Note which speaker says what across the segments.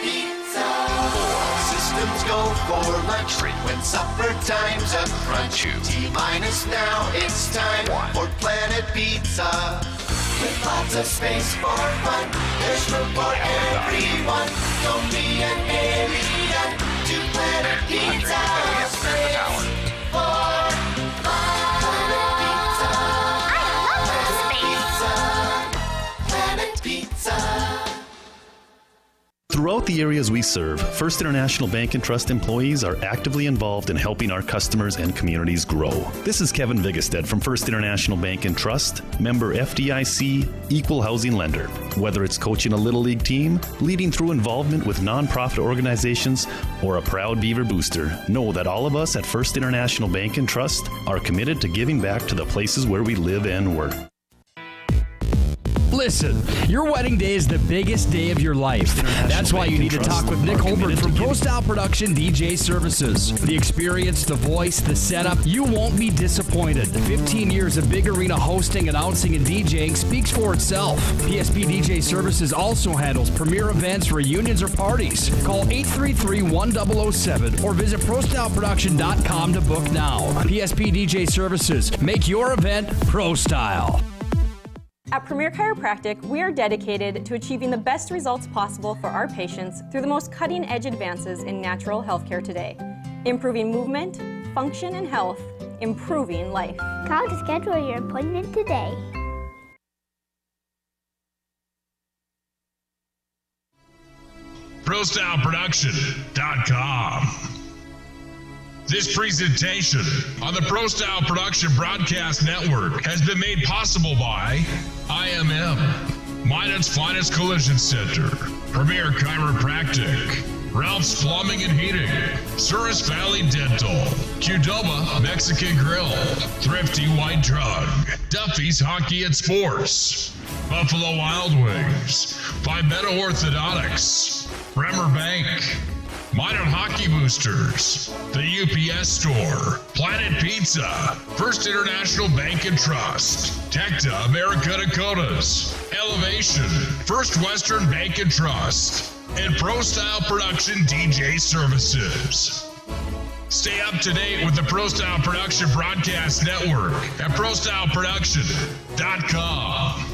Speaker 1: Pizza. Systems go for lunch. When supper time's a crunch. T-minus now, it's time for Planet Pizza. With lots of space for fun, there's room for everyone. Don't be an alien to Planet Pizza. Space for Planet Pizza. Planet Pizza.
Speaker 2: Throughout the areas we serve, First International Bank and Trust employees are actively involved in helping our customers and communities grow. This is Kevin Vigestad from First International Bank and Trust, member FDIC, equal housing lender. Whether it's coaching a Little League team, leading through involvement with nonprofit organizations, or a proud Beaver booster, know that all of us at First International Bank and Trust are committed to giving back to the places where we live and work.
Speaker 3: Listen, your wedding day is the biggest day of your life. That's why you need to talk with Nick Hulberg from Pro Style Production DJ Services. The experience, the voice, the setup, you won't be disappointed. 15 years of big arena hosting, announcing, and DJing speaks for itself. PSP DJ Services also handles premier events, reunions, or parties. Call 833-1007 or visit ProStyleProduction.com to book now. PSP DJ Services. Make your event Pro Style.
Speaker 4: At Premier Chiropractic, we are dedicated to achieving the best results possible for our patients through the most cutting-edge advances in natural healthcare today. Improving movement, function, and health, improving life.
Speaker 5: Call to schedule your appointment today.
Speaker 6: ProStyleProduction.com. This presentation on the Pro Style Production Broadcast Network has been made possible by IMM, Minot's Finest Collision Center, Premier Chiropractic, Ralph's Plumbing and Heating, Souris Valley Dental, Qdoba Mexican Grill, Thrifty White Drug, Duffy's Hockey and Sports, Buffalo Wild Wings, Vibetta Orthodontics, Bremer Bank, Minot Hockey Boosters, the UPS Store, Planet Pizza, First International Bank and Trust, Tecta America Dakotas, Elevation, First Western Bank and Trust, and Pro Style Production DJ Services. Stay up to date with the Pro Style Production Broadcast Network at ProStyleProduction.com.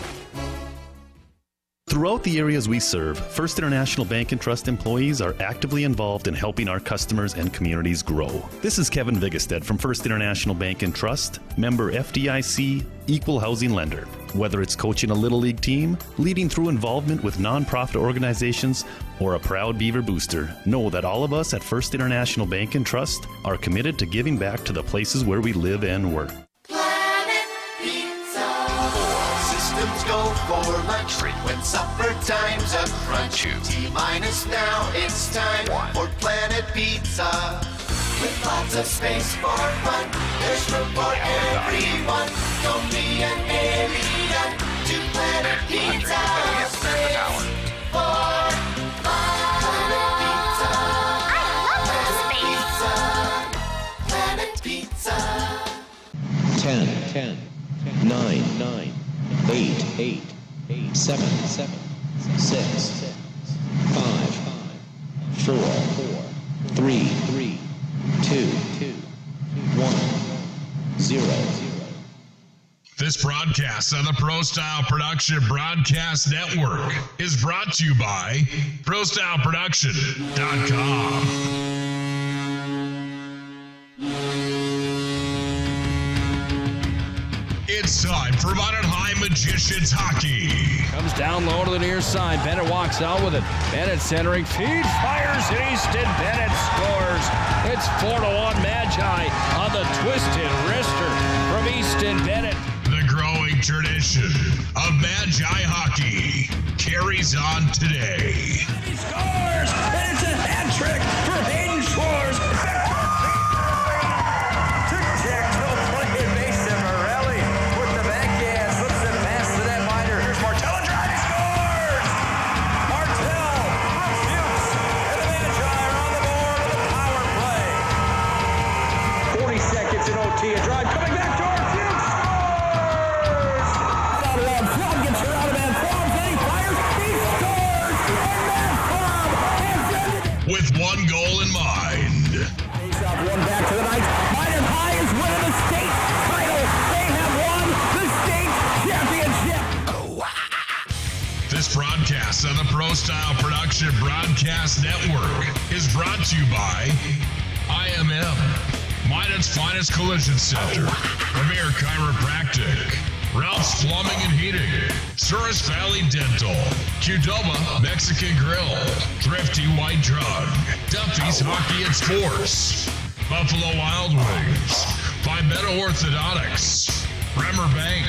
Speaker 2: Throughout the areas we serve, First International Bank and Trust employees are actively involved in helping our customers and communities grow. This is Kevin Vigestad from First International Bank and Trust, member FDIC, equal housing lender. Whether it's coaching a Little League team, leading through involvement with nonprofit organizations, or a proud Beaver booster, know that all of us at First International Bank and Trust are committed to giving back to the places where we live and work.
Speaker 1: Planet Pizza. Systems go for lunch. When supper time's a crunch. T-minus now, it's time for Planet Pizza. With lots of space for fun, there's room for everyone. Don't be an alien to Planet Pizza. Space for Planet Pizza. Planet Pizza.
Speaker 7: 10, 9, 8, 7, 6, 5, 4, 3, 2, 1, 0.
Speaker 6: This broadcast on the Pro Style Production Broadcast Network is brought to you by ProStyleProduction.com. It's time for Minot High Magicians Hockey.
Speaker 8: Comes down low to the near side. Bennett walks out with it. Bennett centering, feeds, fires, and Easton Bennett scores. It's 4-1 Magi on the twisted wrister from Easton Bennett.
Speaker 6: The growing tradition of Magi hockey carries on today.
Speaker 8: He scores, and it's a hat trick for Hayden Schwartz. Tic-tac-toe play, Mason Morelli with the backhand, slips it past the netminder. Here's Martell drive, he scores! Martell, Fuchs, and the Magi are on the board with a power play. 40 seconds in OT, a drive coming back to our Fuchs, scores! Out of that, Plum gets her out of that, Plum, then he fires, he scores! And that
Speaker 6: with one goal in mind.
Speaker 8: Face off one back to the Knights. Minot High is winning the state title. They have won the state championship.
Speaker 6: This broadcast on the Pro Style Production Broadcast Network is brought to you by IMM, Minot's Finest Collision Center, Premier Chiropractic, Ralph's Plumbing and Heating, Souris Valley Dental, Qdoba Mexican Grill, Thrifty White Drug, Duffy's Hockey and Sports, Buffalo Wild Wings, Pimento Orthodontics, Bremer Bank,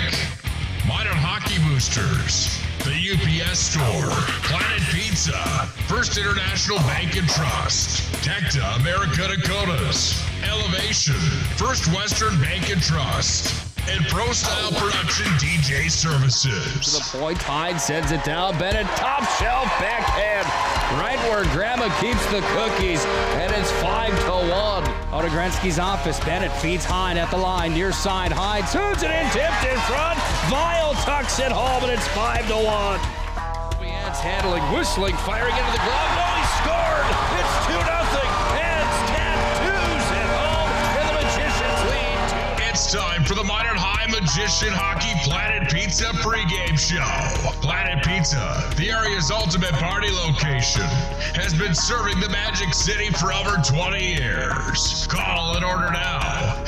Speaker 6: Minot Hockey Boosters, the UPS Store, Planet Pizza, First International Bank and Trust, Tecta America Dakotas, Elevation, First Western Bank and Trust, and Pro Style Production DJ Services.
Speaker 3: To the point, Hyde sends it down. Bennett, top shelf backhand, right where Grandma keeps the cookies, and it's 5-1. Out of Gretzky's office, Bennett feeds Hyde at the line, near side. Hyde tunes it in, tipped in front. Vile tucks it home, and it's 5-1. Leanne's handling, whistling, firing into the glove. No, he scored. It's 2-0. Heads, tattoos at home, and the Magicians lead.
Speaker 6: It's time for the Minot High Magician Hockey Planet Pizza pregame show. Planet Pizza, the area's ultimate party location, has been serving the Magic City for over 20 years. Call and order now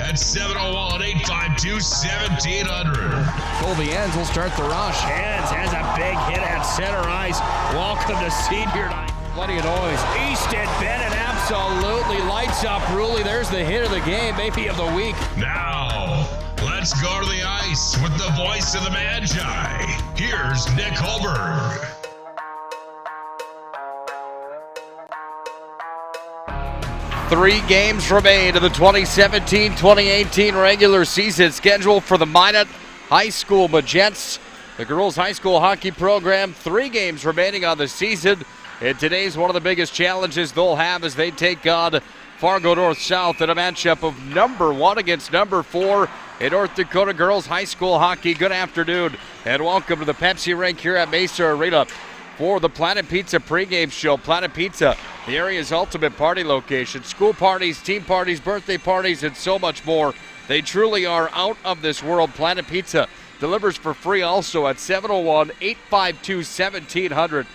Speaker 6: at 701-852-1700.
Speaker 3: Colby Enns will start the rush. Enns has a big hit at center ice. Welcome to senior night. Plenty of noise. Easton Bennett absolutely lights up Ruley. There's the hit of the game, maybe of the week.
Speaker 6: Now, let's go to the ice with the voice of the Magi. Here's Nick Hulberg.
Speaker 9: Three games remain in the 2017-2018 regular season schedule for the Minot High School Magents. The girls' high school hockey program, 3 games remaining on the season. And today's one of the biggest challenges they'll have as they take on Fargo North-South in a matchup of number 1 against number 4 in North Dakota girls high school hockey. Good afternoon and welcome to the Pepsi rink here at Mesa Arena for the Planet Pizza pregame show. Planet Pizza, the area's ultimate party location. School parties, team parties, birthday parties, and so much more. They truly are out of this world. Planet Pizza delivers for free also at 701-852-1700.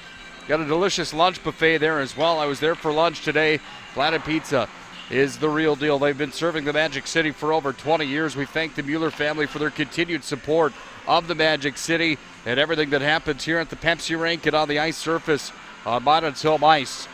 Speaker 9: Got a delicious lunch buffet there as well. I was there for lunch today. Planet Pizza is the real deal. They've been serving the Magic City for over 20 years. We thank the Mueller family for their continued support of the Magic City and everything that happens here at the Pepsi rink and on the ice surface on Minot's home ice.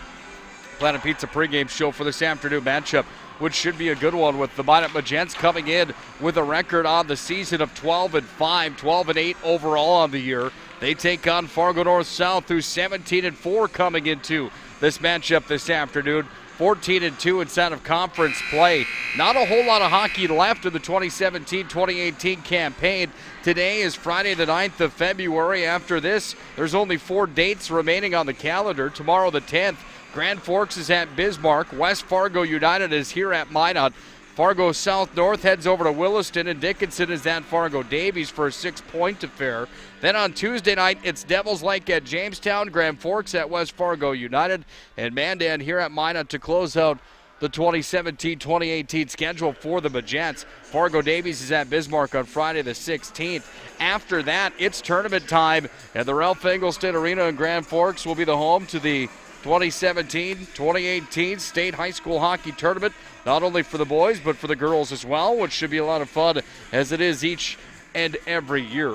Speaker 9: Planet Pizza pregame show for this afternoon matchup, which should be a good one, with the Minot Magents coming in with a record on the season of 12-5, 12-8 overall on the year. They take on Fargo North-South, who's 17-4 coming into this matchup this afternoon. 14-2 inside of conference play. Not a whole lot of hockey left in the 2017-2018 campaign. Today is Friday the 9th of February. After this, there's only 4 dates remaining on the calendar. Tomorrow the 10th, Grand Forks is at Bismarck. West Fargo United is here at Minot. Fargo South North heads over to Williston, and Dickinson is at Fargo Davies for a 6-point affair. Then on Tuesday night, it's Devils Lake at Jamestown, Grand Forks at West Fargo United, and Mandan here at Minot to close out the 2017-2018 schedule for the Magents. Fargo Davies is at Bismarck on Friday the 16th. After that, it's tournament time, and the Ralph Engelstad Arena in Grand Forks will be the home to the 2017-2018 State High School Hockey Tournament, not only for the boys but for the girls as well, which should be a lot of fun as it is each and every year.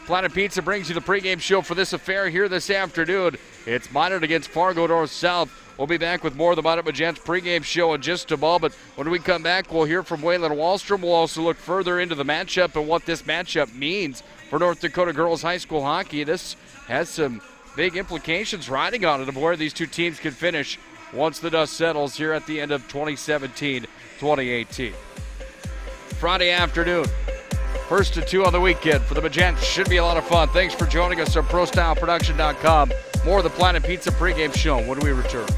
Speaker 9: Planet Pizza brings you the pregame show for this affair here this afternoon. It's Minot against Fargo North-South. We'll be back with more of the Minot Magents pregame show in just a moment. When we come back, we'll hear from Waylon Wallstrom. We'll also look further into the matchup and what this matchup means for North Dakota girls high school hockey. This has some big implications riding on it of where these two teams can finish once the dust settles here at the end of 2017-2018. Friday afternoon, 1st to 2 on the weekend for the Magents. Should be a lot of fun. Thanks for joining us on ProStyleProduction.com. More of the Planet Pizza pregame show when we return.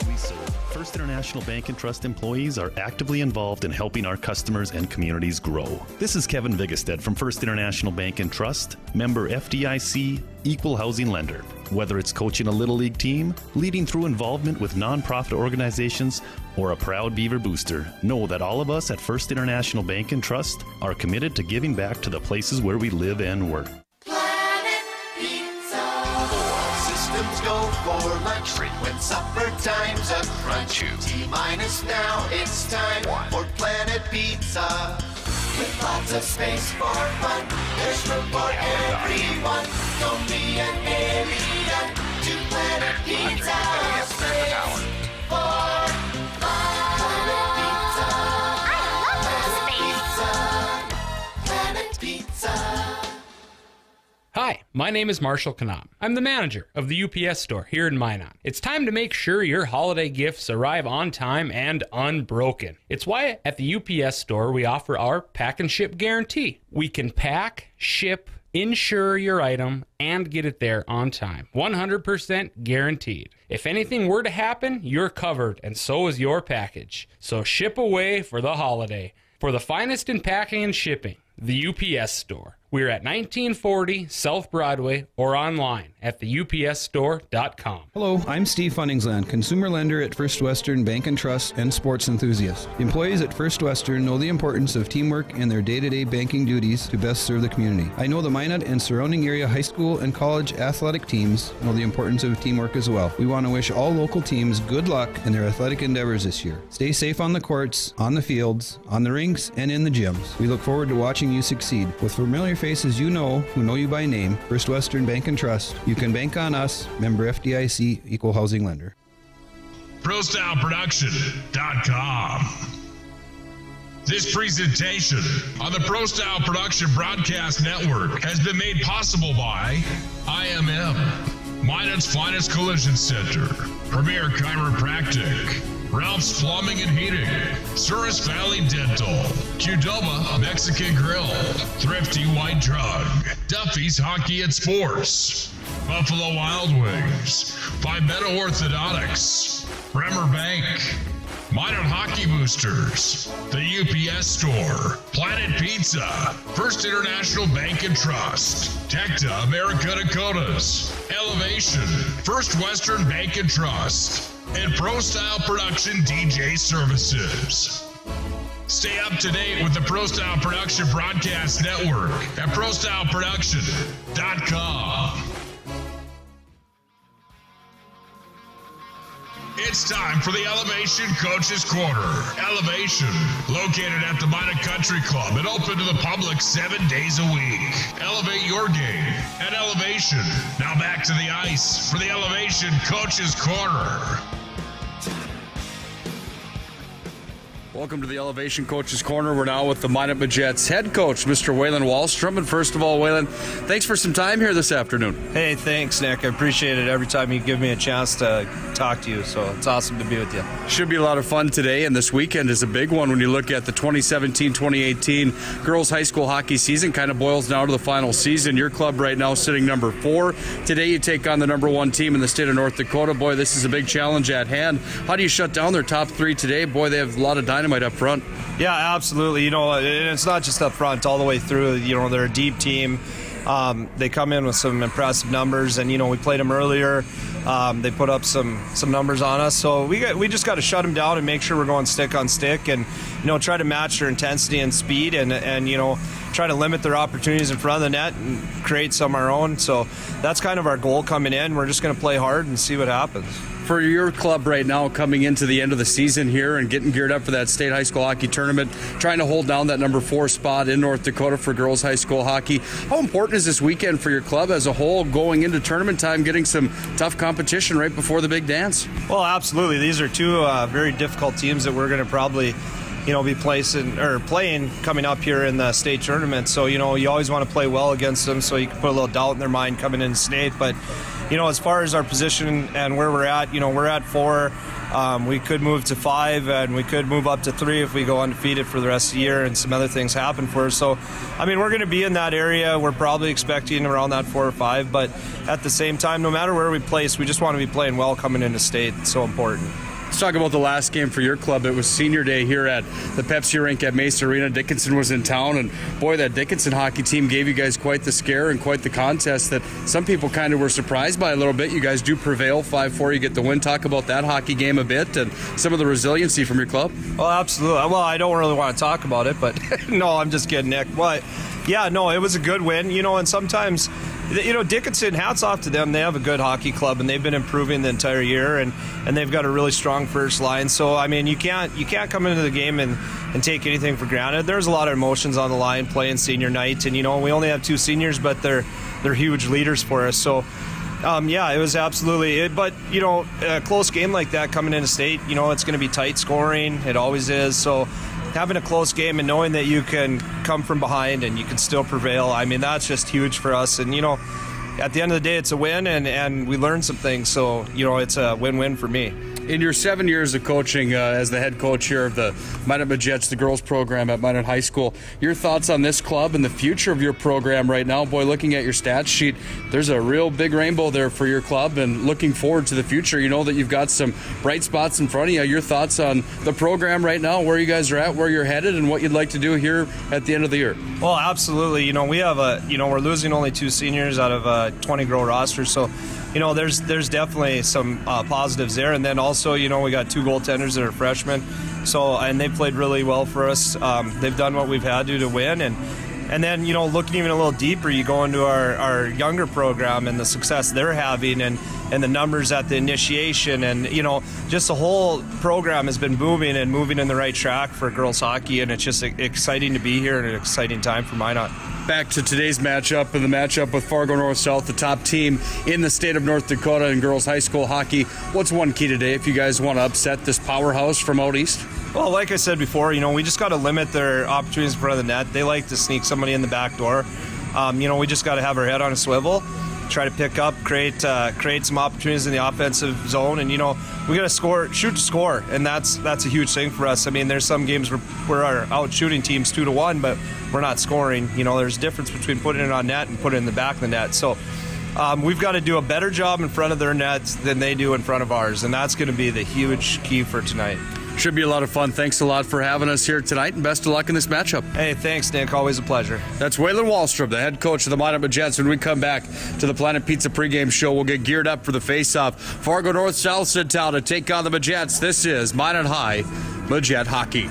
Speaker 2: We serve First International Bank and Trust employees are actively involved in helping our customers and communities grow. This is Kevin Vigestad from First International Bank and Trust, member FDIC, equal housing lender. Whether it's coaching a Little League team, leading through involvement with nonprofit organizations, or a proud Beaver booster, know that all of us at First International Bank and Trust are committed to giving back to the places where we live and work.
Speaker 1: Planet Pizza. All systems go for lunch. Frequent supper time's a crunch. T-minus now, it's time for Planet Pizza. With lots of space for fun, there's room for everyone. Don't be an alien to Planet Pizza. Space for fun. Planet Pizza. I love space. Planet Pizza.
Speaker 10: Hi, my name is Marshall Knop. I'm the manager of the UPS store here in Minot. It's time to make sure your holiday gifts arrive on time and unbroken. It's why at the UPS store we offer our pack and ship guarantee. We can pack, ship, insure your item, and get it there on time. 100% guaranteed. If anything were to happen, you're covered, and so is your package. So ship away for the holiday. For the finest in packing and shipping, the UPS store. We're at 1940 South Broadway or online at theupsstore.com.
Speaker 11: Hello, I'm Steve Funningsland, consumer lender at First Western Bank and Trust and sports enthusiast. Employees at First Western know the importance of teamwork in their day-to-day banking duties to best serve the community. I know the Minot and surrounding area high school and college athletic teams know the importance of teamwork as well. We want to wish all local teams good luck in their athletic endeavors this year. Stay safe on the courts, on the fields, on the rinks, and in the gyms. We look forward to watching you succeed. With familiar faces you know, who know you by name, First Western Bank and Trust, you can bank on us, member FDIC, equal housing lender.
Speaker 6: ProStyleProduction.com. This presentation on the Pro Style Production Broadcast Network has been made possible by IMM, Minot's Finest Collision Center, Premier Chiropractic, Ralph's Plumbing and Heating, Souris Valley Dental, Qdoba Mexican Grill, Thrifty White Drug, Duffy's Hockey and Sports, Buffalo Wild Wings, Pimento Orthodontics, Bremer Bank, Minot Hockey Boosters, the UPS Store, Planet Pizza, First International Bank and Trust, Tecta America Dakotas, Elevation, First Western Bank and Trust, and Pro Style Production DJ Services. Stay up to date with the Pro Style Production Broadcast Network at ProStyleProduction.com. It's time for the Elevation Coaches Corner. Elevation, located at the Minot Country Club and open to the public 7 days a week. Elevate your game at Elevation. Now back to the ice for the Elevation Coaches Corner.
Speaker 9: Welcome to the Elevation Coaches Corner. We're now with the Minot Majets head coach, Mr. Waylon Wallstrom. And first of all, Waylon, thanks for some time here this afternoon.
Speaker 12: Hey, thanks, Nick. I appreciate it every time you give me a chance to talk to you, so it's awesome to be with you.
Speaker 9: Should be a lot of fun today, and this weekend is a big one when you look at the 2017-2018 girls high school hockey season. Kind of boils down to the final season. Your club right now sitting number 4. Today you take on the number 1 team in the state of North Dakota. Boy, this is a big challenge at hand. How do you shut down their top 3 today? Boy, they have a lot of dynamite up front.
Speaker 12: Yeah, absolutely. You know, it's not just up front, all the way through. You know, they're a deep team. They come in with some impressive numbers, and you know, we played them earlier. They put up some numbers on us, so we just got to shut them down and make sure we're going stick on stick, and you know, try to match their intensity and speed, and you know, try to limit their opportunities in front of the net and create some of our own. So that's kind of our goal coming in. We're just going to play hard and see what happens.
Speaker 9: For your club right now, coming into the end of the season here and getting geared up for that state high school hockey tournament, trying to hold down that number 4 spot in North Dakota for girls high school hockey, how important is this weekend for your club as a whole, going into tournament time, getting some tough competition right before the big dance?
Speaker 12: Well, absolutely. These are 2 very difficult teams that we're going to probably, you know, be playing coming up here in the state tournament. So, you know, you always want to play well against them so you can put a little doubt in their mind coming into state. But, you know, as far as our position and where we're at, you know, we're at 4. We could move to 5, and we could move up to 3 if we go undefeated for the rest of the year and some other things happen for us. So, I mean, we're going to be in that area. We're probably expecting around that 4 or 5. But at the same time, no matter where we place, we just want to be playing well coming into state. It's so important.
Speaker 9: Let's talk about the last game for your club. It was senior day here at the Pepsi rink at Mace Arena. Dickinson was in town, and boy, that Dickinson hockey team gave you guys quite the scare and quite the contest that some people kind of were surprised by a little bit. You guys do prevail 5-4. You get the win. Talk about that hockey game a bit and some of the resiliency from your club.
Speaker 12: Well, absolutely. Well, I don't really want to talk about it, but no, I'm just kidding, Nick. But yeah, no, it was a good win, and sometimes, Dickinson, hats off to them. They have a good hockey club, and they've been improving the entire year, and they've got a really strong first line. So, I mean, you can't come into the game and take anything for granted. There's a lot of emotions on the line playing senior night, and, we only have 2 seniors, but they're huge leaders for us. So, yeah, it was absolutely it. But, a close game like that coming into state, it's going to be tight scoring. It always is. So, having a close game and knowing that you can come from behind and you can still prevail, I mean, that's just huge for us. And, at the end of the day, it's a win, and we learned some things. So, it's a win-win for me.
Speaker 9: In your 7 years of coaching as the head coach here of the Minot Majettes, the girls program at Minot High School, your thoughts on this club and the future of your program right now? Boy, looking at your stats sheet, there's a real big rainbow there for your club, and looking forward to the future. You know that you've got some bright spots in front of you. Your thoughts on the program right now, where you guys are at, where you're headed, and what you'd like to do here at the end of the year?
Speaker 12: Well, absolutely. We have we're losing only 2 seniors out of a 20-girl roster, so there's definitely some positives there. And then also, we got 2 goaltenders that are freshmen. So, and they've played really well for us. They've done what we've had to win. And then, looking even a little deeper, you go into our younger program and the success they're having and the numbers at the initiation. And, just the whole program has been booming and moving in the right track for girls hockey. And it's just exciting to be here and an exciting time for Minot.
Speaker 9: Back to today's matchup and the matchup with Fargo North South, the top team in the state of North Dakota in girls high school hockey. What's one key today if you guys want to upset this powerhouse from out east?
Speaker 12: Well, like I said before, we just got to limit their opportunities in front of the net. They like to sneak somebody in the back door. We just got to have our head on a swivel, try to pick up, create some opportunities in the offensive zone, and we got to shoot to score, and that's a huge thing for us. I mean, there's some games where our out shooting teams 2-1, but we're not scoring. There's a difference between putting it on net and putting it in the back of the net. So we've got to do a better job in front of their nets than they do in front of ours, and that's going to be the huge key for tonight.
Speaker 9: Should be a lot of fun. Thanks a lot for having us here tonight, and best of luck in this matchup.
Speaker 12: Hey, thanks, Nick. Always a pleasure.
Speaker 9: That's Waylon Wallstrom, the head coach of the Minot Majettes. When we come back to the Planet Pizza pregame show, we'll get geared up for the face-off. Fargo North South sit down to take on the Majettes. This is Minot High Majette Hockey.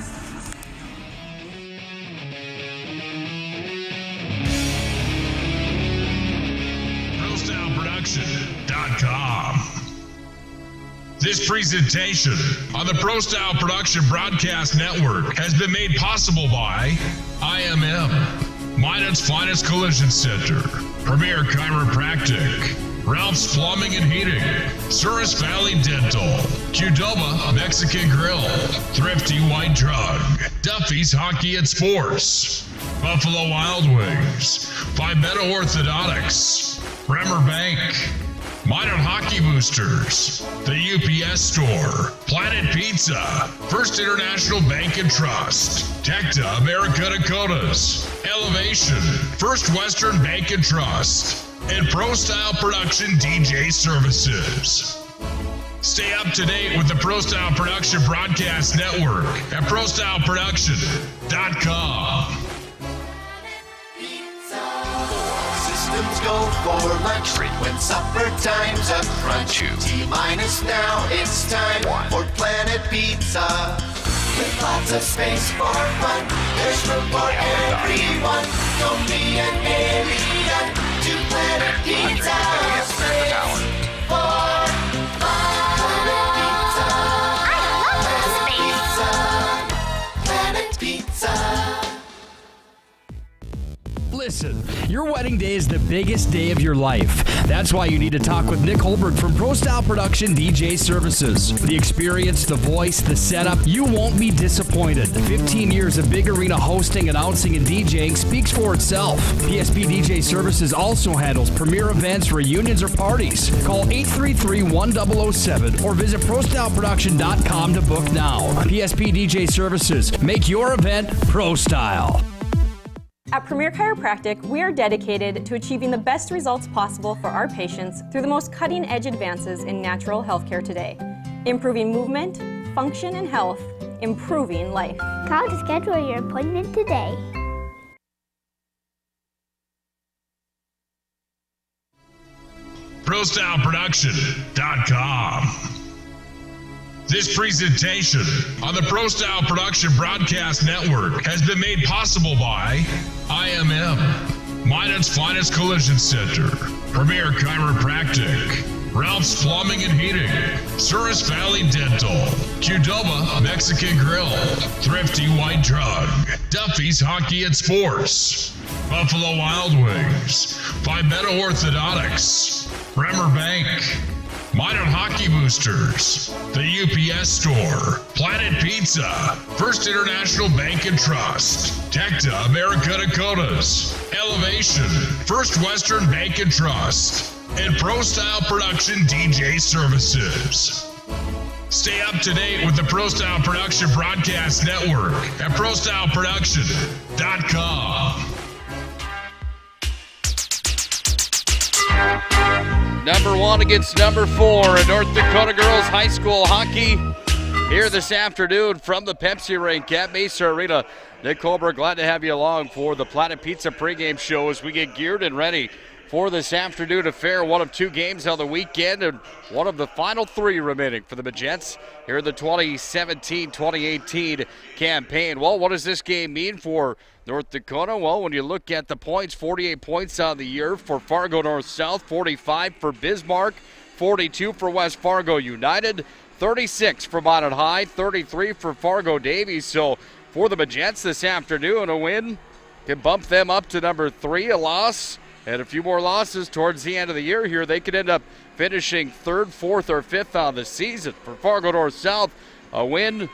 Speaker 6: ProStyleProduction.com. This presentation on the Pro Style Production Broadcast Network has been made possible by IMM, Minot's finest collision center, Premier Chiropractic, Ralph's Plumbing and Heating, Souris Valley Dental, Qdoba Mexican Grill, Thrifty White Drug, Duffy's Hockey and Sports, Buffalo Wild Wings, Phibeta Orthodontics, Bremer Bank, Minot Hockey Boosters, the UPS Store, Planet Pizza, First International Bank and Trust, Tecta America Dakotas, Elevation, First Western Bank and Trust, and Pro Style Production DJ Services. Stay up to date with the Pro Style Production Broadcast Network at ProStyleProduction.com.
Speaker 1: Systems go for lunch break when supper time's a crunch. T-minus now, it's time for Planet Pizza. With lots of space for fun, there's room for everyone. Don't be an alien to Planet Pizza. Space for Planet Pizza. Planet Pizza.
Speaker 3: Listen, your wedding day is the biggest day of your life. That's why you need to talk with Nick Hulberg from Pro Style Production DJ Services. The experience, the voice, the setup, you won't be disappointed. 15 years of big arena hosting, announcing, and DJing speaks for itself. PSP DJ Services also handles premier events, reunions, or parties. Call 833-1007 or visit ProStyleProduction.com to book now. PSP DJ Services. Make your event Pro Style.
Speaker 4: At Premier Chiropractic, we are dedicated to achieving the best results possible for our patients through the most cutting-edge advances in natural healthcare today, improving movement, function and health, improving life.
Speaker 5: Call to schedule your appointment today.
Speaker 6: ProStyleProduction.com. This presentation on the Pro Style Production Broadcast Network has been made possible by IMM, Minot's Finest Collision Center, Premier Chiropractic, Ralph's Plumbing and Heating, Souris Valley Dental, Qdoba Mexican Grill, Thrifty White Drug, Duffy's Hockey and Sports, Buffalo Wild Wings, Pimento Orthodontics, Bremer Bank, Minot Hockey Boosters, the UPS Store, Planet Pizza, First International Bank and Trust, Tecta America Dakotas, Elevation, First Western Bank and Trust, and Pro Style Production DJ Services. Stay up to date with the Pro Style Production Broadcast Network at ProStyleProduction.com.
Speaker 9: Number 1 against number 4 in North Dakota Girls High School Hockey here this afternoon from the Pepsi Rink at Mesa Arena. Nick Hulberg, glad to have you along for the Planet Pizza pregame show as we get geared and ready for this afternoon affair. One of 2 games on the weekend and one of the final 3 remaining for the Magents here in the 2017-2018 campaign. Well, what does this game mean for North Dakota? Well, when you look at the points, 48 points on the year for Fargo North-South, 45 for Bismarck, 42 for West Fargo United, 36 for Minot High, 33 for Fargo Davies. So for the Magents this afternoon, a win can bump them up to number 3, a loss and a few more losses towards the end of the year here. They could end up finishing 3rd, 4th, or 5th on the season. For Fargo North-South, a win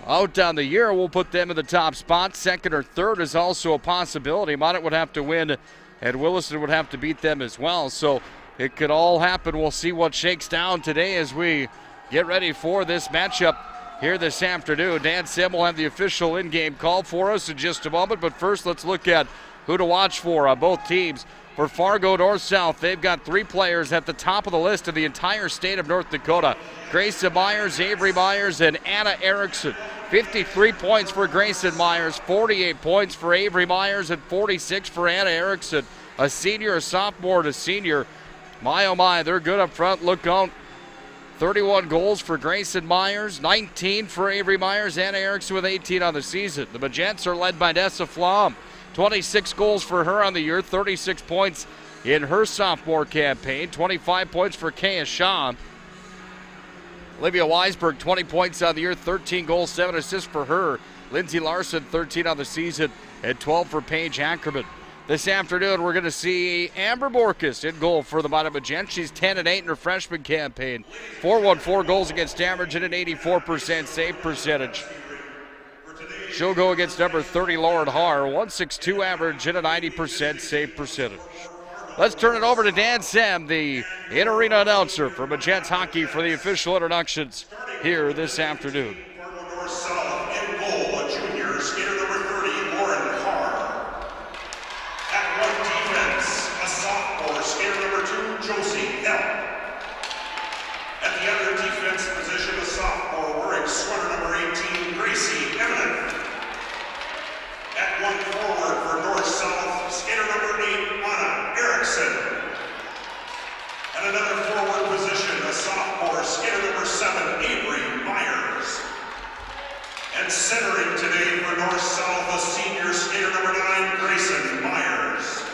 Speaker 9: out on the year will put them in the top spot. 2nd or 3rd is also a possibility. Minot would have to win, and Williston would have to beat them as well. So it could all happen. We'll see what shakes down today as we get ready for this matchup here this afternoon. Dan Sim will have the official in-game call for us in just a moment. But first, let's look at who to watch for on both teams. For Fargo North-South, they've got 3 players at the top of the list in the entire state of North Dakota. Grayson Myers, Avery Myers, and Anna Erickson. 53 points for Grayson Myers, 48 points for Avery Myers, and 46 for Anna Erickson. A senior, a sophomore, and a senior. My, oh my, they're good up front. Look out. 31 goals for Grayson Myers, 19 for Avery Myers, Anna Erickson with 18 on the season. The Magents are led by Nessa Flom. 26 goals for her on the year, 36 points in her sophomore campaign, 25 points for Kaya Shaw. Olivia Weisberg, 20 points on the year, 13 goals, 7 assists for her. Lindsay Larsen, 13 on the season, and 12 for Paige Ackerman. This afternoon, we're going to see Amber Borkus in goal for the Minot Magents. She's 10-8 in her freshman campaign. 414 goals against average and an 84% save percentage. She'll go against number 30, Lauren Haar, 162 average and a 90% save percentage. Let's turn it over to Dan Sam, the in-arena announcer for Magents Hockey, for the official introductions here this afternoon.
Speaker 13: North-South in goal, a junior, skater number 30, Lauren Haar. At one defense, a sophomore, skater number 2, Josie Hell. At the other defense position, a sophomore wearing sweater number 18, Gracie Emmett. At one forward for North-South, skater number 8, Anna Erickson. At another forward position, a sophomore, skater number 7, Avery Myers. And centering today for North-South, a senior, skater number 9, Grayson Myers.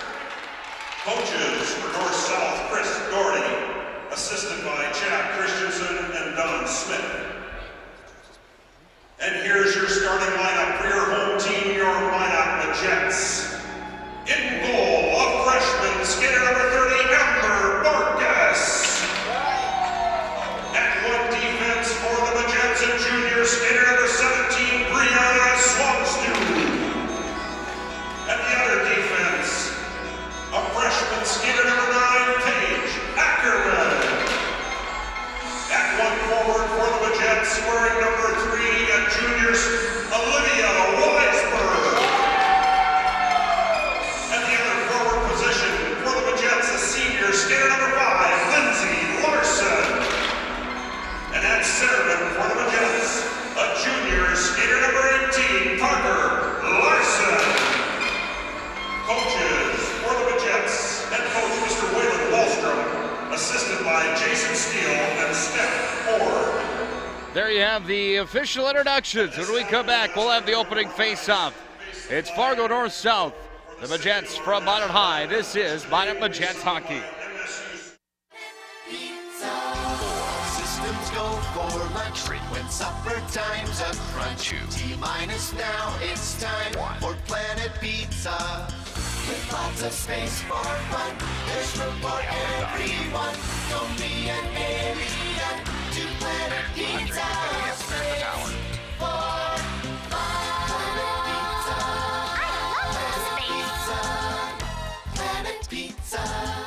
Speaker 13: Coaches for North-South, Chris Gordy, assisted by Chad Christensen and Don Smith. And here's your starting lineup for your home team, your Minot Magents. In goal, a freshman, skater number 30, Amber Borkus. At one defense for the Magents, a junior, skater number 17, Brianna Swanstew. At the other defense, a freshman, skater number 9, Paige Ackerman. At one forward for the Magents, wearing number 3, a junior, Olivia Weisberg.
Speaker 9: There you have the official introductions. When we come back, we'll have the opening face-off. It's Fargo North-South, the Magents from Minot High. This is Minot Magents Hockey.
Speaker 1: Systems go for lunch when supper time's a crunch. T-minus now, it's time for Planet Pizza. With lots of space for fun, there's room for everyone. Don't be an alien to Planet Pizza. Space for Planet Pizza.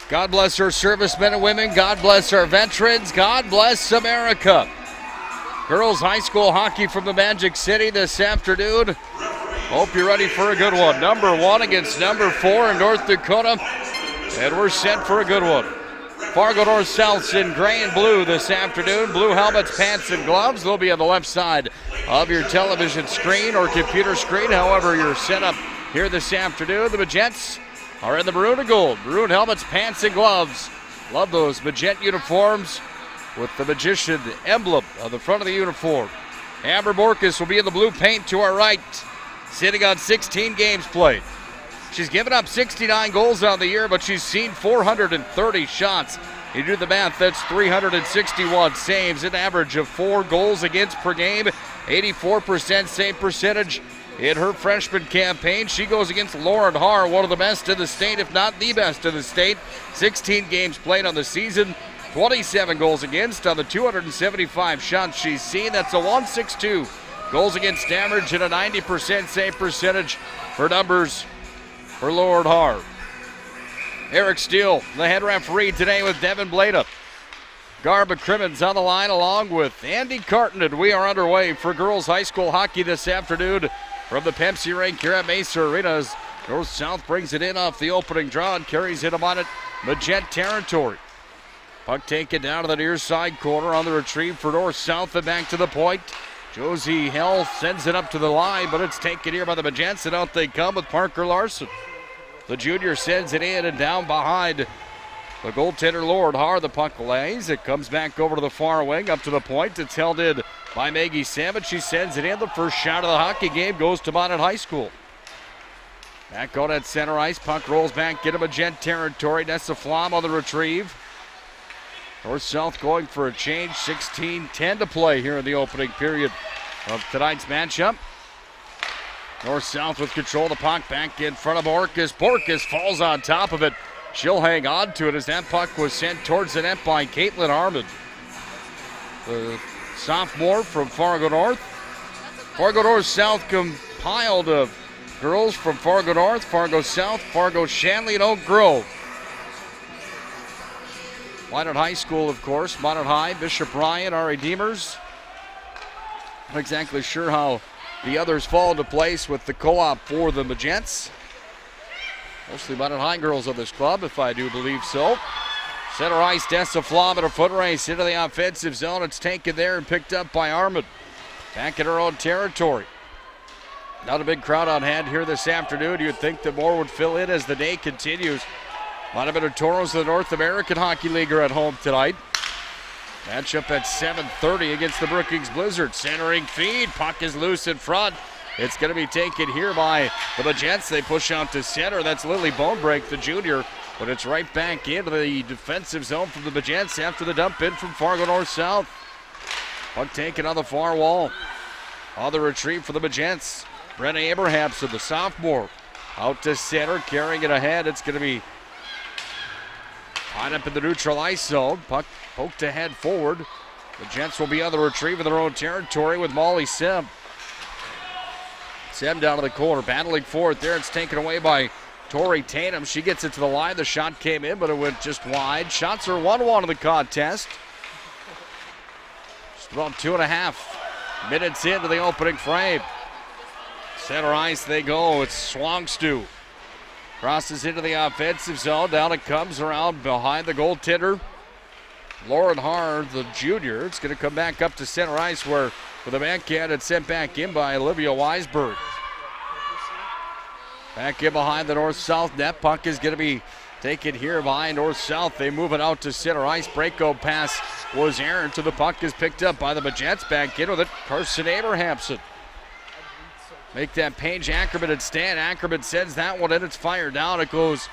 Speaker 9: God bless our servicemen and women. God bless our veterans. God bless America. Girls high school hockey from the Magic City this afternoon. Hope you're ready for a good one. Number 1 against number 4 in North Dakota. And we're set for a good one. Fargo North-South's in gray and blue this afternoon. Blue helmets, pants, and gloves. They'll be on the left side of your television screen or computer screen, however you're set up here this afternoon. The Magents are in the maroon and gold. Maroon helmets, pants, and gloves. Love those Magent uniforms with the magician emblem on the front of the uniform. Amber Borkus will be in the blue paint to our right, sitting on 16 games played. She's given up 69 goals on the year, but she's seen 430 shots. You do the math, that's 361 saves, an average of 4 goals against per game, 84% save percentage. In her freshman campaign, she goes against Lauren Haar, one of the best in the state, if not the best in the state. 16 games played on the season, 27 goals against on the 275 shots she's seen. That's a 162 goals against average and a 90% save percentage for numbers for Lauren Haar. Eric Steele, the head referee today with Devin Blada. Garba Crimmins on the line along with Andy Carton, and we are underway for girls high school hockey this afternoon from the Pepsi rink here at Mesa Arena. North-South brings it in off the opening draw and carries it on it Magent territory. Puck taken down to the near side corner on the retrieve for North-South and back to the point. Josie Hell sends it up to the line, but it's taken here by the Magents, and out they come with Parker Larsen. The junior sends it in and down behind the goaltender Lord Haar. The puck lays. It comes back over to the far wing, up to the point. It's held in by Maggie Salmon. She sends it in. The first shot of the hockey game goes to Minot High School. Back on at center ice. Puck rolls back into Magent territory. Nessa Flom on the retrieve. North-South going for a change. 16-10 to play here in the opening period of tonight's matchup. North-South with control of the puck back in front of Borkus. Borkus falls on top of it. She'll hang on to it as that puck was sent towards the net by Katlyn Harmon, the sophomore from Fargo North. Fargo North-South compiled of girls from Fargo North, Fargo South, Fargo Shanley, and Oak Grove. Minot High School, of course, Minot High, Bishop Ryan, R.A. Demers. Not exactly sure how the others fall into place with the co-op for the Magents. Mostly Minot High girls of this club, if I do believe so. Center ice, Nessa Flom in a foot race into the offensive zone. It's taken there and picked up by Armand. Back in her own territory. Not a big crowd on hand here this afternoon. You'd think that more would fill in as the day continues. Monumental Toros of the North American Hockey League are at home tonight. Matchup at 7:30 against the Brookings Blizzard. Centering feed. Puck is loose in front. It's going to be taken here by the Magents. They push out to center. That's Lily Bonebreak, the junior. But it's right back into the defensive zone from the Magents after the dump in from Fargo North-South. Puck taken on the far wall. On the retrieve for the Magents. Brenna Abrahamson, the sophomore. Out to center, carrying it ahead. It's going to be tied up in the neutral ice zone. Puck poked ahead forward. The Jets will be on the retrieve in their own territory with Molly Sim. Sim down to the corner, battling for it there. It's taken away by Tori Tatum. She gets it to the line. The shot came in, but it went just wide. Shots are 1-1 in the contest. Just about 2.5 minutes into the opening frame. Center ice they go. It's Swangstu. Crosses into the offensive zone. Down it comes around behind the goaltender. Lauren Haar, the junior. It's going to come back up to center ice where with a backhand it's sent back in by Olivia Weisberg. Back in behind the north-south net. Puck is going to be taken here behind north-south. They move it out to center ice. Breako pass was errant to the puck is picked up by the Magents. Back in with it. Carson Abrahamson. Make that Paige Ackerman instead. Ackerman sends that one in. It's fired down. It goes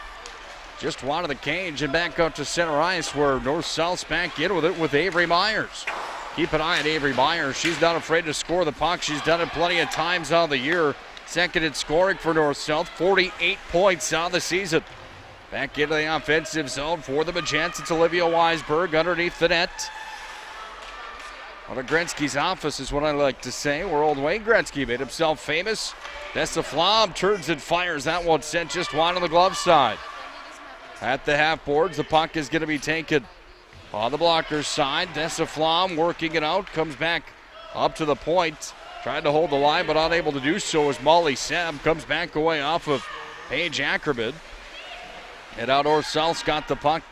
Speaker 9: just wide of the cage and back out to center ice where north-south's back in with it with Avery Myers. Keep an eye on Avery Myers. She's not afraid to score the puck. She's done it plenty of times on the year. Second in scoring for north-south. 48 points on the season. Back into the offensive zone for the Magents. It's Olivia Weisberg underneath the net. One of Gretzky's office is what I like to say, where old Wayne Gretzky made himself famous. Dessa Flom turns and fires. That one sent just wide on the glove side. At the half boards, the puck is going to be taken on the blocker's side. Dessa Flom working it out, comes back up to the point. Tried to hold the line, but unable to do so as Molly Sam comes back away off of Paige Ackerman. And out north-south's got the puck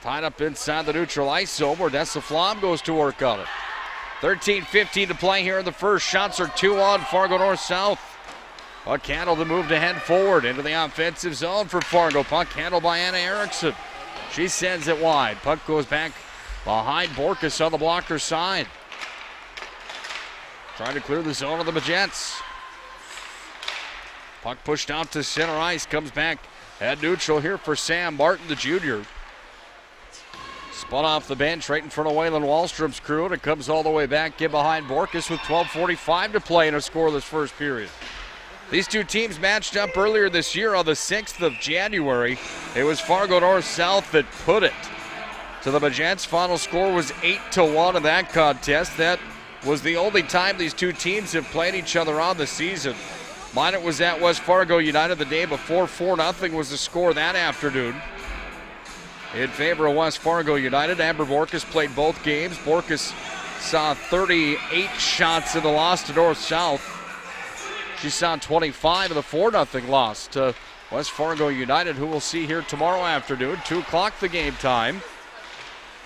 Speaker 9: tied up inside the neutral ice zone where Dessa Flom goes to work on it. 13:15 to play here in the first. Shots are 2 on Fargo North-South. Puck handled to move to head forward into the offensive zone for Fargo. Puck handled by Anna Erickson. She sends it wide. Puck goes back behind Borkus on the blocker side. Trying to clear the zone of the Magents. Puck pushed out to center ice. Comes back at neutral here for Sam Martin, the junior. Spun off the bench right in front of Waylon Wallstrom's crew, and it comes all the way back in behind Borkus with 12:45 to play in a scoreless first period. These two teams matched up earlier this year on the 6th of January. It was Fargo North-South that put it to the Magents. Final score was 8-1 in that contest. That was the only time these two teams have played each other on the season. Minot was at West Fargo United the day before. 4-0 was the score that afternoon in favor of West Fargo United. Amber Borkus played both games. Borkus saw 38 shots in the loss to North-South. She saw 25 in the 4-0 loss to West Fargo United, who we'll see here tomorrow afternoon. 2 o'clock the game time.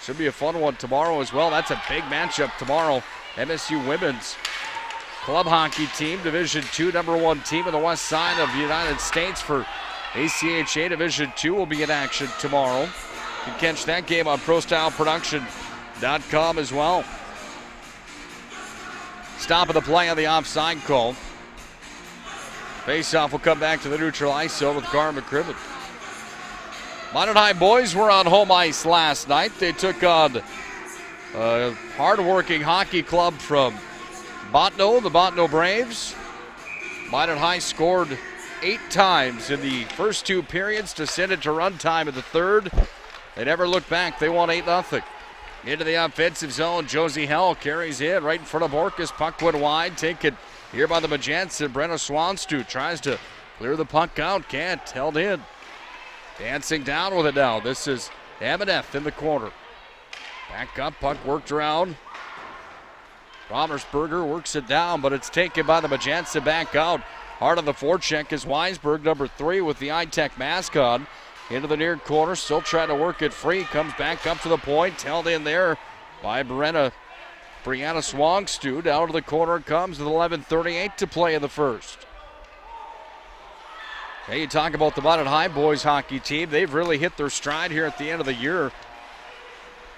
Speaker 9: Should be a fun one tomorrow as well. That's a big matchup tomorrow. MSU women's club hockey team, Division II, #1 team on the west side of the United States for ACHA Division II will be in action tomorrow. You can catch that game on ProStyleProduction.com as well. Stop of the play on the offside call. Face-off will come back to the neutral ice zone with Gar McCrimmon. Minot High boys were on home ice last night. They took on a hard-working hockey club from Botno, the Botno Braves. Minot High scored 8 times in the first 2 periods to send it to run time in the third. They never looked back. They won 8-0. Into the offensive zone, Josie Hell carries in right in front of Borkus. Puck went wide, taken here by the Magents, and Brenna Swanstu tries to clear the puck out. Can't, held in. Dancing down with it now. This is Amaneth in the corner. Back up, puck worked around. Romersberger works it down, but it's taken by the Magents and back out. Hard on the forecheck is Weisberg, #3 with the iTech mask on. Into the near corner, still trying to work it free. Comes back up to the point, held in there by Brianna Swangstu. Down to the corner it comes with 11:38 to play in the first. Hey, you talk about the Minot High boys hockey team. They've really hit their stride here at the end of the year.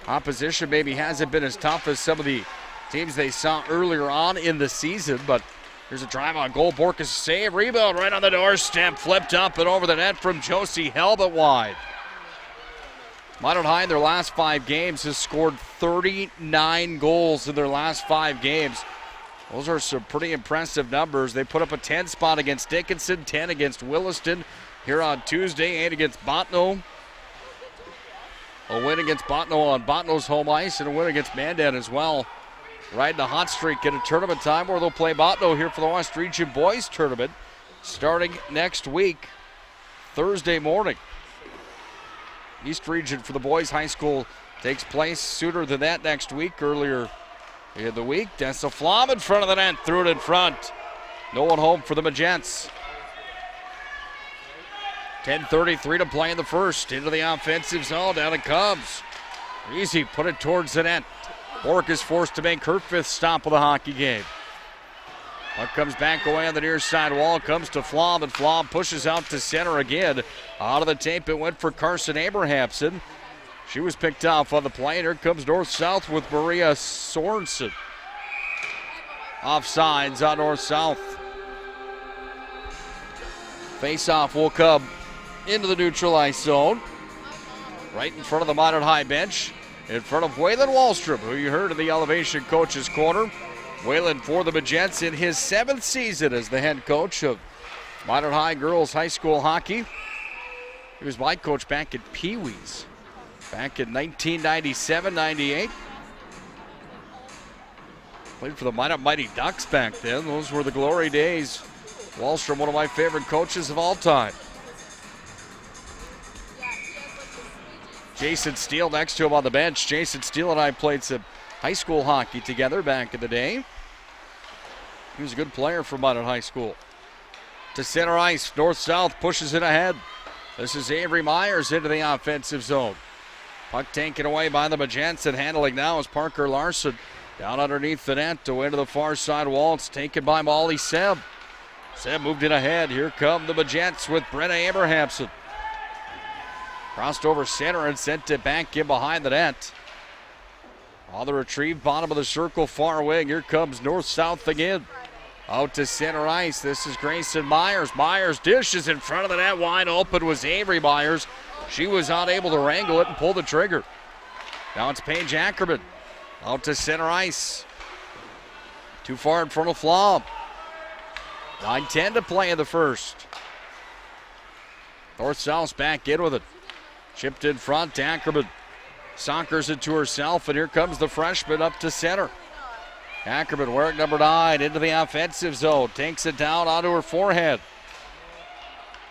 Speaker 9: Opposition maybe hasn't been as tough as some of the teams they saw earlier on in the season, but Here's a drive on goal. Borkus save. Rebound right on the doorstep. Flipped up and over the net from Josie Hell, but wide. Minot High in their last 5 games has scored 39 goals in their last 5 games. Those are some pretty impressive numbers. They put up a 10 spot against Dickinson, 10 against Williston here on Tuesday, 8 against Bottineau. A win against Bottineau on Bottineau's home ice and a win against Mandan as well. Riding a hot streak at a tournament time where they'll play Bottineau here for the West Region Boys Tournament starting next week, Thursday morning. East Region for the boys high school takes place sooner than that next week. Earlier in the week, Dessa Flom in front of the net, threw it in front. No one home for the Magents. 10:33 to play in the first. Into the offensive zone, down it comes. Easy, put it towards the net. Bork is forced to make her 5th stop of the hockey game. Puck comes back away on the near side wall, comes to Flom, and Flom pushes out to center again. Out of the tape, it went for Carson Abrahamson. She was picked off on the play, and here comes north-south with Maria Sorensen. Offsides on north-south. Face-off will come into the neutral ice zone. Right in front of the Minot High bench. In front of Waylon Wallstrom, who you heard in the elevation coach's corner. Waylon for the Magents in his 7th season as the head coach of Minot High girls high school hockey. He was my coach back at Pee Wee's back in 1997-98. Played for the Minot Mighty Ducks back then. Those were the glory days. Wallstrom, one of my favorite coaches of all time. Jason Steele next to him on the bench. Jason Steele and I played some high school hockey together back in the day. He was a good player for Minot High School. To center ice, north-south, pushes it ahead. This is Avery Myers into the offensive zone. Puck taken away by the Magents, and handling now is Parker Larson. Down underneath the net, away to the far side wall. It's taken by Molly Seb. Seb moved it ahead. Here come the Magents with Brenna Abrahamson. Crossed over center and sent it back in behind the net. On the retrieve, bottom of the circle, far wing. Here comes north-south again. Out to center ice. This is Grayson Myers. Myers dishes in front of the net. Wide open was Avery Myers. She was unable to wrangle it and pull the trigger. Now it's Paige Ackerman. Out to center ice. Too far in front of Flom. 9:10 to play in the first. North-south back in with it. Chipped in front, Ackerman sockers it to herself, and here comes the freshman up to center. Ackerman wearing number 9 into the offensive zone, takes it down onto her forehead.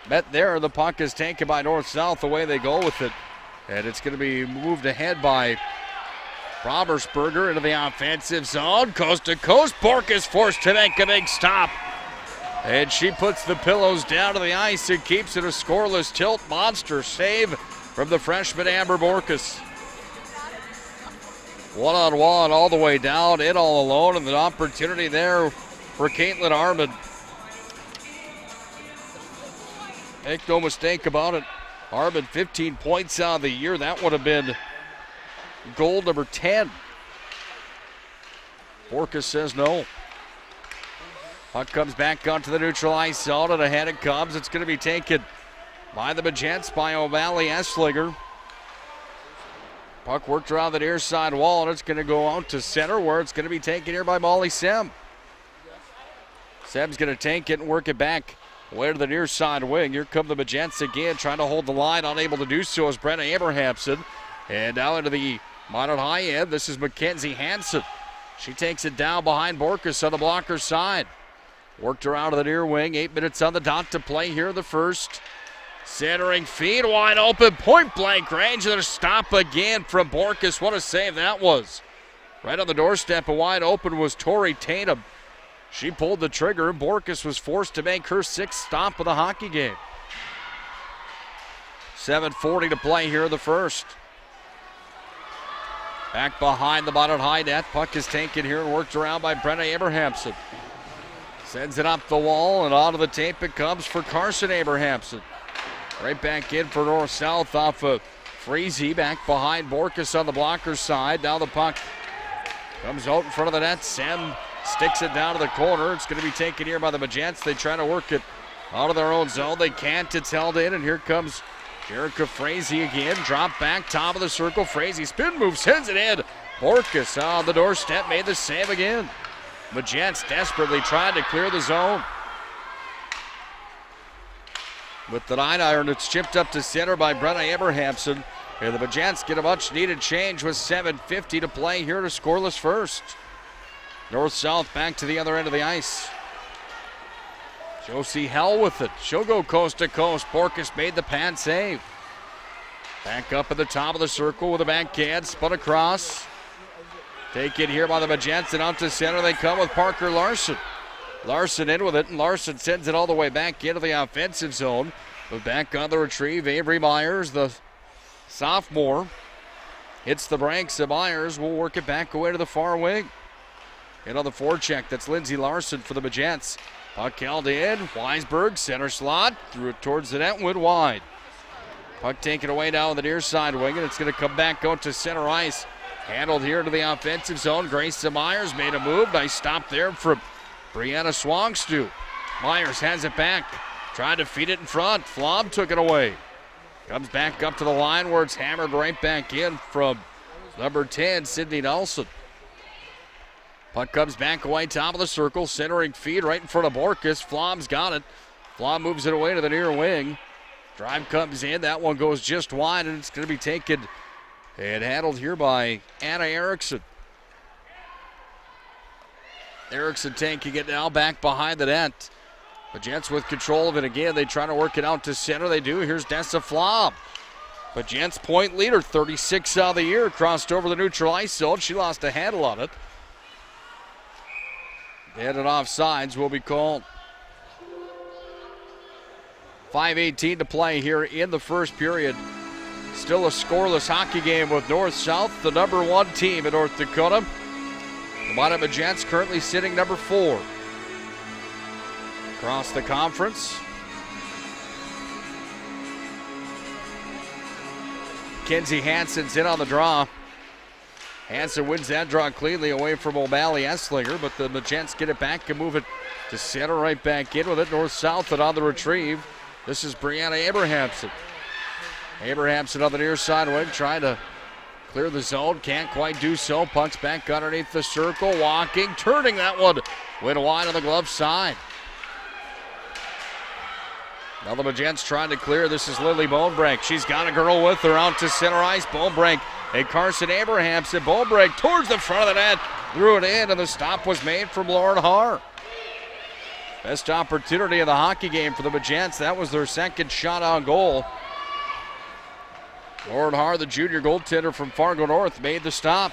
Speaker 9: Met there, the puck is taken by north-south, away they go with it. And it's going to be moved ahead by Robersberger into the offensive zone. Coast to coast, Bork is forced to make a big stop. And she puts the pillows down to the ice and keeps it a scoreless tilt. Monster save from the freshman Amber Borkus. One-on-one all the way down, in all alone, and the opportunity there for Caitlin Armand. Make no mistake about it. Armand 15 points out of the year. That would have been goal number 10. Borkus says no. Puck comes back onto the neutral ice zone, and ahead it comes. It's going to be taken by the Magents, by O'Malley Esslinger. Puck worked around the near side wall, and it's going to go out to center, where it's going to be taken here by Molly Seb. Seb's going to take it and work it back away to the near side wing. Here come the Magents again, trying to hold the line. Unable to do so is Brenna Abrahamson. And now into the Minot High end, this is Mckenzie Hansen. She takes it down behind Borkus on the blocker side. Worked around to the near wing. 8 minutes on the dot to play here in the first. Centering feed, wide open, point blank range, and a stop again from Borkus. What a save that was. Right on the doorstep, and wide open was Tori Tatum. She pulled the trigger, and Borkus was forced to make her 6th stop of the hockey game. 7:40 to play here in the first. Back behind the Minot High net. Puck is taken here and worked around by Brenna Abrahamson. Sends it up the wall, and onto the tape it comes for Carson Abrahamson. Right back in for north-south off of Freezy. Back behind Borkus on the blocker side. Now the puck comes out in front of the net. Sticks it down to the corner. It's going to be taken here by the Magents. They try to work it out of their own zone. They can't. It's held in, and here comes Jerica Frazee again. Drop back, top of the circle. Frazee spin move, sends it in. Borkus on the doorstep, made the save again. Magents desperately trying to clear the zone. With the 9-iron, it's chipped up to center by Brenna Abrahamson. And the Magents get a much-needed change with 7:50 to play here to scoreless first. North-south back to the other end of the ice. Josie Hell with it. She'll go coast to coast. Borkus made the pad save. Back up at the top of the circle with a backhand. Spun across. Take it here by the Magents and out to center. They come with Parker Larsen. Larsen in with it, and Larsen sends it all the way back into the offensive zone. But back on the retrieve, Avery Myers, the sophomore, hits the brakes. Myers will work it back away to the far wing. And on the forecheck, that's Lindsay Larsen for the Magents. Puck held in. Weisberg, center slot. Threw it towards the net, went wide. Puck taken away now on the near side wing, and it's going to come back out to center ice. Handled here to the offensive zone. Grace Myers made a move. Nice stop there from Brianna Swangstu. Myers has it back. Tried to feed it in front. Flom took it away. Comes back up to the line where it's hammered right back in from number 10, Sydney Nelson. Puck comes back away, top of the circle, centering feed right in front of Borkus. Flom's got it. Flom moves it away to the near wing. Drive comes in. That one goes just wide, and it's going to be taken and handled here by Anna Erickson. Erickson taking it now back behind the net. The Jets with control of it again. They try to work it out to center. They do. Here's Dessa Flom. But Jets point leader, 36 of the year, crossed over the neutral ice zone. She lost a handle on it. Headed offsides will be called. 5:18 to play here in the first period. Still a scoreless hockey game with North-South, the number 1 team in North Dakota. The Minot Magents currently sitting number 4. Across the conference. Mckenzie Hansen's in on the draw. Hansen wins that draw cleanly away from O'Malley Esslinger, but the Magents get it back and move it to center right back in with it. North-south and on the retrieve. This is Brianna Abrahamson. Abrahamson on the near side wing trying to clear the zone. Can't quite do so. Puck's back underneath the circle. Walking, turning that one. Went wide on the glove side. Now the Magents trying to clear. This is Lily Bonebrink. She's got a girl with her out to center ice. Bonebrink and Carson Abrahamson. Bonebrink towards the front of the net. Threw it in, and the stop was made from Lauren Haar. Best opportunity of the hockey game for the Magents. That was their second shot on goal. Lauren Haar, the junior goaltender from Fargo North, made the stop.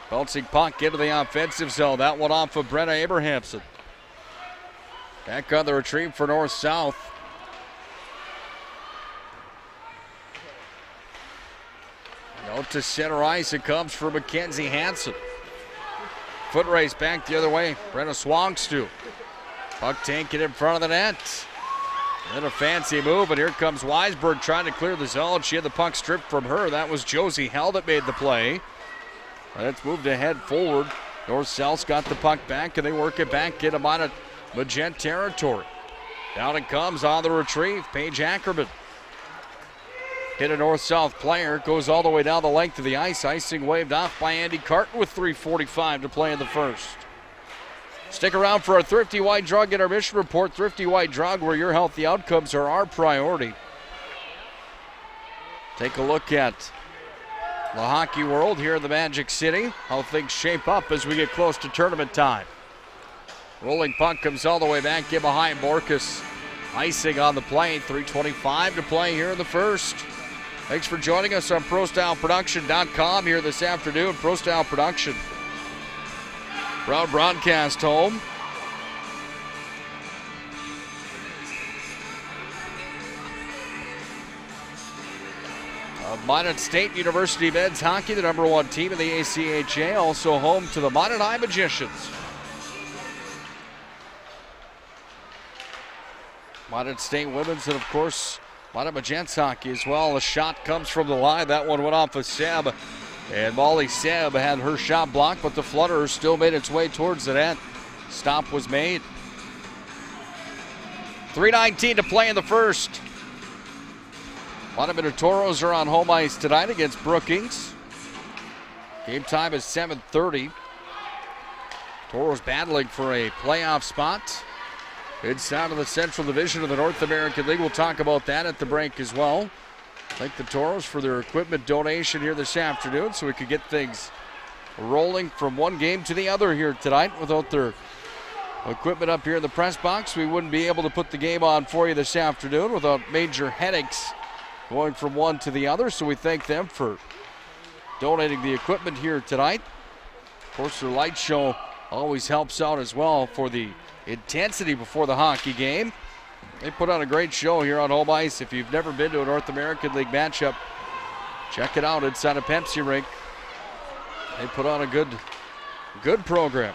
Speaker 9: Bouncing puck into the offensive zone. That one off of Brenna Abrahamson. Back on the retrieve for North-South. Out to center ice. It comes for Mckenzie Hansen. Foot race back the other way. Brenna Swangstu. Puck taken in front of the net. Then a fancy move, and here comes Weisberg trying to clear the zone. She had the puck stripped from her. That was Josie Hell that made the play. That's moved ahead forward. North-South's got the puck back, and they work it back into Minot Magent territory. Down it comes on the retrieve. Paige Ackerman. Hit a North-South player. Goes all the way down the length of the ice. Icing waved off by Andy Carton with 3:45 to play in the first. Stick around for our Thrifty White Drug intermission report. Thrifty White Drug, where your healthy outcomes are our priority. Take a look at the hockey world here in the Magic City. How things shape up as we get close to tournament time. Rolling puck comes all the way back in behind Borkus. Icing on the play. 3:25 to play here in the first. Thanks for joining us on ProStyleProduction.com here this afternoon. ProStyle Production. Proud broadcast home. Minot State University men's hockey, the number 1 team in the ACHA, also home to the Minot High Magicians. Minot State women's, and of course, Minot Magents hockey as well. A shot comes from the line. That one went off of Seb And Molly Sebb had her shot blocked, but the Flutterers still made its way towards the net. Stop was made. 3:19 to play in the first. Monument Toros are on home ice tonight against Brookings. Game time is 7:30. Toros battling for a playoff spot inside of the Central Division of the North American League. We'll talk about that at the break as well. Thank the Toros for their equipment donation here this afternoon so we could get things rolling from one game to the other here tonight. Without their equipment up here in the press box, we wouldn't be able to put the game on for you this afternoon without major headaches going from one to the other. So we thank them for donating the equipment here tonight. Of course, their light show always helps out as well for the intensity before the hockey game. They put on a great show here on home ice. If you've never been to a North American League matchup, check it out inside a Pepsi rink. They put on a good program.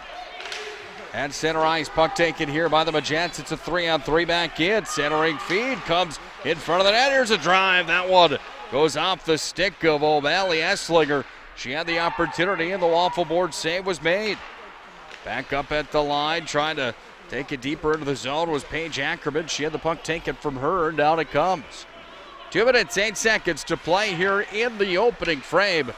Speaker 9: At center ice, puck taken here by the Magents. It's a 3-on-3 back in. Centering feed comes in front of the net. Here's a drive. That one goes off the stick of O'Malley Esslinger. She had the opportunity and the waffle board save was made. Back up at the line, trying to take it deeper into the zone was Paige Ackerman. She had the puck taken from her, and down it comes. 2 minutes, 8 seconds to play here in the opening frame.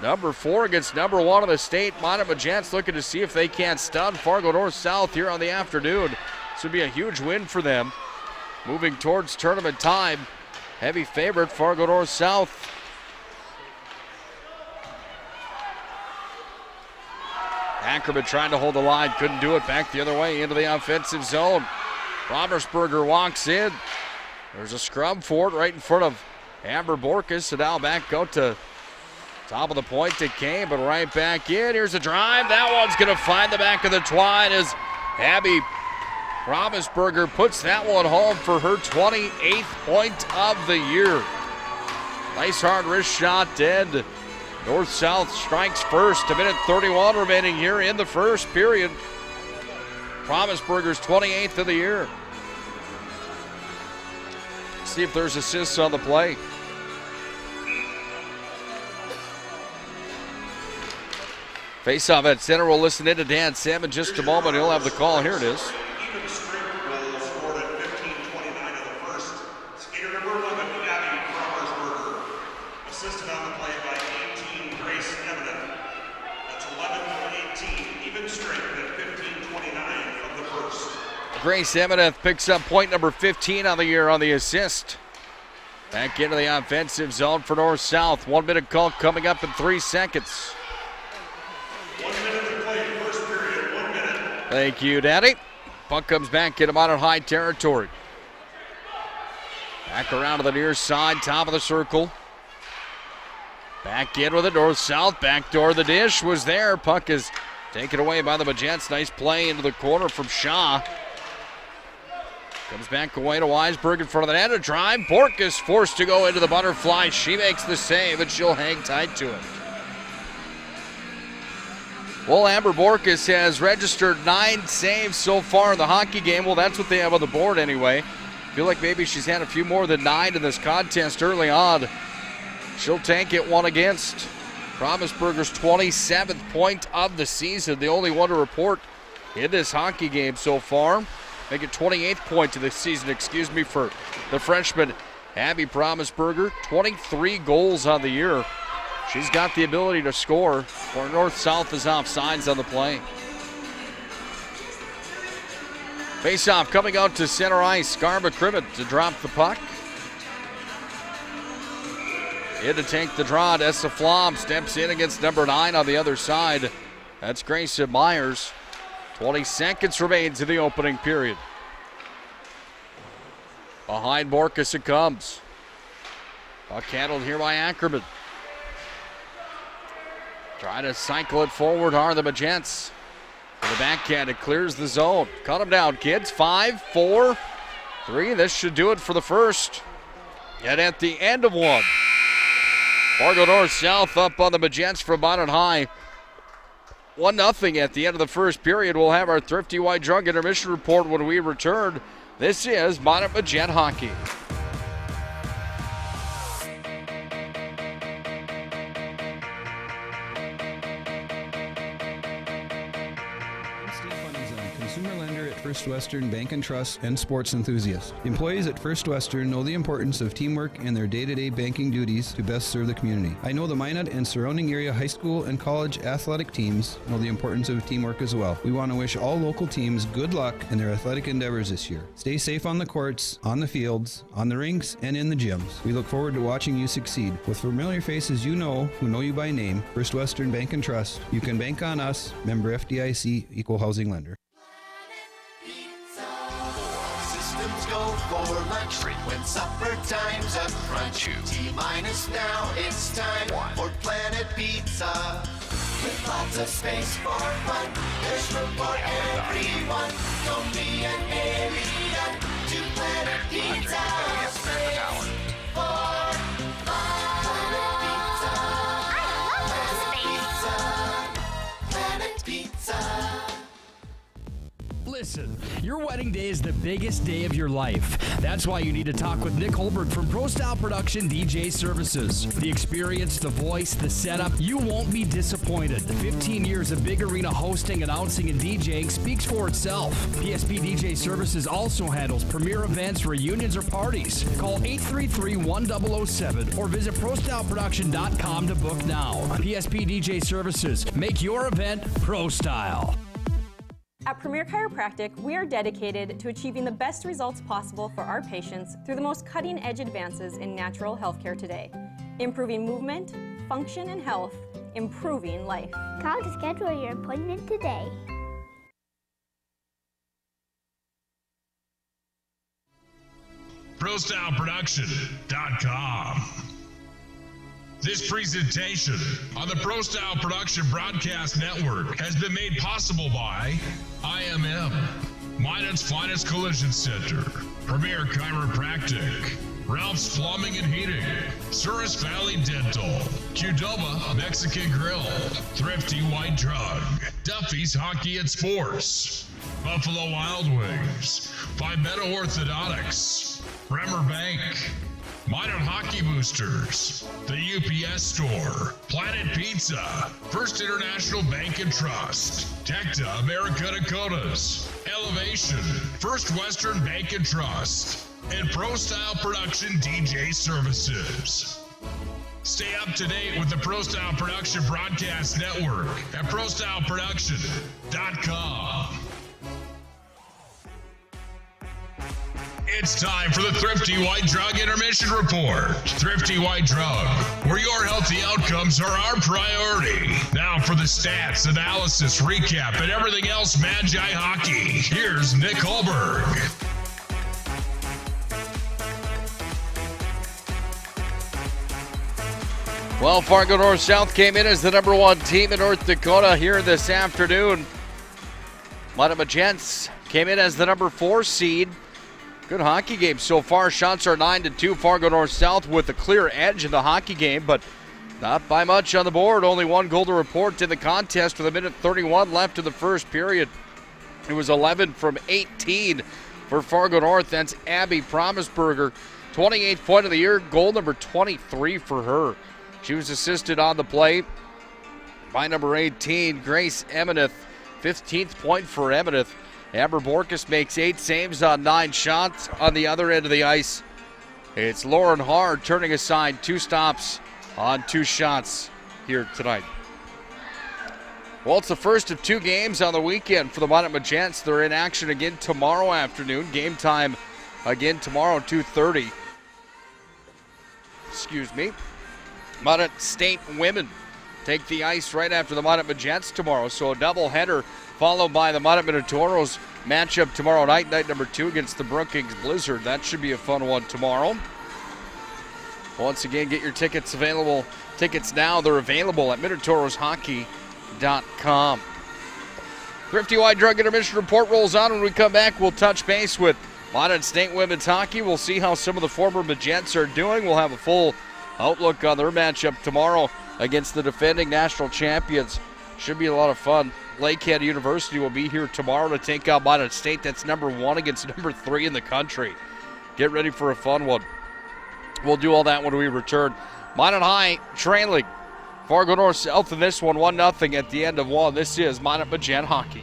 Speaker 9: Number 4 against number 1 of the state. Minot Magents looking to see if they can't stun Fargo North-South here on the afternoon. This would be a huge win for them. Moving towards tournament time. Heavy favorite, Fargo North-South. Ackerman trying to hold the line, couldn't do it. Back the other way into the offensive zone. Romersberger walks in. There's a scrum for it right in front of Amber Borkus. So now back out to top of the point it came, but right back in. Here's a drive. That one's going to find the back of the twine as Abby Romersberger puts that one home for her 28th point of the year. Nice hard wrist shot, and North-South strikes first. 1:31 remaining here in the first period. Romersberger's 28th of the year. See if there's assists on the play. Face-off at center. We'll listen in to Dan Sam in just a moment. He'll have the call. Here it is.
Speaker 13: Even strength goal scored at 15:29 of the first. Skater number 11, Abby Romersberger. Assisted on the play by 18, Grace Eminent. That's 11-18. Even strength at 15:29 of the first.
Speaker 9: Grace Eminent picks up point number 15 on the year on the assist. Back into the offensive zone for North-South. 1 minute call coming up in 3 seconds.
Speaker 13: 1 minute to play, first period, 1 minute.
Speaker 9: Thank you, Daddy. Puck comes back into Minot High territory. Back around to the near side, top of the circle. Back in with it, North-South. Backdoor the dish was there. Puck is taken away by the Magents. Nice play into the corner from Shaw. Comes back away to Weisberg in front of the net. A drive. Borkus forced to go into the butterfly. She makes the save, and she'll hang tight to it. Well, Amber Borkus has registered 9 saves so far in the hockey game. Well, that's what they have on the board anyway. Feel like maybe she's had a few more than 9 in this contest early on. She'll tank it 1 against. Romersberger's 27th point of the season. The only one to report in this hockey game so far. Make it 28th point of the season, for the freshman Abby Romersberger. 23 goals on the year. She's got the ability to score. For North-South is offsides on the play. Face-off coming out to center ice. Scarba Crimmett to drop the puck. In to take the draw. Essa Flom steps in against number 9 on the other side. That's Grayson Myers. 20 seconds remains in the opening period. Behind Borkus it comes. Puck handled here by Ackerman. Trying to cycle it forward are the Magents. For the backhand, it clears the zone. Cut them down, kids. 5, 4, 3. This should do it for the first. And at the end of one, Fargo North-South up on the Magents from Minot High. 1-0 at the end of the first period. We'll have our Thrifty White Drug intermission report when we return. This is Minot Magent Hockey.
Speaker 11: First Western Bank and Trust and sports enthusiasts. Employees at First Western know the importance of teamwork in their day-to-day banking duties to best serve the community. I know the Minot and surrounding area high school and college athletic teams know the importance of teamwork as well. We want to wish all local teams good luck in their athletic endeavors this year. Stay safe on the courts, on the fields, on the rinks, and in the gyms. We look forward to watching you succeed. With familiar faces you know who know you by name, First Western Bank and Trust, you can bank on us, member FDIC, equal housing lender.
Speaker 1: Systems go for lunch when supper time's a crunch. T-minus now, it's time for Planet Pizza. With lots of space for fun, there's room for everyone. Don't be an alien to Planet Pizza. Space for Planet Pizza. Planet Pizza.
Speaker 3: Listen, your wedding day is the biggest day of your life. That's why you need to talk with Nick Hulberg from Pro Style Production DJ Services. The experience, the voice, the setup, you won't be disappointed. 15 years of big arena hosting, announcing, and DJing speaks for itself. PSP DJ Services also handles premier events, reunions, or parties. Call 833-1007 or visit ProStyleProduction.com to book now. PSP DJ Services, make your event Pro Style.
Speaker 4: At Premier Chiropractic, we are dedicated to achieving the best results possible for our patients through the most cutting-edge advances in natural healthcare today. Improving movement, function, and health, improving life.
Speaker 5: Call to schedule your appointment today.
Speaker 6: ProStyleProduction.com. This presentation on the Pro Style Production Broadcast Network has been made possible by IMM, Minot's Finest Collision Center, Premier Chiropractic, Ralph's Plumbing and Heating, Souris Valley Dental, Qdoba Mexican Grill, Thrifty White Drug, Duffy's Hockey and Sports, Buffalo Wild Wings, Pimento Orthodontics, Bremer Bank, Minot Hockey Boosters, the UPS Store, Planet Pizza, First International Bank and Trust, Tecta America Dakotas, Elevation, First Western Bank and Trust, and Pro Style Production DJ Services. Stay up to date with the Pro Style Production Broadcast Network at ProStyleProduction.com. It's time for the Thrifty White Drug Intermission Report. Thrifty White Drug, where your healthy outcomes are our priority. Now for the stats, analysis, recap, and everything else Magi Hockey. Here's Nick Hulberg.
Speaker 9: Well, Fargo North South came in as the #1 team in North Dakota here this afternoon. Minot Gents came in as the #4 seed. Good hockey game so far. Shots are 9-2. Fargo North South with a clear edge in the hockey game, but not by much on the board. Only one goal to report in the contest with 1:31 left in the first period. It was 11 from 18 for Fargo North. That's Abby Promisberger. 28th point of the year, goal number 23 for her. She was assisted on the play by number 18, Grace Emineth. 15th point for Emineth. Amber Borkus makes 8 saves on 9 shots. On the other end of the ice, it's Lauren Hard turning aside 2 stops on 2 shots here tonight. Well, it's the first of 2 games on the weekend for the Minot Gents. They're in action again tomorrow afternoon. Game time again tomorrow, 2:30. Excuse me. Minot State women take the ice right after the Minot Gents tomorrow. So a doubleheader followed by the Minot Minotauros matchup tomorrow night, night number 2 against the Brookings Blizzard. That should be a fun one tomorrow. Once again, get your tickets available. Tickets now, they're available at MinotaurosHockey.com. Thrifty White Drug Intermission Report rolls on. When we come back, we'll touch base with Minot State Women's Hockey. We'll see how some of the former Magents are doing. We'll have a full outlook on their matchup tomorrow against the defending national champions. Should be a lot of fun. Lakehead University will be here tomorrow to take out Minot State. That's #1 against #3 in the country. Get ready for a fun one. We'll do all that when we return. Minot High trailing Fargo North South in this one, 1-0 at the end of 1. This is Minot Magent Hockey.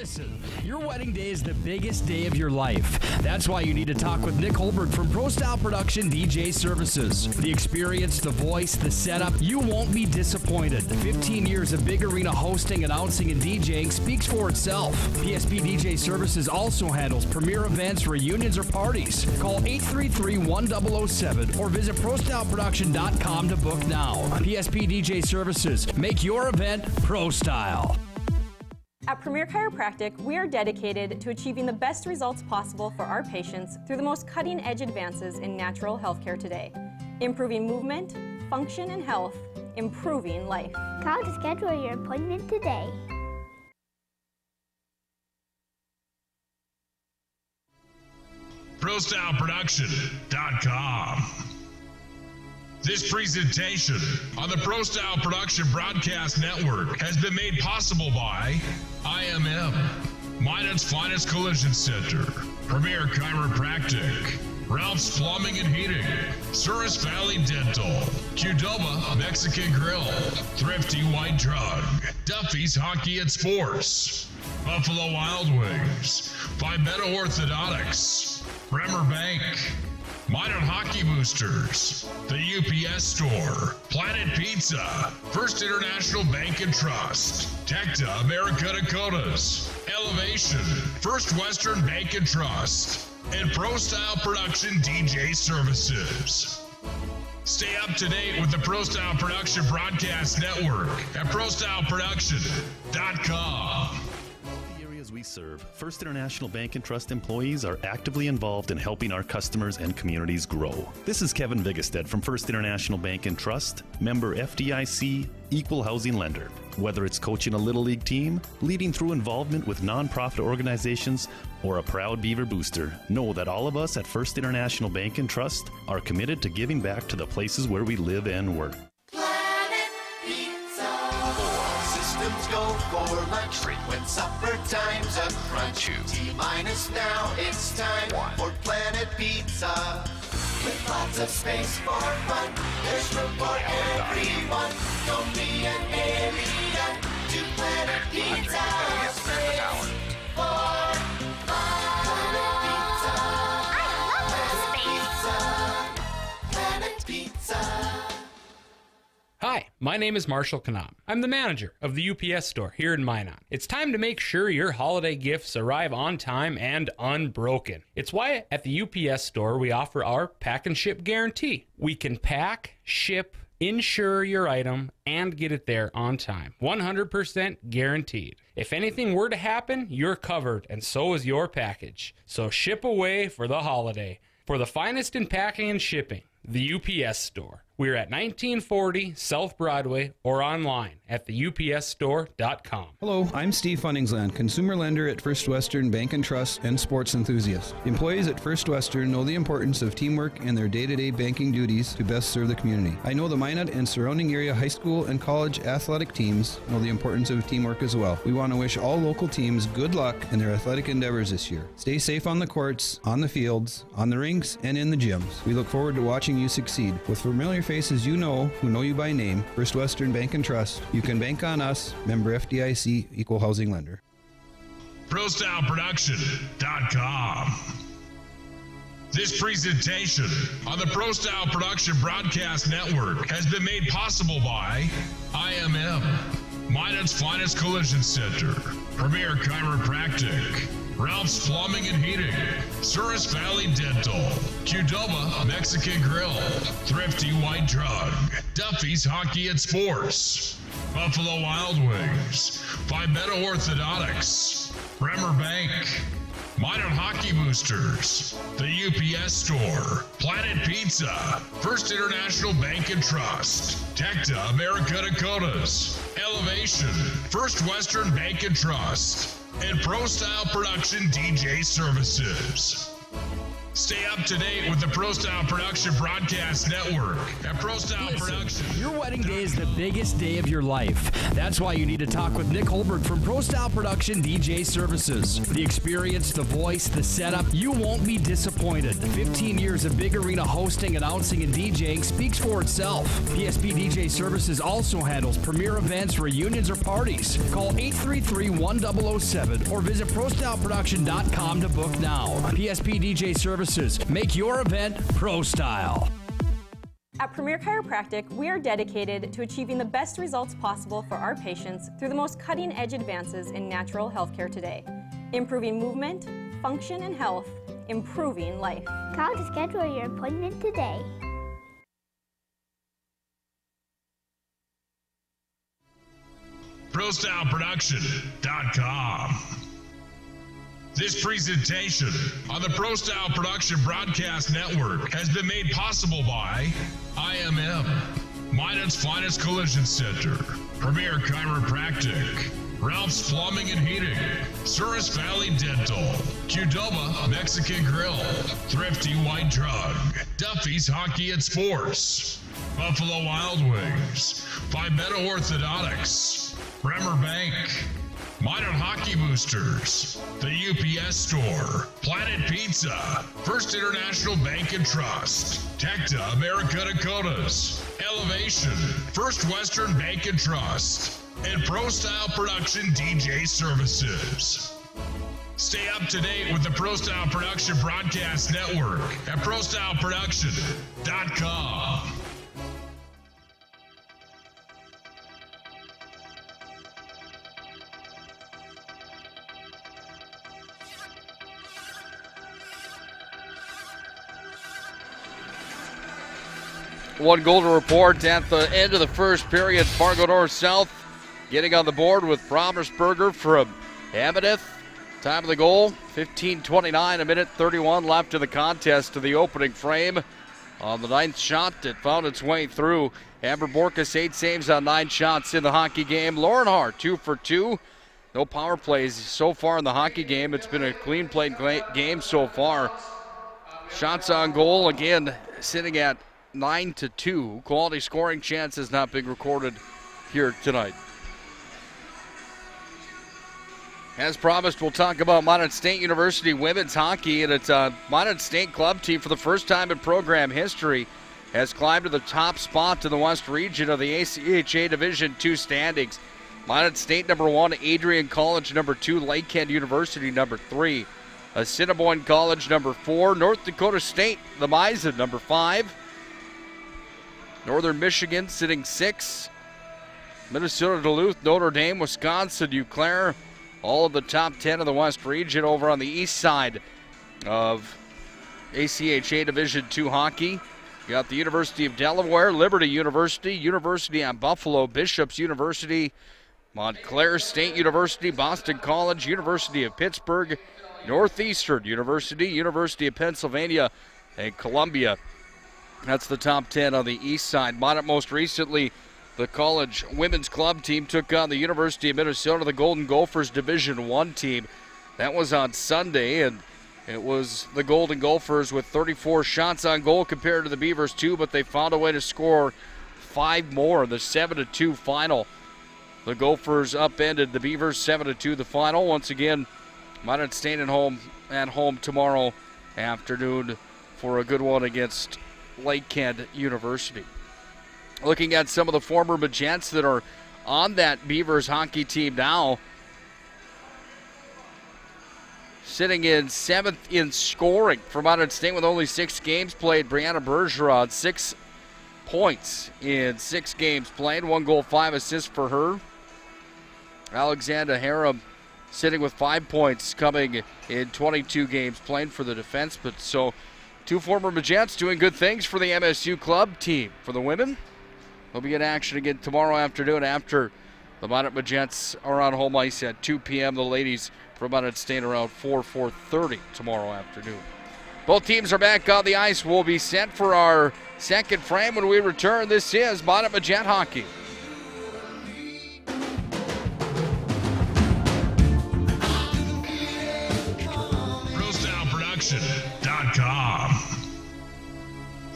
Speaker 3: Listen, your wedding day is the biggest day of your life. That's why you need to talk with Nick Hulberg from Pro Style Production DJ Services. The experience, the voice, the setup, you won't be disappointed. 15 years of big arena hosting, announcing, and DJing speaks for itself. PSP DJ Services also handles premier events, reunions, or parties. Call 833-1007 or visit ProStyleProduction.com to book now. PSP DJ Services. Make your event Pro Style.
Speaker 4: At Premier Chiropractic, we are dedicated to achieving the best results possible for our patients through the most cutting-edge advances in natural healthcare today. Improving movement, function, and health, improving life.
Speaker 5: Call to schedule your appointment today.
Speaker 6: ProStyleProduction.com. This presentation on the Pro Style Production Broadcast Network has been made possible by IMM, Minot's Finest Collision Center, Premier Chiropractic, Ralph's Plumbing and Heating, Souris Valley Dental, Qdoba Mexican Grill, Thrifty White Drug, Duffy's Hockey and Sports, Buffalo Wild Wings, Pimento Orthodontics, Bremer Bank, Minot Hockey Boosters, the UPS Store, Planet Pizza, First International Bank and Trust, Tecta America Dakotas, Elevation, First Western Bank and Trust, and Pro Style Production DJ Services. Stay up to date with the Pro Style Production Broadcast Network at ProStyleProduction.com.
Speaker 2: We serve, First International Bank and Trust employees are actively involved in helping our customers and communities grow. This is Kevin Vigestead from First International Bank and Trust, member FDIC, equal housing lender. Whether it's coaching a Little League team, leading through involvement with nonprofit organizations, or a proud Beaver booster, know that all of us at First International Bank and Trust are committed to giving back to the places where we live and work.
Speaker 1: Go for lunch, frequent supper time's a crunch. T-minus now, it's time for Planet Pizza. With lots of space for fun, there's room for everyone. Don't be an alien to Planet Pizza. Space for fun. Planet Pizza. Planet Pizza.
Speaker 10: Hi, my name is Marshall Knop. I'm the manager of the UPS store here in Minot. It's time to make sure your holiday gifts arrive on time and unbroken. It's why at the UPS store we offer our pack and ship guarantee. We can pack, ship, insure your item, and get it there on time. 100% guaranteed. If anything were to happen, you're covered, and so is your package. So ship away for the holiday. For the finest in packing and shipping, the UPS store. We're at 1940 South Broadway or online at theupsstore.com.
Speaker 11: Hello, I'm Steve Funningsland, consumer lender at First Western Bank and Trust and sports enthusiast. Employees at First Western know the importance of teamwork in their day-to-day banking duties to best serve the community. I know the Minot and surrounding area high school and college athletic teams know the importance of teamwork as well. We want to wish all local teams good luck in their athletic endeavors this year. Stay safe on the courts, on the fields, on the rinks, and in the gyms. We look forward to watching you succeed. With familiar faces you know, who know you by name, First Western Bank and Trust, you can bank on us, member FDIC, equal housing lender.
Speaker 6: ProStyleProduction.com. This presentation on the Pro Style Production Broadcast Network has been made possible by IMM, Minot's Finest Collision Center, Premier Chiropractic, Ralph's Plumbing and Heating, Souris Valley Dental, Qdoba Mexican Grill, Thrifty White Drug, Duffy's Hockey and Sports, Buffalo Wild Wings, Pimento Orthodontics, Bremer Bank, Minot Hockey Boosters, the UPS Store, Planet Pizza, First International Bank and Trust, Tecta America Dakotas, Elevation, First Western Bank and Trust, and Pro Style Production DJ Services. Stay up to date with the Pro Style Production Broadcast Network at Pro Style Production.
Speaker 3: Your wedding day is the biggest day of your life. That's why you need to talk with Nick Hulberg from Pro Style Production DJ Services. The experience, the voice, the setup, you won't be disappointed. 15 years of big arena hosting, announcing, and DJing speaks for itself. PSP DJ Services also handles premier events, reunions, or parties. Call 833-1007 or visit ProStyleProduction.com to book now. PSP DJ Services. Make your event pro style.
Speaker 4: At Premier Chiropractic, we are dedicated to achieving the best results possible for our patients through the most cutting-edge advances in natural healthcare today. Improving movement, function, and health, improving life.
Speaker 5: Call to schedule your appointment today.
Speaker 6: ProStyleProduction.com. This presentation on the Pro Style Production Broadcast Network has been made possible by IMM, Minot's Finest Collision Center, Premier Chiropractic, Ralph's Plumbing and Heating, Souris Valley Dental, Qdoba Mexican Grill, Thrifty White Drug, Duffy's Hockey and Sports, Buffalo Wild Wings, Pimento Orthodontics, Bremer Bank, Minot Hockey Boosters, the UPS Store, Planet Pizza, First International Bank and Trust, Tecta America Dakotas, Elevation, First Western Bank and Trust, and Pro Style Production DJ Services. Stay up to date with the Pro Style Production Broadcast Network at ProStyleProduction.com.
Speaker 9: One goal to report at the end of the first period. Fargo North-South getting on the board with Promersberger from Amadith. Time of the goal, 15:29, a minute 31 left in the contest to the opening frame. On the ninth shot, it found its way through. Amber Borkus, 8 saves on 9 shots in the hockey game. Lauren Hart, 2 for 2. No power plays so far in the hockey game. It's been a clean played game so far. Shots on goal, again, sitting at 9-2. Quality scoring chances not being recorded here tonight. As promised, we'll talk about Minot State University women's hockey, and it's a Minot State club team for the first time in program history has climbed to the top spot in the West region of the ACHA Division II standings. Minot State number 1, Adrian College number 2, Lake Kent University number 3, Assiniboine College number 4, North Dakota State, the Bison number 5, Northern Michigan sitting 6, Minnesota Duluth, Notre Dame, Wisconsin, Eau Claire, all of the top 10 of the West region over on the east side of ACHA Division II hockey. You got the University of Delaware, Liberty University, University at Buffalo, Bishop's University, Montclair State University, Boston College, University of Pittsburgh, Northeastern University, University of Pennsylvania, and Columbia. That's the top 10 on the east side. Minot most recently, the college women's club team took on the University of Minnesota, the Golden Gophers Division I team. That was on Sunday, and it was the Golden Gophers with 34 shots on goal compared to the Beavers 2, but they found a way to score 5 more in the 7-2 final. The Gophers upended the Beavers 7-2 the final. Once again, Minot staying at home tomorrow afternoon for a good one against Lake Kent University. Looking at some of the former Magents that are on that Beavers hockey team now. Sitting in 7th in scoring for Minot State with only 6 games played, Brianna Bergeron, 6 points in 6 games played, 1 goal, 5 assists for her. Alexandra Harum sitting with 5 points coming in 22 games played for the defense. But so 2 former Magents doing good things for the MSU club team. For the women, they'll be in action again tomorrow afternoon after the Minot Magents are on home ice at 2 p.m. The ladies from Minot State around 4:30 tomorrow afternoon. Both teams are back on the ice. We'll be set for our second frame when we return. This is Minot Magent Hockey.
Speaker 6: ProStyleProduction.com.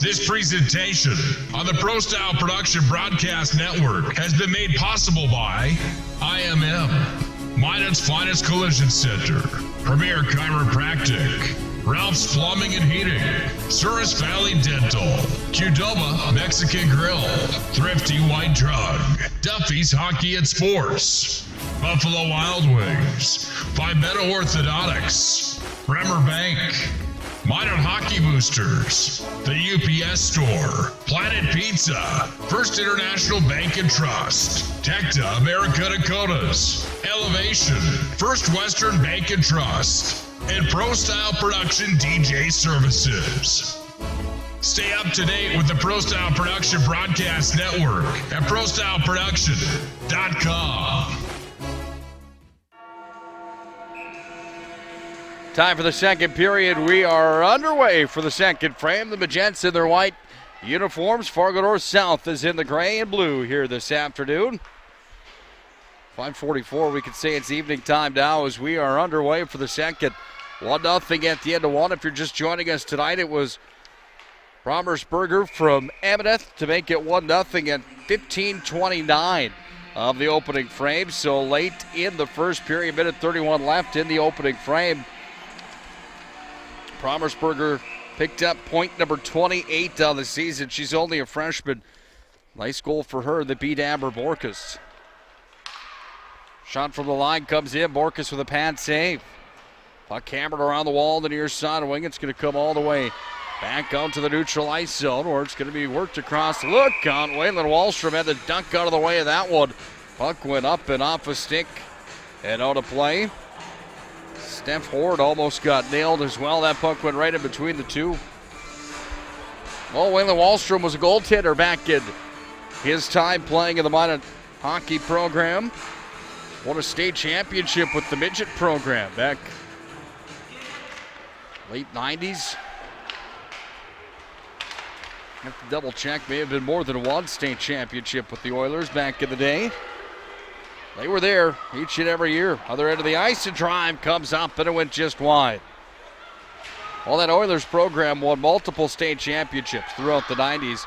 Speaker 6: This presentation on the Pro Style Production Broadcast Network has been made possible by IMM, Minot's Finest Collision Center, Premier Chiropractic, Ralph's Plumbing and Heating, Souris Valley Dental, Qdoba Mexican Grill, Thrifty White Drug, Duffy's Hockey and Sports, Buffalo Wild Wings, Palmetto Orthodontics, Bremer Bank, Minot Hockey Boosters, the UPS Store, Planet Pizza, First International Bank and Trust, Tecta America Dakotas, Elevation, First Western Bank and Trust, and Pro Style Production DJ Services. Stay up to date with the Pro Style Production Broadcast Network at ProStyleProduction.com.
Speaker 9: Time for the second period. We are underway for the second frame. The Magents in their white uniforms. Fargo North South is in the gray and blue here this afternoon. 5:44, we can say it's evening time now as we are underway for the second. 1-0 at the end of one. If you're just joining us tonight, it was Brommersberger from Amadeth to make it 1-0 at 15:29 of the opening frame. So late in the first period, minute 31 left in the opening frame. Brommersberger picked up point number 28 on the season. She's only a freshman. Nice goal for her that beat Amber Borkus. Shot from the line comes in. Borkus with a pad save. Puck hammered around the wall on the near side wing. It's going to come all the way back out to the neutral ice zone where it's going to be worked across. Look out. Waylon Wallstrom had the dunk out of the way of that one. Puck went up and off a stick and out of play. Steph Horde almost got nailed as well. That puck went right in between the two. Well, Waylon Wallstrom was a goaltender back in his time playing in the Minot hockey program. Won a state championship with the midget program back late 90s. Have to double check. May have been more than one state championship with the Oilers back in the day. They were there each and every year. Other end of the ice, a drive comes up and it went just wide. Well, that Oilers program won multiple state championships throughout the 90s.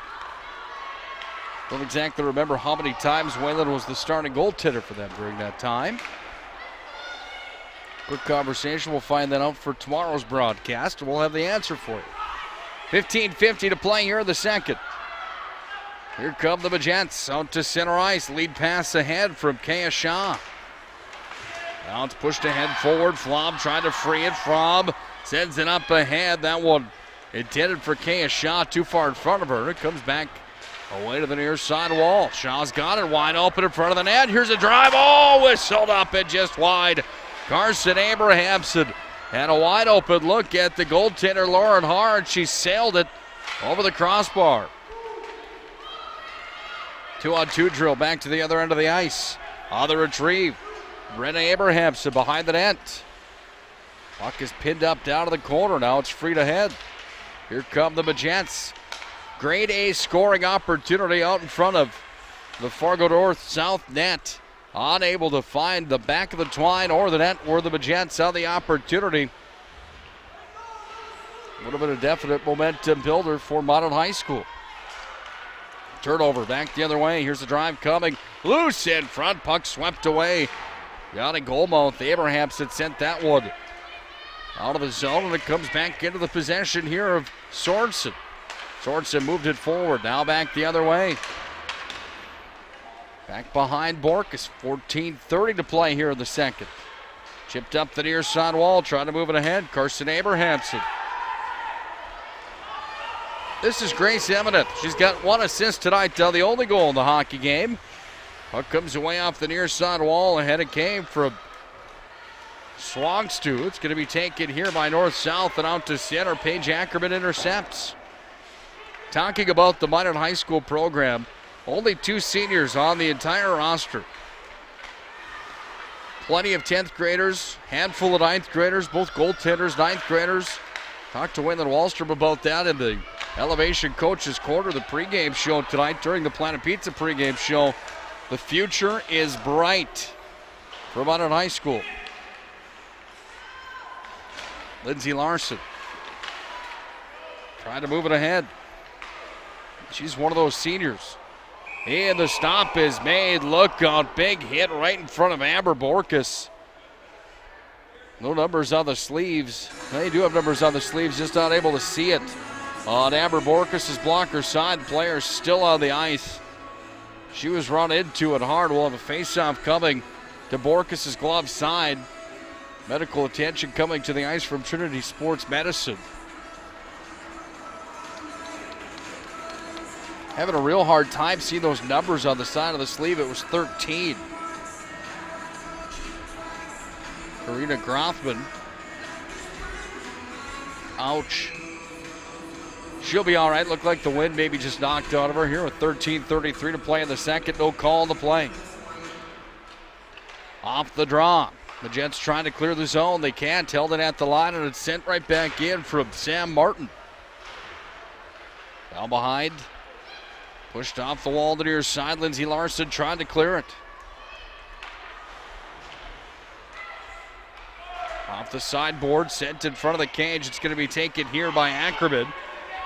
Speaker 9: Don't exactly remember how many times Waylon was the starting goaltender for them during that time. Quick conversation. We'll find that out for tomorrow's broadcast, and we'll have the answer for you. 15:50 to play here in the second. Here come the Magents out to center ice. Lead pass ahead from Kaya Shaw. Now it's pushed ahead forward. Flom trying to free it. Flom sends it up ahead. That one intended for Kaya Shaw, too far in front of her. It comes back away to the near side wall. Shaw's got it wide open in front of the net. Here's a drive. Oh, whistled up and just wide. Carson Abrahamson had a wide open look at the goaltender Lauren Hard. She sailed it over the crossbar. 2-on-2 drill back to the other end of the ice. On the retrieve, Renee Abrahamson behind the net. Puck is pinned up down to the corner. Now it's free to head. Here come the Magents. Grade A scoring opportunity out in front of the Fargo North South net. Unable to find the back of the twine or the net where the Magents saw the opportunity. Would have been a definite momentum builder for Minot High School. Turnover back the other way. Here's the drive coming. Loose in front. Puck swept away. Down in goalmouth. Abrahamson sent that one out of the zone, and it comes back into the possession here of Sorensen. Sorensen moved it forward. Now back the other way. Back behind Borkus. 14:30 to play here in the second. Chipped up the near side wall. Trying to move it ahead. Carson Abrahamson. This is Grace Eminent. She's got one assist tonight, the only goal in the hockey game. Puck comes away off the near side wall. Ahead it came from Swangstu. It's going to be taken here by North-South and out to center. Paige Ackerman intercepts. Talking about the Minot High School program, only 2 seniors on the entire roster. Plenty of 10th graders, handful of 9th graders, both goaltenders, 9th graders. Talked to Waylon Wallstrom about that in the Elevation Coaches Corner, the pregame show tonight during the Planet Pizza pregame show. The future is bright for Minot High School. Lindsay Larsen trying to move it ahead. She's one of those seniors. And the stop is made. Look out, big hit right in front of Amber Borkus. No numbers on the sleeves. They do have numbers on the sleeves, just not able to see it. On Amber Borkus' blocker side, player still on the ice. She was run into it hard. We'll have a face-off coming to Borkus' glove side. Medical attention coming to the ice from Trinity Sports Medicine. Having a real hard time seeing those numbers on the side of the sleeve. It was 13. Karina Grothman. Ouch. She'll be all right. Looked like the wind maybe just knocked out of her here with 13:33 to play in the second. No call on the play. Off the draw. The Jets trying to clear the zone. They can't. Held it at the line, and it's sent right back in from Sam Martin. Down behind. Pushed off the wall to the near side. Lindsay Larsen trying to clear it. Off the sideboard, sent in front of the cage. It's going to be taken here by Ackerman.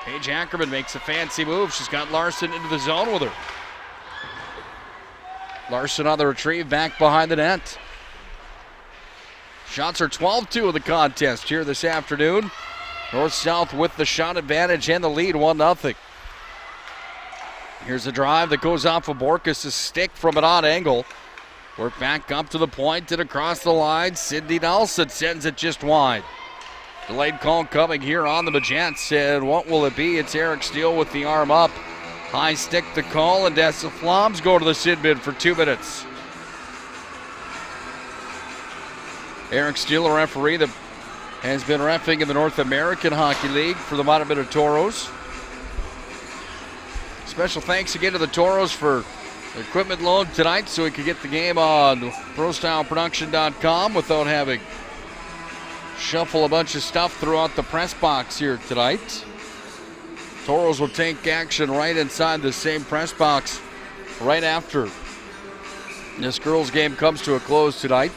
Speaker 9: Paige Ackerman makes a fancy move. She's got Larsen into the zone with her. Larsen on the retrieve, back behind the net. Shots are 12-2 of the contest here this afternoon. North-South with the shot advantage and the lead, 1-0. Here's a drive that goes off of Borkus' stick from an odd angle. Work back up to the point and across the line. Sydney Nelson sends it just wide. Delayed call coming here on the Magents, and what will it be? It's Eric Steele with the arm up. High stick the call, and Dessa Flams go to the sin bin for 2 minutes. Eric Steele, a referee that has been reffing in the North American Hockey League for the Minot Toros. Special thanks again to the Toros for the equipment loan tonight so we could get the game on ProStyleProduction.com without having shuffle a bunch of stuff throughout the press box here tonight. Toros will take action right inside the same press box right after this girls game comes to a close tonight.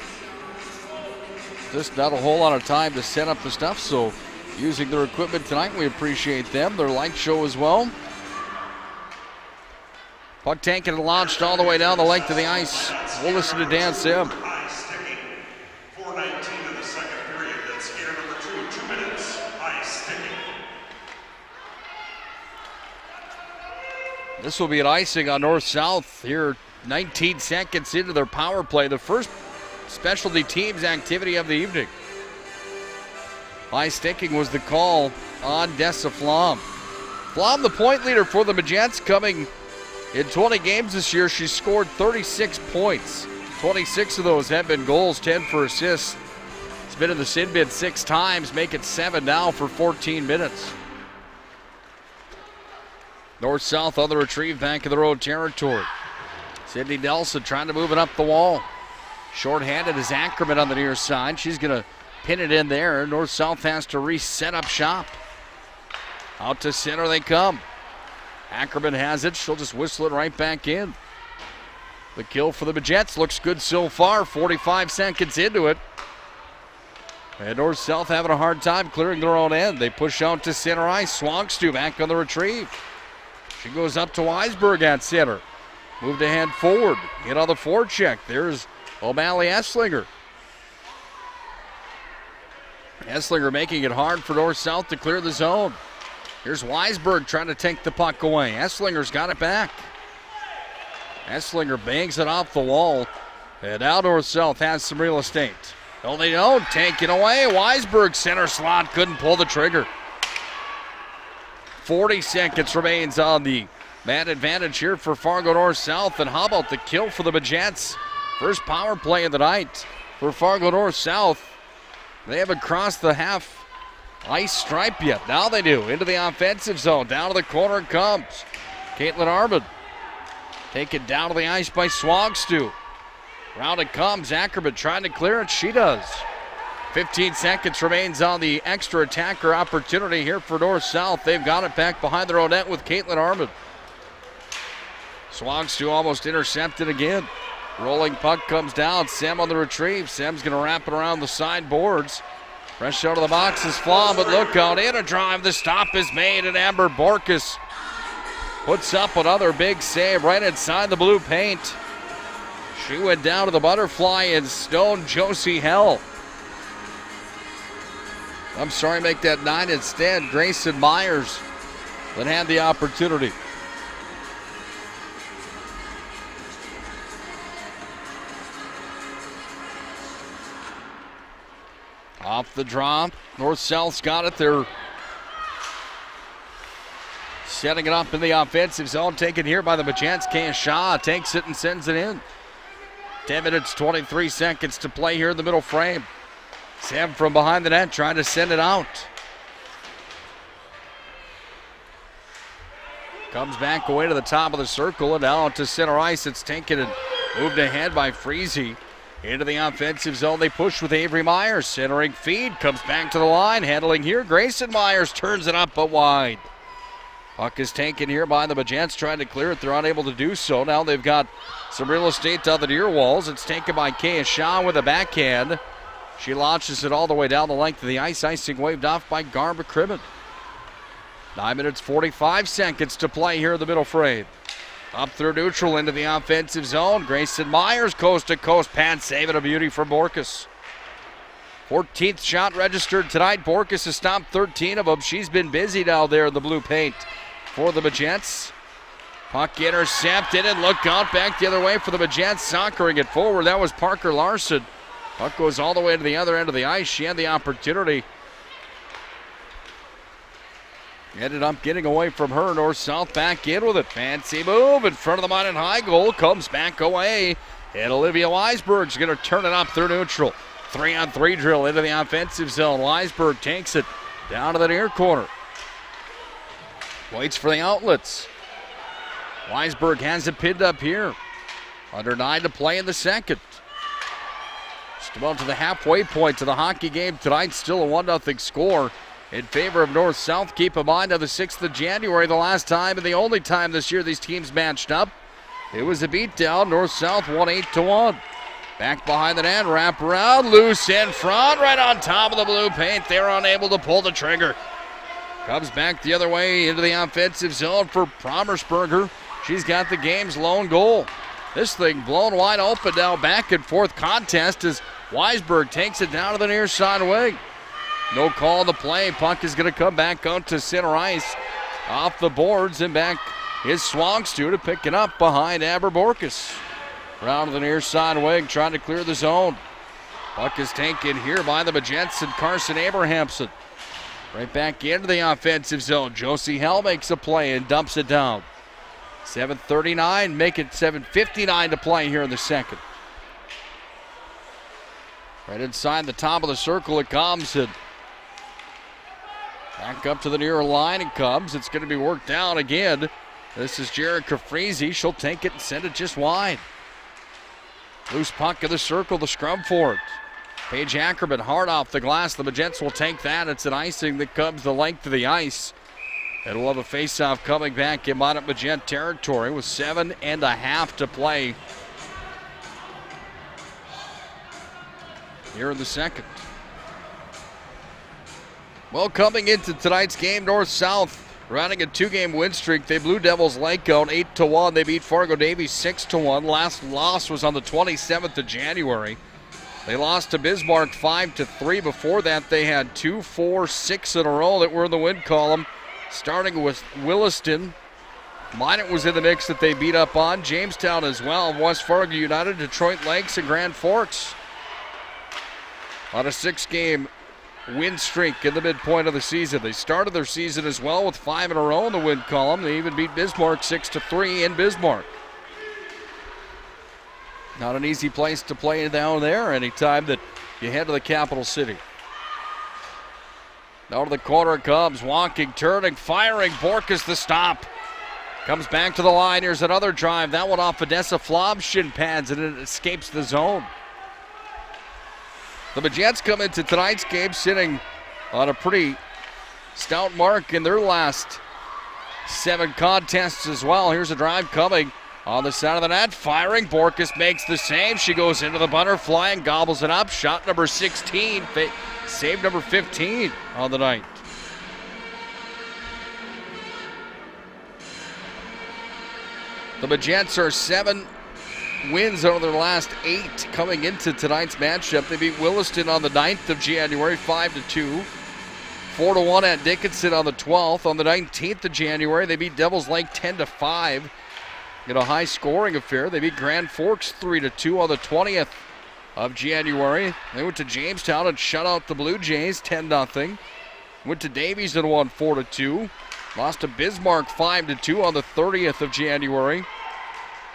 Speaker 9: Just not a whole lot of time to set up the stuff, so using their equipment tonight, we appreciate them. Their light show as well. Puck taken and launched all the way down the length of the ice. We'll listen to Dan Sim.
Speaker 13: 4:19 in the second period. That's skater number 2, 2 minutes. Ice sticking.
Speaker 9: This will be an icing on North-South here 19 seconds into their power play. The first specialty teams activity of the evening. High sticking was the call on Dessa Flom. Flom, the point leader for the Magents, coming in 20 games this year. She's scored 36 points. 26 of those have been goals, 10 for assists. It's been in the sin bin 6 times, make it 7 now for 14 minutes. North-South on the retrieve, back in the road territory. Sydney Nelson trying to move it up the wall. Short-handed is Ackerman on the near side. She's going to pin it in there. North-South has to reset up shop. Out to center they come. Ackerman has it. She'll just whistle it right back in. The kill for the Magents looks good so far. 45 seconds into it. And North-South having a hard time clearing their own end. They push out to center ice. Swangstu back on the retrieve. She goes up to Weisberg at center. Moved a hand forward. Hit on the forecheck. There's O'Malley Esslinger. Esslinger making it hard for North-South to clear the zone. Here's Weisberg trying to take the puck away. Esslinger's got it back. Esslinger bangs it off the wall. And now North-South has some real estate. No, they don't. Take it away. Weisberg center slot. Couldn't pull the trigger. 40 seconds remains on the man advantage here for Fargo North-South. And how about the kill for the Magents? First power play of the night for Fargo North-South. They haven't crossed the half ice stripe yet. Now they do. Into the offensive zone. Down to the corner it comes. Katlyn Armand. Taken down to the ice by Swangstu. Round it comes. Ackerman trying to clear it. She does. 15 seconds remains on the extra attacker opportunity here for North-South. They've got it back behind their own net with Katlyn Armand. Swangstu almost intercepted again. Rolling puck comes down. Sem on the retrieve. Sem's going to wrap it around the sideboards. Fresh out of the box is Flom, but look out. In a drive. The stop is made, and Amber Borkus puts up another big save right inside the blue paint. She went down to the butterfly and stoned Josie Hell. I'm sorry, make that 9 instead. Grayson Myers that had the opportunity. Off the drop, North-South's got it. They're setting it up in the offensive zone, taken here by the Mckenzie. Shaw takes it and sends it in. 10 minutes, 23 seconds to play here in the middle frame. Sam from behind the net trying to send it out. Comes back away to the top of the circle and now to center ice. It's taken and moved ahead by Freese. Into the offensive zone, they push with Avery Myers. Centering feed, comes back to the line. Handling here, Grayson Myers turns it up but wide. Puck is taken here by the Magents, trying to clear it. They're unable to do so. Now they've got some real estate on the near walls. It's taken by Kaya Shaw with a backhand. She launches it all the way down the length of the ice. Icing waved off by Garba Cribbin. 9 minutes, 45 seconds to play here in the middle frame. Up through neutral into the offensive zone. Grayson Myers, coast to coast pad, saving a beauty for Borkus. 14th shot registered tonight. Borkus has stopped 13 of them. She's been busy down there in the blue paint for the Magents. Puck intercepted and look out back the other way for the Magents, soccering it forward. That was Parker Larsen. Puck goes all the way to the other end of the ice. She had the opportunity. Ended up getting away from her. North-South back in with it. Fancy move in front of the Minot high goal. Comes back away. And Olivia Weisberg's going to turn it up through neutral. 3-on-3 drill into the offensive zone. Weisberg takes it down to the near corner. Waits for the outlets. Weisberg has it pinned up here. Under 9 to play in the second. Just about to the halfway point to the hockey game tonight. Still a 1-0 score in favor of North-South. Keep in mind on the 6th of January, the last time and the only time this year these teams matched up. It was a beatdown. North-South won 8-1. Back behind the net, wrap around, loose in front, right on top of the blue paint. They're unable to pull the trigger. Comes back the other way into the offensive zone for Promersberger. She's got the game's lone goal. This thing blown wide open now, back and forth contest as Weisberg takes it down to the near side wing. No call on the play. Puck is going to come back out to center ice. Off the boards and back is Swangstu to pick it up behind Aber Borkus. Round to the near side wing, trying to clear the zone. Puck is taken here by the Magents and Carson Abrahamson. Right back into the offensive zone. Josie Hell makes a play and dumps it down. 7:39, make it 7:59 to play here in the second. Right inside the top of the circle it comes, and back up to the near line it comes. It's going to be worked down again. This is Jerica Freese. She'll take it and send it just wide. Loose puck in the circle, the scrum for it. Paige Ackerman hard off the glass. The Magents will take that. It's an icing that comes the length of the ice. And we'll have a face-off coming back in Minot Magent territory with 7.5 to play here in the second. Well, coming into tonight's game, North-South running a 2-game win streak. They blew Devils Lake out 8-1. They beat Fargo Davies 6-1. Last loss was on the 27th of January. They lost to Bismarck 5-3. Before that, they had 2, 4, 6 in a row that were in the win column. Starting with Williston. Minot was in the mix that they beat up on. Jamestown as well. West Fargo United, Detroit Lakes, and Grand Forks. On a 6-game win streak in the midpoint of the season. They started their season as well with 5 in a row in the win column. They even beat Bismarck 6-3 in Bismarck. Not an easy place to play down there anytime that you head to the capital city. Down to the corner it comes, walking, turning, firing. Borkus the stop. Comes back to the line. Here's another drive. That one off Odessa Flob's shin pads, and it escapes the zone. The Magents come into tonight's game sitting on a pretty stout mark in their last 7 contests as well. Here's a drive coming on the side of the net. Firing. Borkus makes the save. She goes into the butterfly and gobbles it up. Shot number 16. Save number 15 on the night. The Magents are 7 wins out of their last 8 coming into tonight's matchup. They beat Williston on the 9th of January, 5-2. 4-1 at Dickinson on the 12th. On the 19th of January, they beat Devils Lake 10-5 in a high-scoring affair. They beat Grand Forks 3-2 on the 20th of January. They went to Jamestown and shut out the Blue Jays 10-0. Went to Davies and won 4-2. Lost to Bismarck 5-2 on the 30th of January.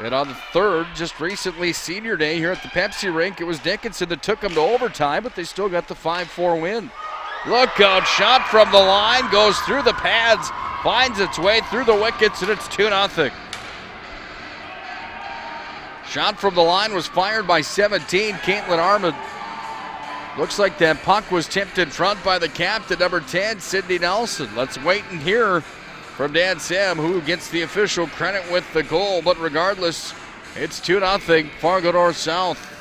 Speaker 9: And on the 3rd, just recently, Senior Day here at the Pepsi Rink, it was Dickinson that took them to overtime, but they still got the 5-4 win. Look out, shot from the line, goes through the pads, finds its way through the wickets, and it's 2-0. Shot from the line was fired by 17, Caitlin Armand. Looks like that puck was tipped in front by the captain, number 10, Sydney Nelson. Let's wait and hear from Dan Sam, who gets the official credit with the goal. But regardless, it's 2-0, Fargo North-South.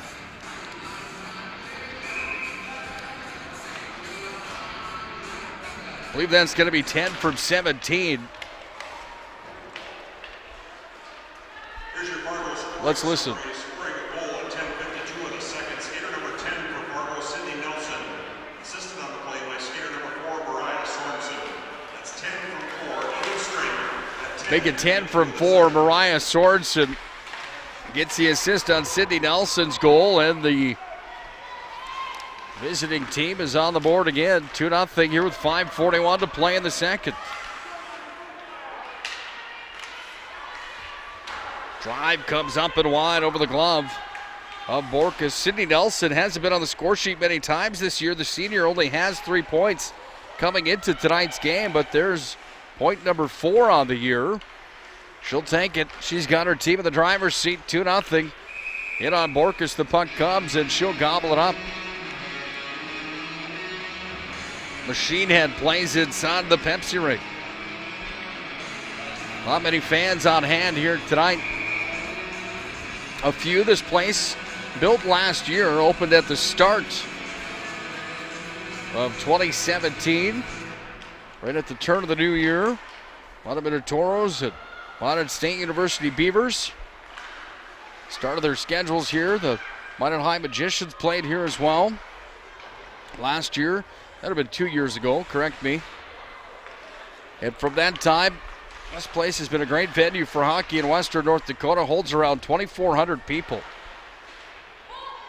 Speaker 9: I believe that's going to be 10 from 17. Let's listen. Make it 10 from 4. Mariah Sorensen gets the assist on Sydney Nelson's goal, and the visiting team is on the board again. 2-0 here with 5:41 to play in the second. Drive comes up and wide over the glove of Borkus. Sydney Nelson hasn't been on the score sheet many times this year. The senior only has 3 points coming into tonight's game, but there's point number 4 on the year. She'll take it. She's got her team in the driver's seat. 2-0. In on Borkus. The puck comes and she'll gobble it up. Machine Head plays inside the Pepsi Rink. Not many fans on hand here tonight. A few. This place, built last year, opened at the start of 2017. Right at the turn of the new year. A lot of Minotoros at Minot State University Beavers. Started their schedules here. The Minot High Magicians played here as well. Last year, that would have been 2 years ago, correct me. And from that time, this place has been a great venue for hockey in Western North Dakota. Holds around 2,400 people.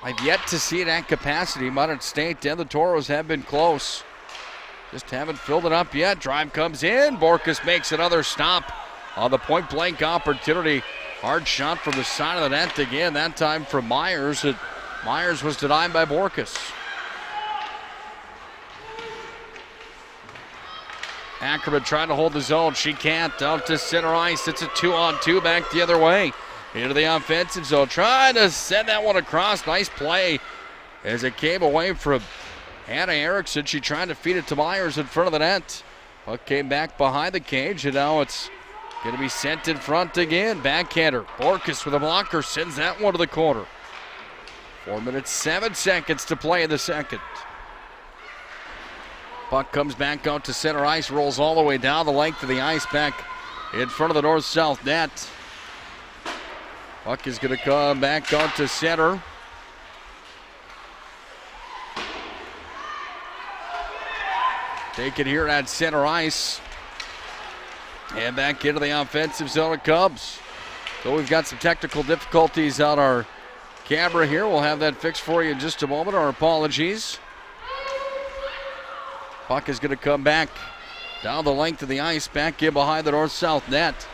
Speaker 9: I've yet to see it at capacity. Minot State and the Toros have been close. Just haven't filled it up yet. Drive comes in. Borkus makes another stop on the point blank opportunity. Hard shot from the side of the net again, that time from Myers. Myers was denied by Borkus. Ackerman trying to hold the zone. She can't. Out to center ice. It's a 2-on-2 back the other way. Into the offensive zone. Trying to send that one across. Nice play as it came away from Hannah Erickson. She tried to feed it to Myers in front of the net. Puck came back behind the cage, and now it's going to be sent in front again. Backhander. Borkus with a blocker sends that one to the corner. 4 minutes, 7 seconds to play in the second. Puck comes back out to center ice, rolls all the way down the length of the ice back in front of the north-south net. Puck is going to come back out to center. Take it here at center ice. And back into the offensive zone it comes. So we've got some technical difficulties on our camera here. We'll have that fixed for you in just a moment. Our apologies. Puck is going to come back down the length of the ice, back in behind the north-south net.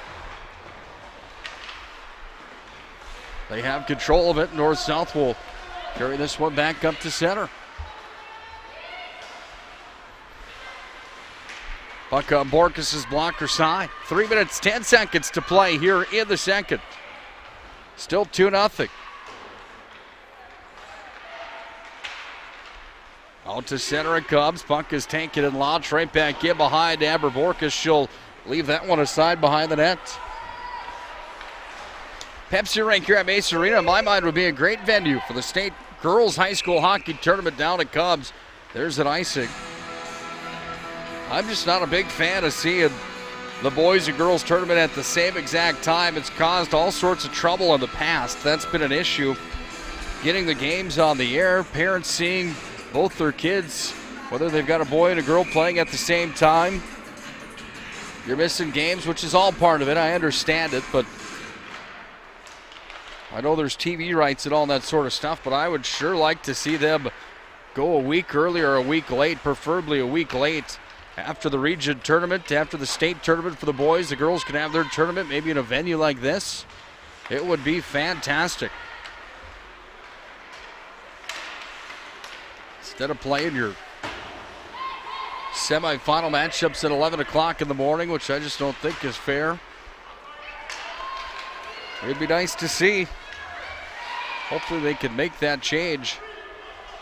Speaker 9: They have control of it. North-south will carry this one back up to center. Puck on Borkus' blocker side. 3 minutes, 10 seconds to play here in the second. Still 2-0. Out to center it comes. Puck is taken and launched right back in behind Amber Borkus. She'll leave that one aside behind the net. Pepsi Rink here at Mason Arena, in my mind, would be a great venue for the state girls high school hockey tournament down at Cubs. There's an icing. I'm just not a big fan of seeing the boys and girls tournament at the same exact time. It's caused all sorts of trouble in the past. That's been an issue. Getting the games on the air, parents seeing both their kids, whether they've got a boy and a girl playing at the same time. You're missing games, which is all part of it. I understand it, but I know there's TV rights and all that sort of stuff, but I would sure like to see them go a week early or a week late, preferably a week late. After the region tournament, after the state tournament for the boys, the girls can have their tournament, maybe in a venue like this. It would be fantastic. Instead of playing your semifinal matchups at 11 o'clock in the morning, which I just don't think is fair. It'd be nice to see. Hopefully they can make that change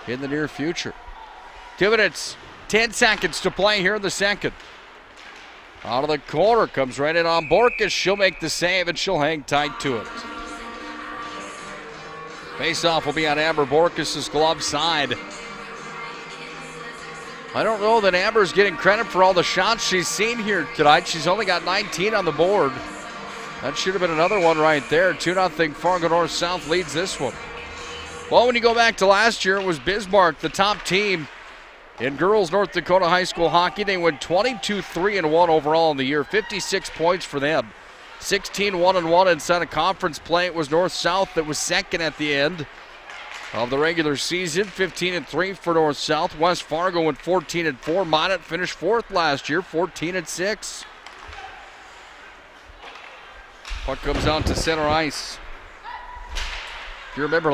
Speaker 9: in the near future. 2 minutes, 10 seconds to play here in the second. Out of the corner, comes right in on Borkus. She'll make the save and she'll hang tight to it. Face-off will be on Amber Borkus' glove side. I don't know that Amber's getting credit for all the shots she's seen here tonight. She's only got 19 on the board. That should have been another one right there. 2-0 Fargo North-South leads this one. Well, when you go back to last year, it was Bismarck, the top team in girls North Dakota high school hockey. They went 22-3-1 overall in the year, 56 points for them. 16-1-1 inside of conference play. It was North-South that was second at the end of the regular season. 15-3 for North-South. West Fargo went 14-4. Minot finished fourth last year, 14-6. Puck comes out to center ice. If you remember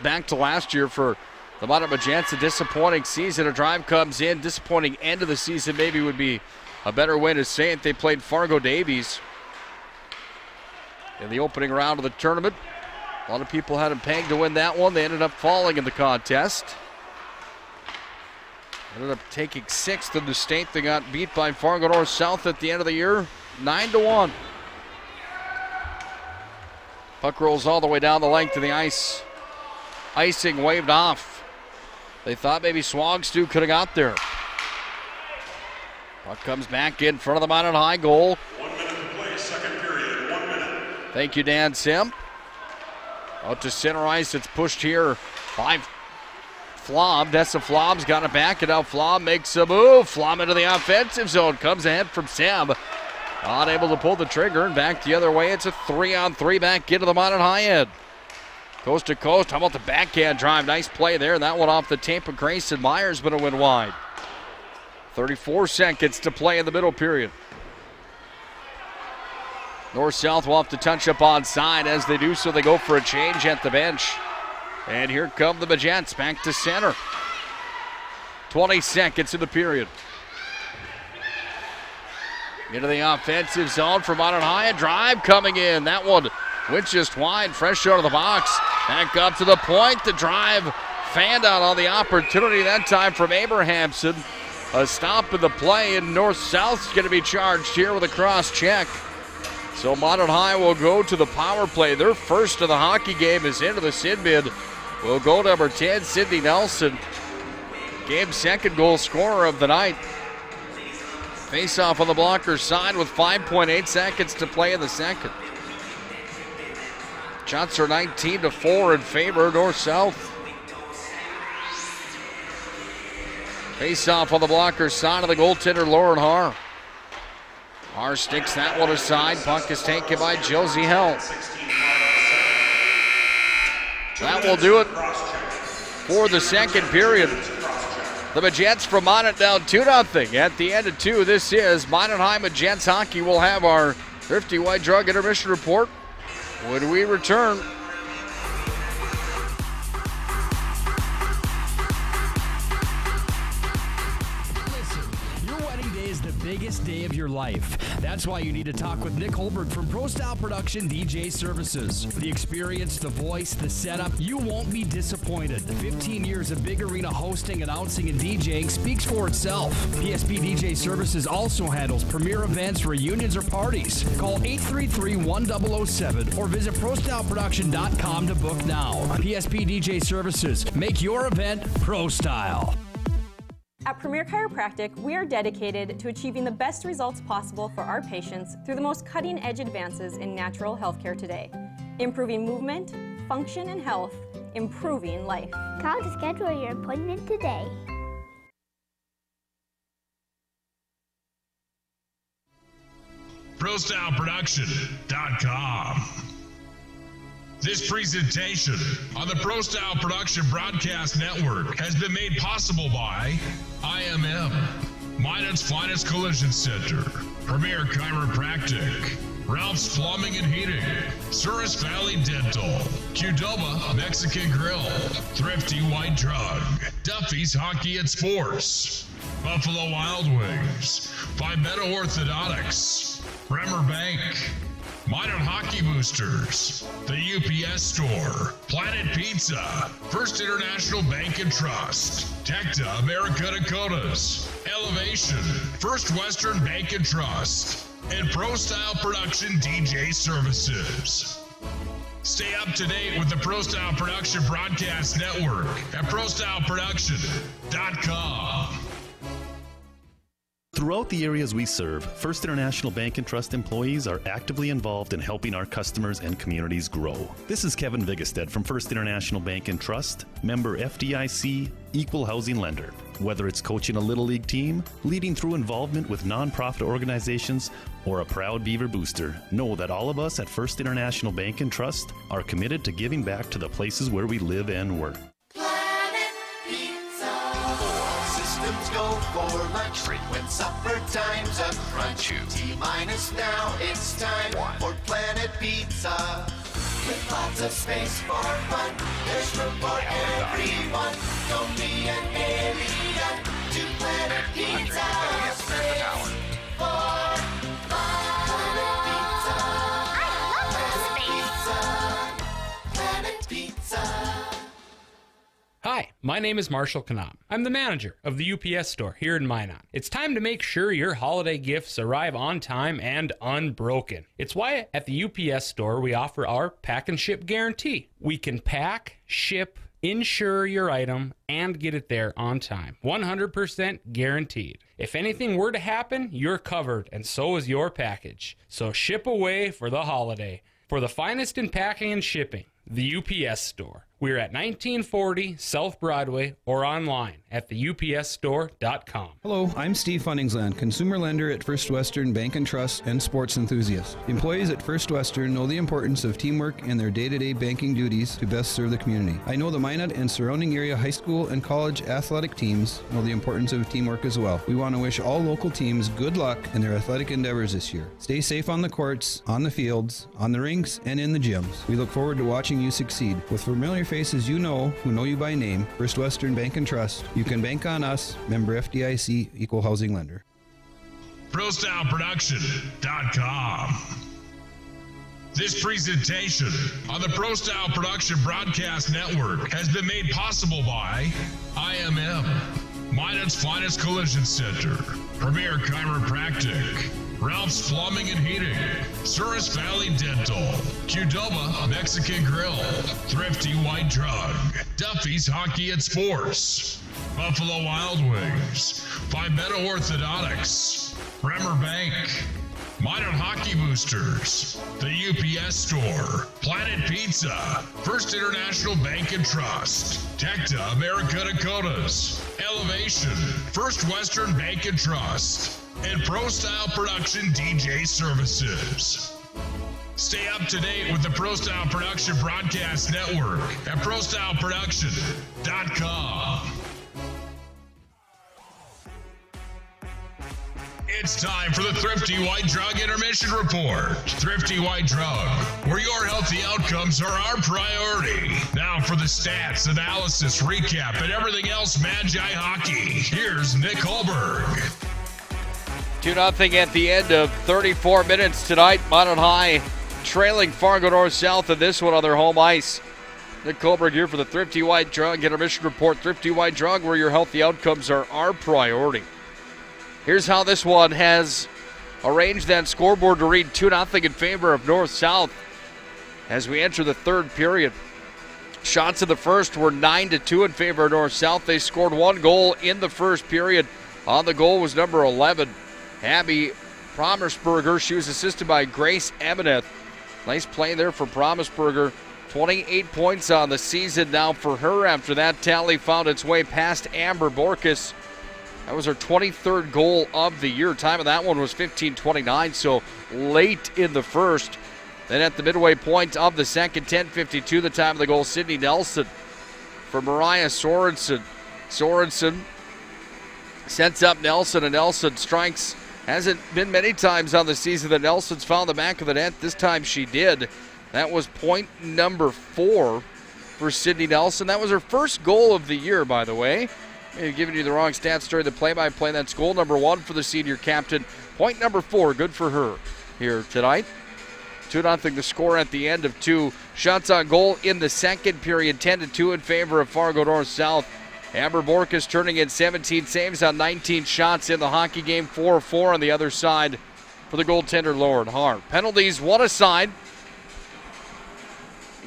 Speaker 9: back to last year for the Minot Magents, a disappointing season. A drive comes in, disappointing end of the season maybe would be a better way to say it. They played Fargo Davies in the opening round of the tournament. A lot of people had them pegged to win that one. They ended up falling in the contest. Ended up taking 6th in the state. They got beat by Fargo North-South at the end of the year, 9-1. Puck rolls all the way down the length of the ice. Icing waved off. They thought maybe Swogstu could have got there. Puck comes back in front of the Minot High goal.
Speaker 13: 1 minute to play, second period, 1 minute.
Speaker 9: Thank you, Dan Sim. Out to center ice. It's pushed here by Flom. Dessa Flom's got it back, and now Flom makes a move. Flom into the offensive zone. Comes ahead from Sam. Unable to pull the trigger, and back the other way. It's a 3-on-3 back into the Minot High end. Coast to coast. How about the backhand drive? Nice play there. That one off the tape of Grayson Myers, but it went wide. 34 seconds to play in the middle period. North-South will have to touch up onside. As they do so, they go for a change at the bench. And here come the Magents back to center. 20 seconds in the period. Into the offensive zone for Minot High. A drive coming in. That one went just wide, fresh out of the box. Back up to the point. The drive fanned out on the opportunity that time from Abrahamson. A stop in the play, and North-South's going to be charged here with a cross check. So Minot High will go to the power play. Their first of the hockey game is into the sin bin. Will go number 10, Sydney Nelson. Game's second goal scorer of the night. Face-off on the blocker's side with 5.8 seconds to play in the second. Shots are 19-4 in favor of North-South. Face-off on the blocker's side of the goaltender, Lauren Haar. Haar sticks that one aside. Puck is taken by Josie Hell. That will do it for the second period. The Magents from Minot down 2-0 at the end of 2. This is Minot High Magents hockey. We'll have our Thrifty White Drug intermission report when we return.
Speaker 3: Biggest day of your life. That's why you need to talk with Nick Hulberg from Pro Style Production DJ Services. The experience, the voice, the setup, you won't be disappointed. 15 years of big arena hosting, announcing, and DJing speaks for itself. PSP DJ Services also handles premier events, reunions, or parties. Call 833-1007 or visit ProStyleProduction.com to book now. PSP DJ Services. Make your event Pro Style.
Speaker 4: At Premier Chiropractic, we are dedicated to achieving the best results possible for our patients through the most cutting-edge advances in natural healthcare today. Improving movement, function, and health, improving life.
Speaker 5: Call to schedule your appointment today.
Speaker 6: ProStyleProduction.com. This presentation on the Pro Style Production Broadcast Network has been made possible by IMM, Minot's Finest Collision Center, Premier Chiropractic, Ralph's Plumbing and Heating, Souris Valley Dental, Qdoba Mexican Grill, Thrifty White Drug, Duffy's Hockey and Sports, Buffalo Wild Wings, Pimento Orthodontics, Bremer Bank, Minot Hockey Boosters, the UPS Store, Planet Pizza, First International Bank and Trust, Tecta America Dakotas, Elevation, First Western Bank and Trust, and Pro Style Production DJ Services. Stay up to date with the Pro Style Production Broadcast Network at ProStyleProduction.com.
Speaker 2: Throughout the areas we serve, First International Bank and Trust employees are actively involved in helping our customers and communities grow. This is Kevin Vigestead from First International Bank and Trust, member FDIC, equal housing lender. Whether it's coaching a Little League team, leading through involvement with nonprofit organizations, or a proud Beaver booster, know that all of us at First International Bank and Trust are committed to giving back to the places where we live and work.
Speaker 1: Go for lunch, frequent supper time's a crunch. T-minus now, it's time for Planet Pizza. With lots of space for fun, there's room for everyone. Don't be an alien to Planet Pizza. Space for fun. Planet Pizza. Planet Pizza.
Speaker 10: Hi, my name is Marshall Knop. I'm the manager of the UPS store here in Minot. It's time to make sure your holiday gifts arrive on time and unbroken. It's why at the UPS store we offer our pack and ship guarantee. We can pack, ship, insure your item, and get it there on time. 100% guaranteed. If anything were to happen, you're covered, and so is your package. So ship away for the holiday. For the finest in packing and shipping, the UPS store. We're at 1940 South Broadway or online at theupsstore.com.
Speaker 11: Hello, I'm Steve Funningsland, consumer lender at First Western Bank and Trust and sports enthusiast. Employees at First Western know the importance of teamwork in their day-to-day banking duties to best serve the community. I know the Minot and surrounding area high school and college athletic teams know the importance of teamwork as well. We want to wish all local teams good luck in their athletic endeavors this year. Stay safe on the courts, on the fields, on the rinks, and in the gyms. We look forward to watching you succeed. With familiar faces you know, who know you by name, First Western Bank and Trust, you can bank on us, member FDIC, equal housing lender.
Speaker 6: ProStyleProduction.com. This presentation on the Pro Style Production Broadcast Network has been made possible by IMM, Minot's Finest Collision Center, Premier Chiropractic, Ralph's Plumbing and Heating, Souris Valley Dental, Qdoba Mexican Grill, Thrifty White Drug, Duffy's Hockey and Sports, Buffalo Wild Wings, Pimento Orthodontics, Bremer Bank, Minot Hockey Boosters, the UPS Store, Planet Pizza, First International Bank and Trust, Tecta America Dakotas, Elevation, First Western Bank and Trust, and Pro Style Production DJ Services. Stay up to date with the Pro Style Production Broadcast Network at ProStyleProduction.com. It's time for the Thrifty White Drug Intermission Report. Thrifty White Drug, where your healthy outcomes are our priority. Now for the stats, analysis, recap, and everything else Magi Hockey. Here's Nick Hulberg.
Speaker 9: 2-0 at the end of 34 minutes tonight. Minot High trailing Fargo North-South in this one on their home ice. Nick Hulberg here for the Thrifty White Drug Intermission Report. Thrifty White Drug, where your healthy outcomes are our priority. Here's how this one has arranged that scoreboard to read 2-0 in favor of North-South as we enter the third period. Shots in the first were 9-2 in favor of North-South. They scored 1 goal in the first period. On the goal was number 11, Abby Promersberger. She was assisted by Grace Ebeneth. Nice play there for Promersberger. 28 points on the season now for her. After that tally found its way past Amber Borkus. That was her 23rd goal of the year. Time of that one was 15:29, so late in the first. Then at the midway point of the second, 10:52, the time of the goal, Sydney Nelson for Mariah Sorensen. Sorensen sets up Nelson, and Nelson strikes. Hasn't been many times on the season that Nelson's found the back of the net. This time she did. That was point number 4 for Sydney Nelson. That was her first goal of the year, by the way. Maybe giving you the wrong stats during the play-by-play. That's goal number 1 for the senior captain. Point number 4, good for her here tonight. 2-0 the score at the end of 2. Shots on goal in the second period, 10-2 in favor of Fargo North-South. Amber Borkus turning in 17 saves on 19 shots in the hockey game, 4-4 on the other side for the goaltender Lauren Hart. Penalties, 1 aside.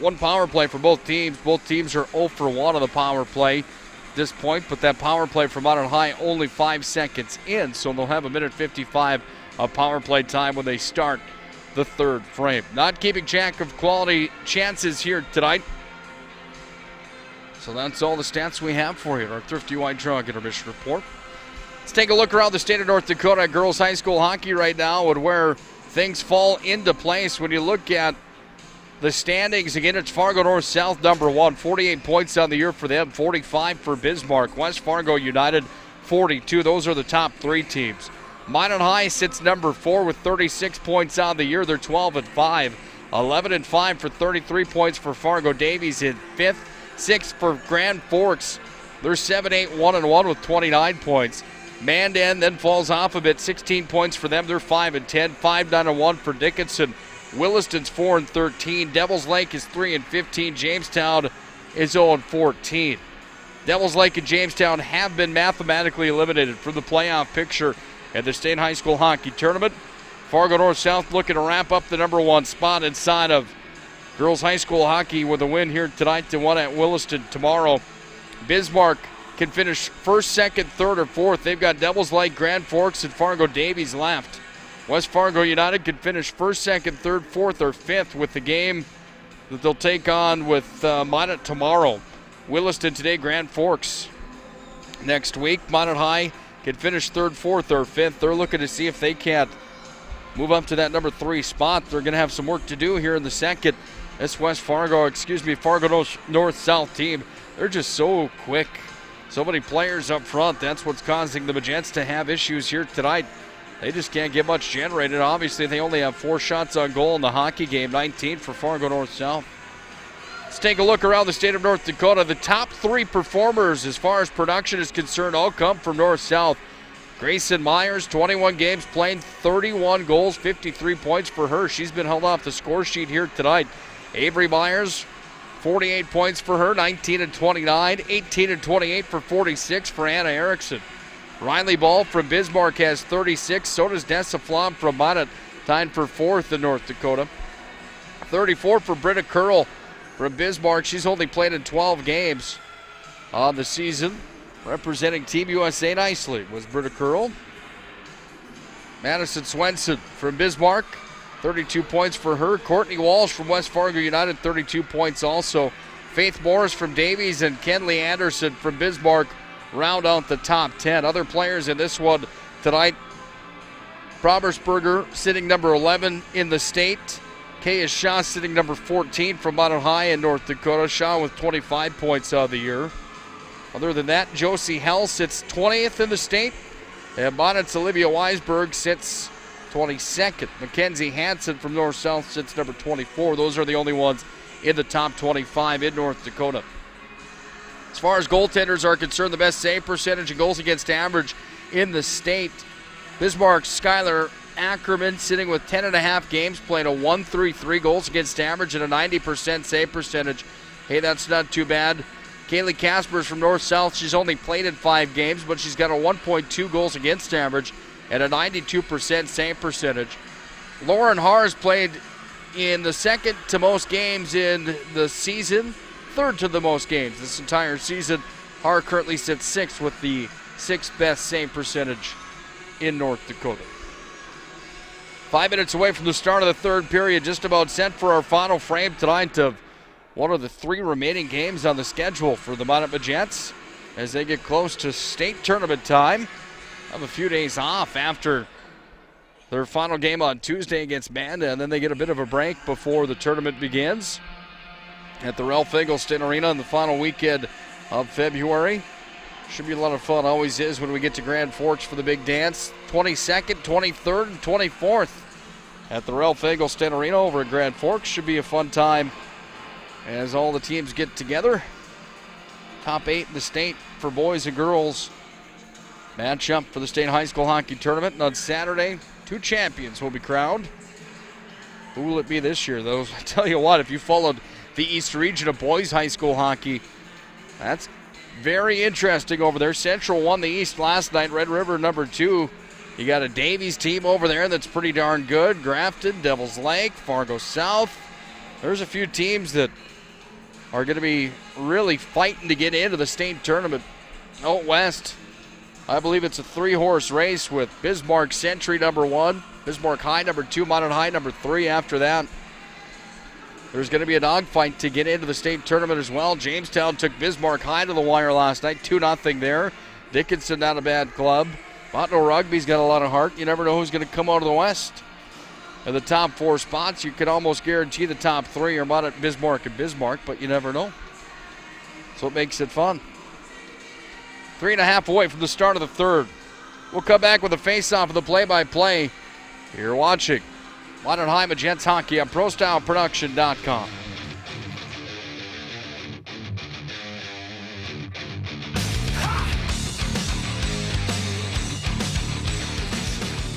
Speaker 9: 1 power play for both teams. Both teams are 0 for 1 on the power play at this point, but that power play from Minot High only 5 seconds in, so they'll have a minute 55 of power play time when they start the third frame. Not keeping track of quality chances here tonight. So that's all the stats we have for you in our Thrifty White Drug Intermission Report. Let's take a look around the state of North Dakota at girls high school hockey right now and where things fall into place. When you look at the standings, again, it's Fargo North-South number 1, 48 points on the year for them, 45 for Bismarck. West Fargo United, 42. Those are the top 3 teams. Minot High sits number 4 with 36 points on the year. They're 12-5. 11-5 for 33 points for Fargo Davies in 5th. 6th for Grand Forks. They're 7-8-1-1 with 29 points. Mandan then falls off a bit. 16 points for them. They're 5-10. 5-9-1 for Dickinson. Williston's 4-13. Devils Lake is 3-15. Jamestown is 0-14. Devils Lake and Jamestown have been mathematically eliminated from the playoff picture at the state high school hockey tournament. Fargo North-South looking to wrap up the number 1 spot inside of girls high school hockey with a win here tonight to 1 at Williston tomorrow. Bismarck can finish 1st, 2nd, 3rd, or 4th. They've got Devils Lake, Grand Forks, and Fargo Davies left. West Fargo United can finish 1st, 2nd, 3rd, 4th, or 5th with the game that they'll take on with Minot tomorrow. Williston today, Grand Forks next week. Minot High can finish 3rd, 4th, or 5th. They're looking to see if they can't move up to that number 3 spot. They're going to have some work to do here in the second. This Fargo North-South team, they're just so quick. So many players up front. That's what's causing the Magents to have issues here tonight. They just can't get much generated. Obviously, they only have 4 shots on goal in the hockey game, 19 for Fargo North-South. Let's take a look around the state of North Dakota. The top 3 performers as far as production is concerned all come from North-South. Grayson Myers, 21 games played, 31 goals, 53 points for her. She's been held off the score sheet here tonight. Avery Myers, 48 points for her, 19-29, 18-28 for 46 for Anna Erickson. Riley Ball from Bismarck has 36. So does Nessa Flom from Minot, tied for 4th in North Dakota. 34 for Britta Curl from Bismarck. She's only played in 12 games on the season. Representing Team USA nicely was Britta Curl. Madison Swenson from Bismarck, 32 points for her. Courtney Walsh from West Fargo United, 32 points also. Faith Morris from Davies and Kenley Anderson from Bismarck round out the top 10. Other players in this one tonight, Promersberger sitting number 11 in the state. Kaya Shaw sitting number 14 from Minot High in North Dakota. Shaw with 25 points of the year. Other than that, Josie Hell sits 20th in the state. And Minot's Olivia Weisberg sits 22nd. Mckenzie Hansen from North-South sits number 24. Those are the only ones in the top 25 in North Dakota. As far as goaltenders are concerned, the best save percentage and goals against average in the state. Bismarck's Skylar Ackerman sitting with 10.5 games, playing a 1.33 goals against average and a 90% save percentage. Hey, that's not too bad. Katlyn Casper from North-South. She's only played in 5 games, but she's got a 1.2 goals against average and a 92% save percentage. Lauren Haar's played in the second to most games in the season, third to the most games this entire season. Har currently sits 6th with the 6th best save percentage in North Dakota. 5 minutes away from the start of the third period, just about set for our final frame tonight of one of the 3 remaining games on the schedule for the Minot Jets as they get close to state tournament time. Have a few days off after their final game on Tuesday against Manda, and then they get a bit of a break before the tournament begins at the Ralph Eggleston Arena in the final weekend of February. Should be a lot of fun, always is when we get to Grand Forks for the big dance. 22nd, 23rd, and 24th at the Ralph Eggleston Arena over at Grand Forks. Should be a fun time as all the teams get together. Top 8 in the state for boys and girls match up for the state high school hockey tournament. And on Saturday, 2 champions will be crowned. Who will it be this year, though? I tell you what, if you followed the East Region of boys high school hockey, that's very interesting over there. Central won the East last night. Red River number 2. You got a Davies team over there that's pretty darn good. Grafton, Devils Lake, Fargo South. There's a few teams that are going to be really fighting to get into the state tournament. Out west, I believe it's a 3-horse race with Bismarck Century number 1, Bismarck High number 2, Minot High number 3 after that. There's going to be a dogfight to get into the state tournament as well. Jamestown took Bismarck High to the wire last night, 2-0 there. Dickinson, not a bad club. Botno Rugby's got a lot of heart. You never know who's going to come out of the west. In the top 4 spots, you could almost guarantee the top 3 are Minot, Bismarck, and Bismarck, but you never know. So it makes it fun. 3.5 away from the start of the third. We'll come back with a face-off of the play-by-play. You're watching Minot High Jets Hockey on ProStyleProduction.com.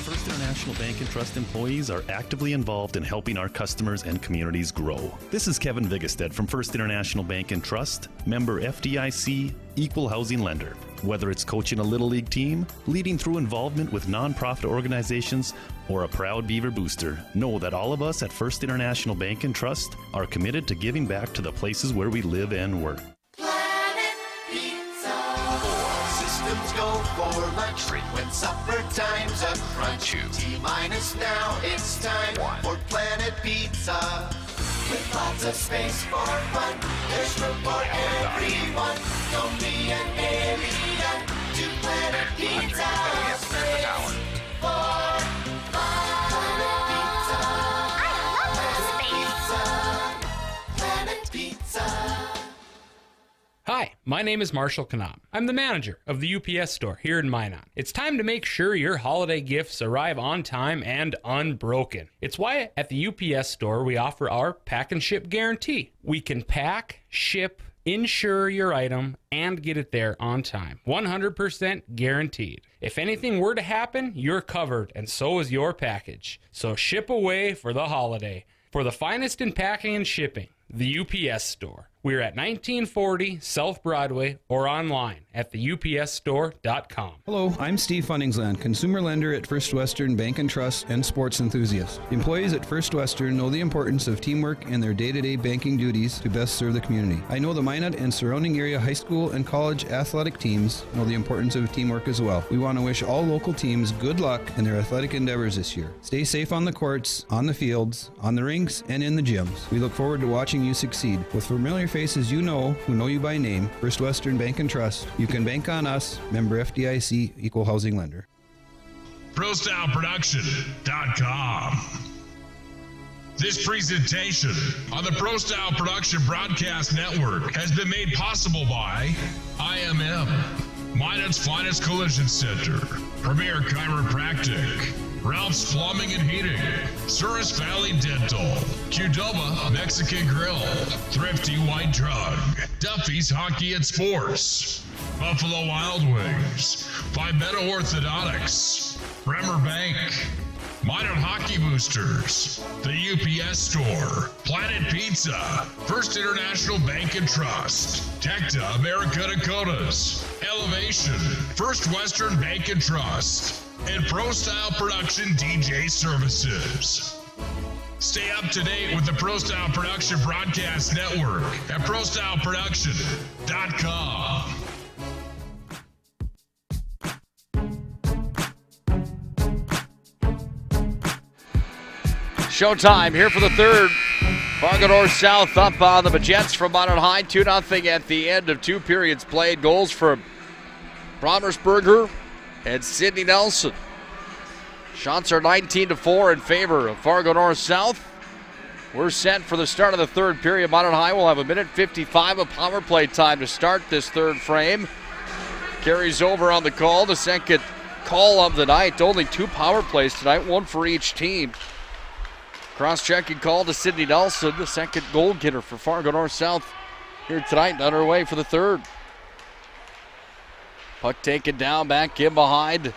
Speaker 2: First International Bank and Trust employees are actively involved in helping our customers and communities grow. This is Kevin Vigestad from First International Bank and Trust, member FDIC, equal housing lender. Whether it's coaching a Little League team, leading through involvement with nonprofit organizations, or a proud Beaver booster, know that all of us at First International Bank and Trust are committed to giving back to the places where we live and work.
Speaker 1: Planet Pizza. 4 systems go for lunch. Frequent supper time's a crunch. T-minus now, it's time for Planet Pizza. With lots of space for fun, there's room for everyone. Don't be an alien to Planet Pizza. Space for fun. Planet Pizza. I love Planet Pizza. Planet Pizza.
Speaker 10: Hi, my name is Marshall Knop. I'm the manager of the UPS store here in Minot. It's time to make sure your holiday gifts arrive on time and unbroken. It's why at the UPS store we offer our pack and ship guarantee. We can pack, ship, insure your item, and get it there on time. 100% guaranteed. If anything were to happen, you're covered, and so is your package. So ship away for the holiday. For the finest in packing and shipping, the UPS store. We're at 1940 South Broadway or online at theupsstore.com.
Speaker 11: Hello, I'm Steve Funningsland, consumer lender at First Western Bank and Trust and sports enthusiast. Employees at First Western know the importance of teamwork and their day-to-day banking duties to best serve the community. I know the Minot and surrounding area high school and college athletic teams know the importance of teamwork as well. We want to wish all local teams good luck in their athletic endeavors this year. Stay safe on the courts, on the fields, on the rinks, and in the gyms. We look forward to watching you succeed. With familiar faces you know, who know you by name, First Western Bank and Trust, you can bank on us, member FDIC, equal housing lender.
Speaker 6: ProStyleProduction.com. This presentation on the Pro Style Production Broadcast Network has been made possible by IMM, Minot's Finest Collision Center, Premier Chiropractic, Ralph's Plumbing and Heating, Souris Valley Dental, Qdoba Mexican Grill, Thrifty White Drug, Duffy's Hockey and Sports, Buffalo Wild Wings, Vibetta Orthodontics, Bremer Bank, Minot Hockey Boosters, the UPS Store, Planet Pizza, First International Bank and Trust, Tecta America Dakotas, Elevation, First Western Bank and Trust, and Pro Style Production DJ Services. Stay up to date with the Pro Style Production Broadcast Network at ProStyleProduction.com.
Speaker 9: Showtime here for the third. Fargo North South up on the Jets from Minot High, 2-0 at the end of 2 periods played. Goals from Brommersberger and Sidney Nelson. Shots are 19-4 in favor of Fargo North South. We're set for the start of the third period. Minot High will have 1:55 of power play time to start this third frame. Carries over on the call, the second call of the night. Only 2 power plays tonight, 1 for each team. Cross-checking call to Sidney Nelson, the second goal getter for Fargo North South here tonight, underway for the third. Puck taken down, back in behind.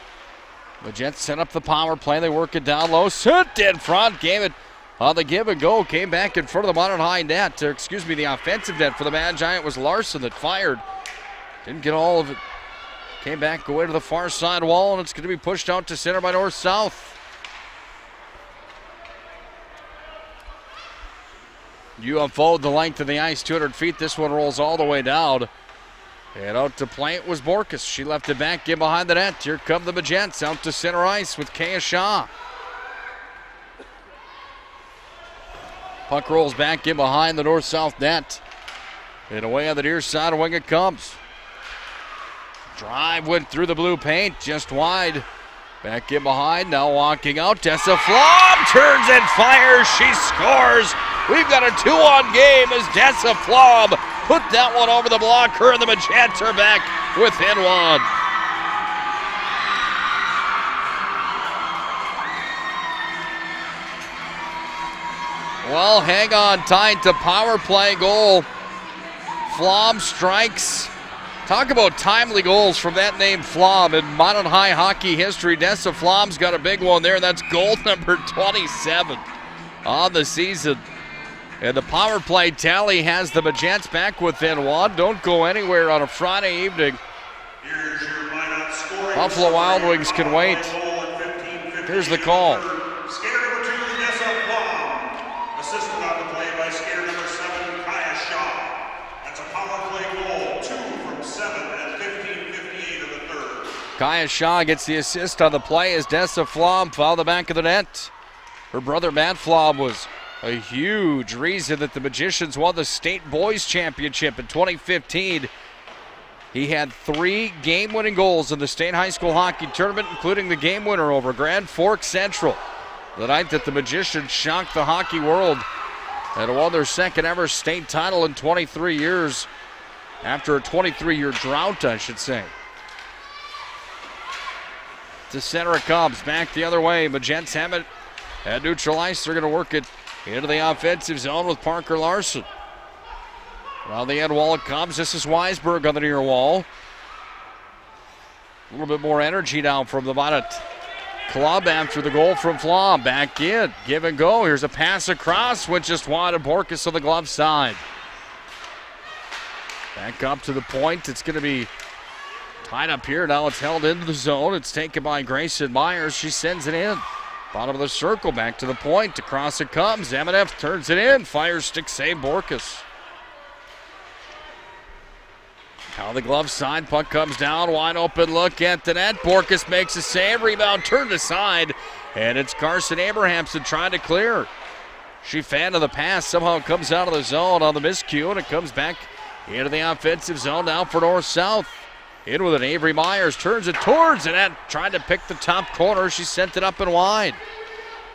Speaker 9: The Jets set up the power play. They work it down low. Sent in front. Gave it on the give and go. Came back in front of the Minot High net. The offensive net for the Mad Giant was Larsen that fired. Didn't get all of it. Came back away to the far side wall, and it's going to be pushed out to center by North South. UFO the length of the ice, 200 feet. This one rolls all the way down. And out to play it was Borkus. She left it back in behind the net. Here come the Magents out to center ice with Kaya Shaw. Puck rolls back in behind the north-south net. And away on the near side wing it comes. Drive went through the blue paint, just wide. Back in behind, now walking out. Tessa Flom turns and fires. She scores. We've got a 2-on game as Tessa Flom put that one over the block. Her and the Magents are back within 1. Well, hang on tight to power play goal. Flom strikes. Talk about timely goals from that name Flom in Minot High hockey history. Tessa Flom's got a big one there. That's goal number 27 on the season. And the power play tally has the Magents back within 1. Don't go anywhere on a Friday evening. Buffalo Wild Wings can wait. Here's the call.
Speaker 13: Skater number 2, Tessa Flom. Assisted on the play by skater number 7, Kaya Shaw. That's a power play goal, 2 from 7 at 15:58 of the third.
Speaker 9: Kaya Shaw gets the assist on the play as Tessa Flom fouled the back of the net. Her brother Matt Flom was a huge reason that the Magicians won the state boys championship in 2015. He had 3 game-winning goals in the state high school hockey tournament, including the game winner over Grand Forks Central. The night that the Magicians shocked the hockey world and won their second ever state title in 23 years, after a 23-year drought, I should say. To center it comes, back the other way. Magents have it at neutral ice. They're going to work it into the offensive zone with Parker Larsen. Around the end wall it comes. This is Weisberg on the near wall. A little bit more energy now from the Minot club after the goal from Flom. Back in, give and go. Here's a pass across, went just wide of Borkus on the glove side. Back up to the point. It's going to be tied up here. Now it's held into the zone. It's taken by Grayson Myers. She sends it in. Bottom of the circle, back to the point. Across it comes. Amenev turns it in. Fires stick save Borkus. Now the glove side. Puck comes down. Wide open look at the net. Borkus makes a save. Rebound turned aside. And it's Carson Abrahamson trying to clear. She fanned to the pass. Somehow it comes out of the zone on the miscue. And it comes back into the offensive zone now for North-South. In with it, Avery Myers turns it towards the net, trying to pick the top corner. She sent it up and wide.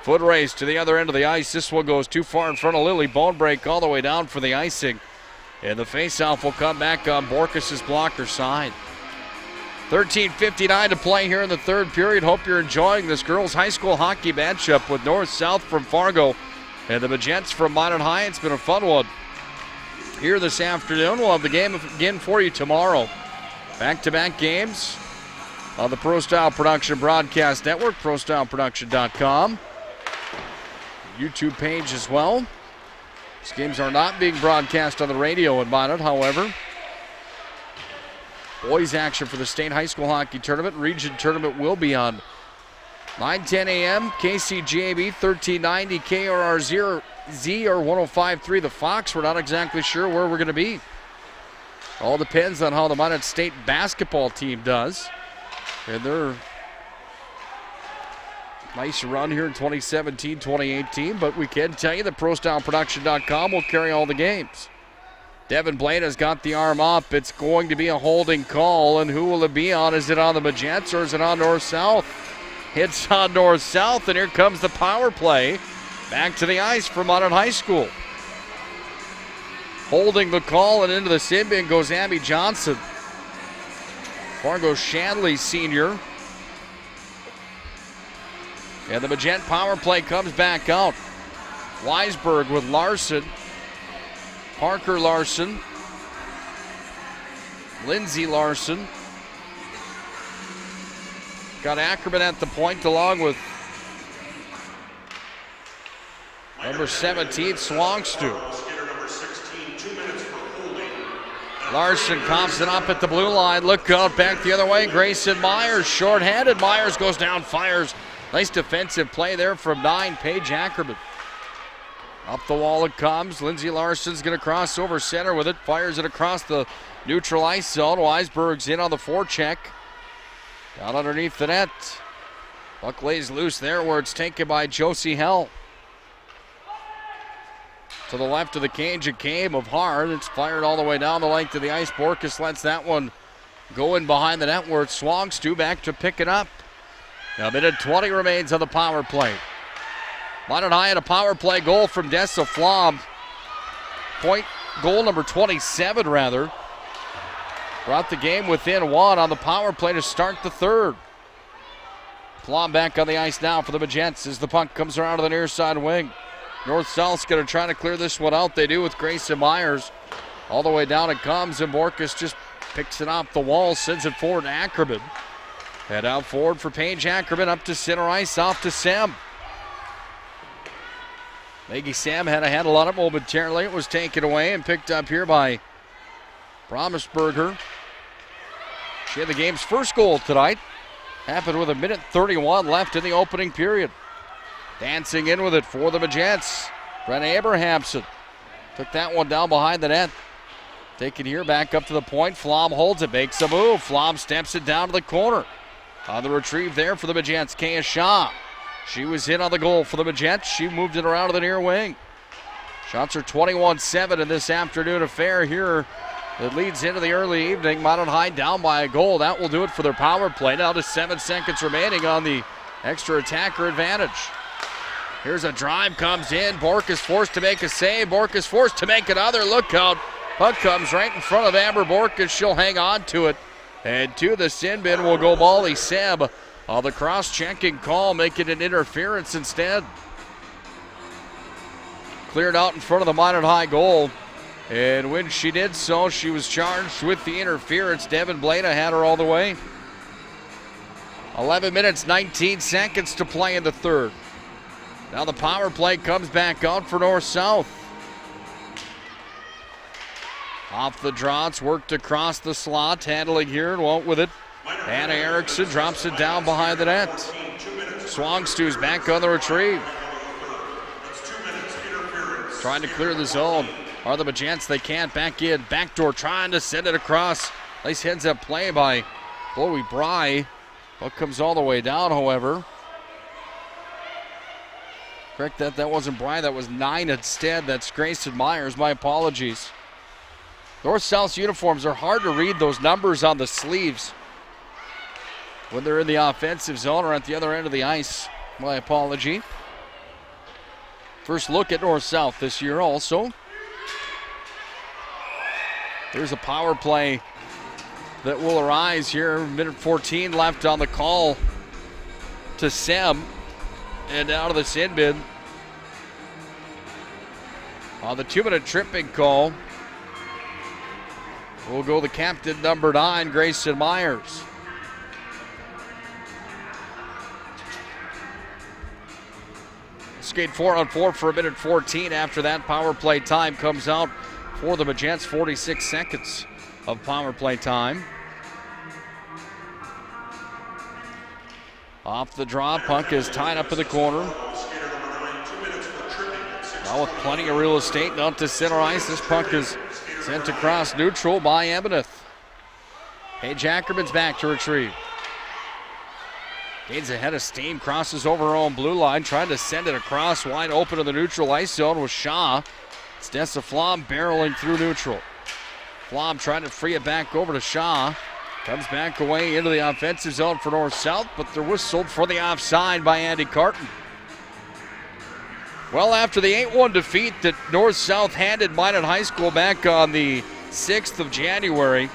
Speaker 9: Foot race to the other end of the ice. This one goes too far in front of Lily. Bone break all the way down for the icing. And the faceoff will come back on Borkus' blocker side. 13:59 to play here in the third period. Hope you're enjoying this girls' high school hockey matchup with North-South from Fargo and the Magents from Minot High. It's been a fun one here this afternoon. We'll have the game again for you tomorrow. Back-to-back games on the Pro Style Production Broadcast Network, ProStyleProduction.com. YouTube page as well. These games are not being broadcast on the radio in Minot, however. Boys action for the state high school hockey tournament. Region tournament will be on 9:10 a.m. KCJB 1390 KRRZ or 105.3 The Fox. We're not exactly sure where we're going to be. All depends on how the Minot State basketball team does. And they're nice run here in 2017-2018, but we can tell you that ProStyleProduction.com will carry all the games. Devin Blaine has got the arm up. It's going to be a holding call, and who will it be on? Is it on the Magents or is it on North-South? It's on North-South, and here comes the power play. Back to the ice for Minot High School. Holding the call, and into the sin bin goes Abby Johnson. Fargo Shanley senior. And the Magent power play comes back out. Weisberg with Larsen. Parker Larsen. Lindsay Larsen. Got Ackerman at the point along with number 17, Swangstu. Larsen coughs it up at the blue line. Look out back the other way. Grayson Myers short-handed. Myers goes down, fires. Nice defensive play there from 9, Paige Ackerman. Up the wall it comes. Lindsay Larsen's going to cross over center with it. Fires it across the neutral ice zone. Weisberg's in on the forecheck. Down underneath the net. Puck lays loose there where it's taken by Josie Hell. To the left of the cage, a game of hard. It's fired all the way down the length of the ice. Borkus lets that one go in behind the net where it swongs to back to pick it up. Now, a minute 20 remains on the power play. Minot High had a power play goal from Dessa Flom. Point goal number 27, rather. Brought the game within 1 on the power play to start the third. Flom back on the ice now for the Magents as the puck comes around to the near side wing. North-South's going to try to clear this one out. They do with Grayson Myers. All the way down it comes, and Borkus just picks it off the wall, sends it forward to Ackerman. Head out forward for Paige Ackerman, up to center ice, off to Sam. Maggie Sam had a handle on it momentarily. It was taken away and picked up here by Bromsberger. She had the game's first goal tonight. Happened with a minute 31 left in the opening period. Dancing in with it for the Magents. Brenna Abrahamson took that one down behind the net. Taken here back up to the point. Flom holds it, makes a move. Flom steps it down to the corner. On the retrieve there for the Magents, Kaya Shaw. She was in on the goal for the Magents. She moved it around to the near wing. Shots are 21-7 in this afternoon affair here. It leads into the early evening. Minot High down by a goal. That will do it for their power play. Now to 7 seconds remaining on the extra attacker advantage. Here's a drive, comes in. Borkus forced to make a save. Borkus forced to make another. Look out. Puck comes right in front of Amber Borkus. She'll hang on to it. And to the sin bin will go Molly Seb. On the cross-checking call, making an interference instead. Cleared out in front of the Minot High goal. And when she did so, she was charged with the interference. Devin Blada had her all the way. 11 minutes, 19 seconds to play in the third. Now the power play comes back out for North-South. Off the draw, it's worked across the slot. Handling here and won't with it. Anna Erickson drops it down behind the net. Swangstu's back on the retrieve. Trying to clear the zone. Are the Magents? They can't. Back in. Backdoor trying to send it across. Nice heads-up play by Chloe Bry. Puck comes all the way down, however. Correct that wasn't Bry. That was 9 instead. That's Grayson Myers. My apologies. North-South's uniforms are hard to read those numbers on the sleeves when they're in the offensive zone or at the other end of the ice. My apology. First look at North-South this year also. There's a power play that will arise here. Minute 14 left on the call to Sem. And out of the sin bin. On the 2-minute tripping call will go the captain, number 9, Grayson Myers. Skate 4-on-4 for a minute 14. After that, power play time comes out for the Magents. 46 seconds of power play time. Off the draw, puck is tied up in the corner. Now with plenty of real estate down to center ice, this puck is sent across neutral by Ebeneth. Paige Ackerman's back to retrieve. Gains ahead of steam, crosses over her own blue line, trying to send it across wide open in the neutral ice zone with Shaw. It's Dessa Flom barreling through neutral. Flom trying to free it back over to Shaw. Comes back away into the offensive zone for North-South, but they're whistled for the offside by Andy Carton. Well, after the 8-1 defeat that North-South handed Minot High School back on the 6th of January,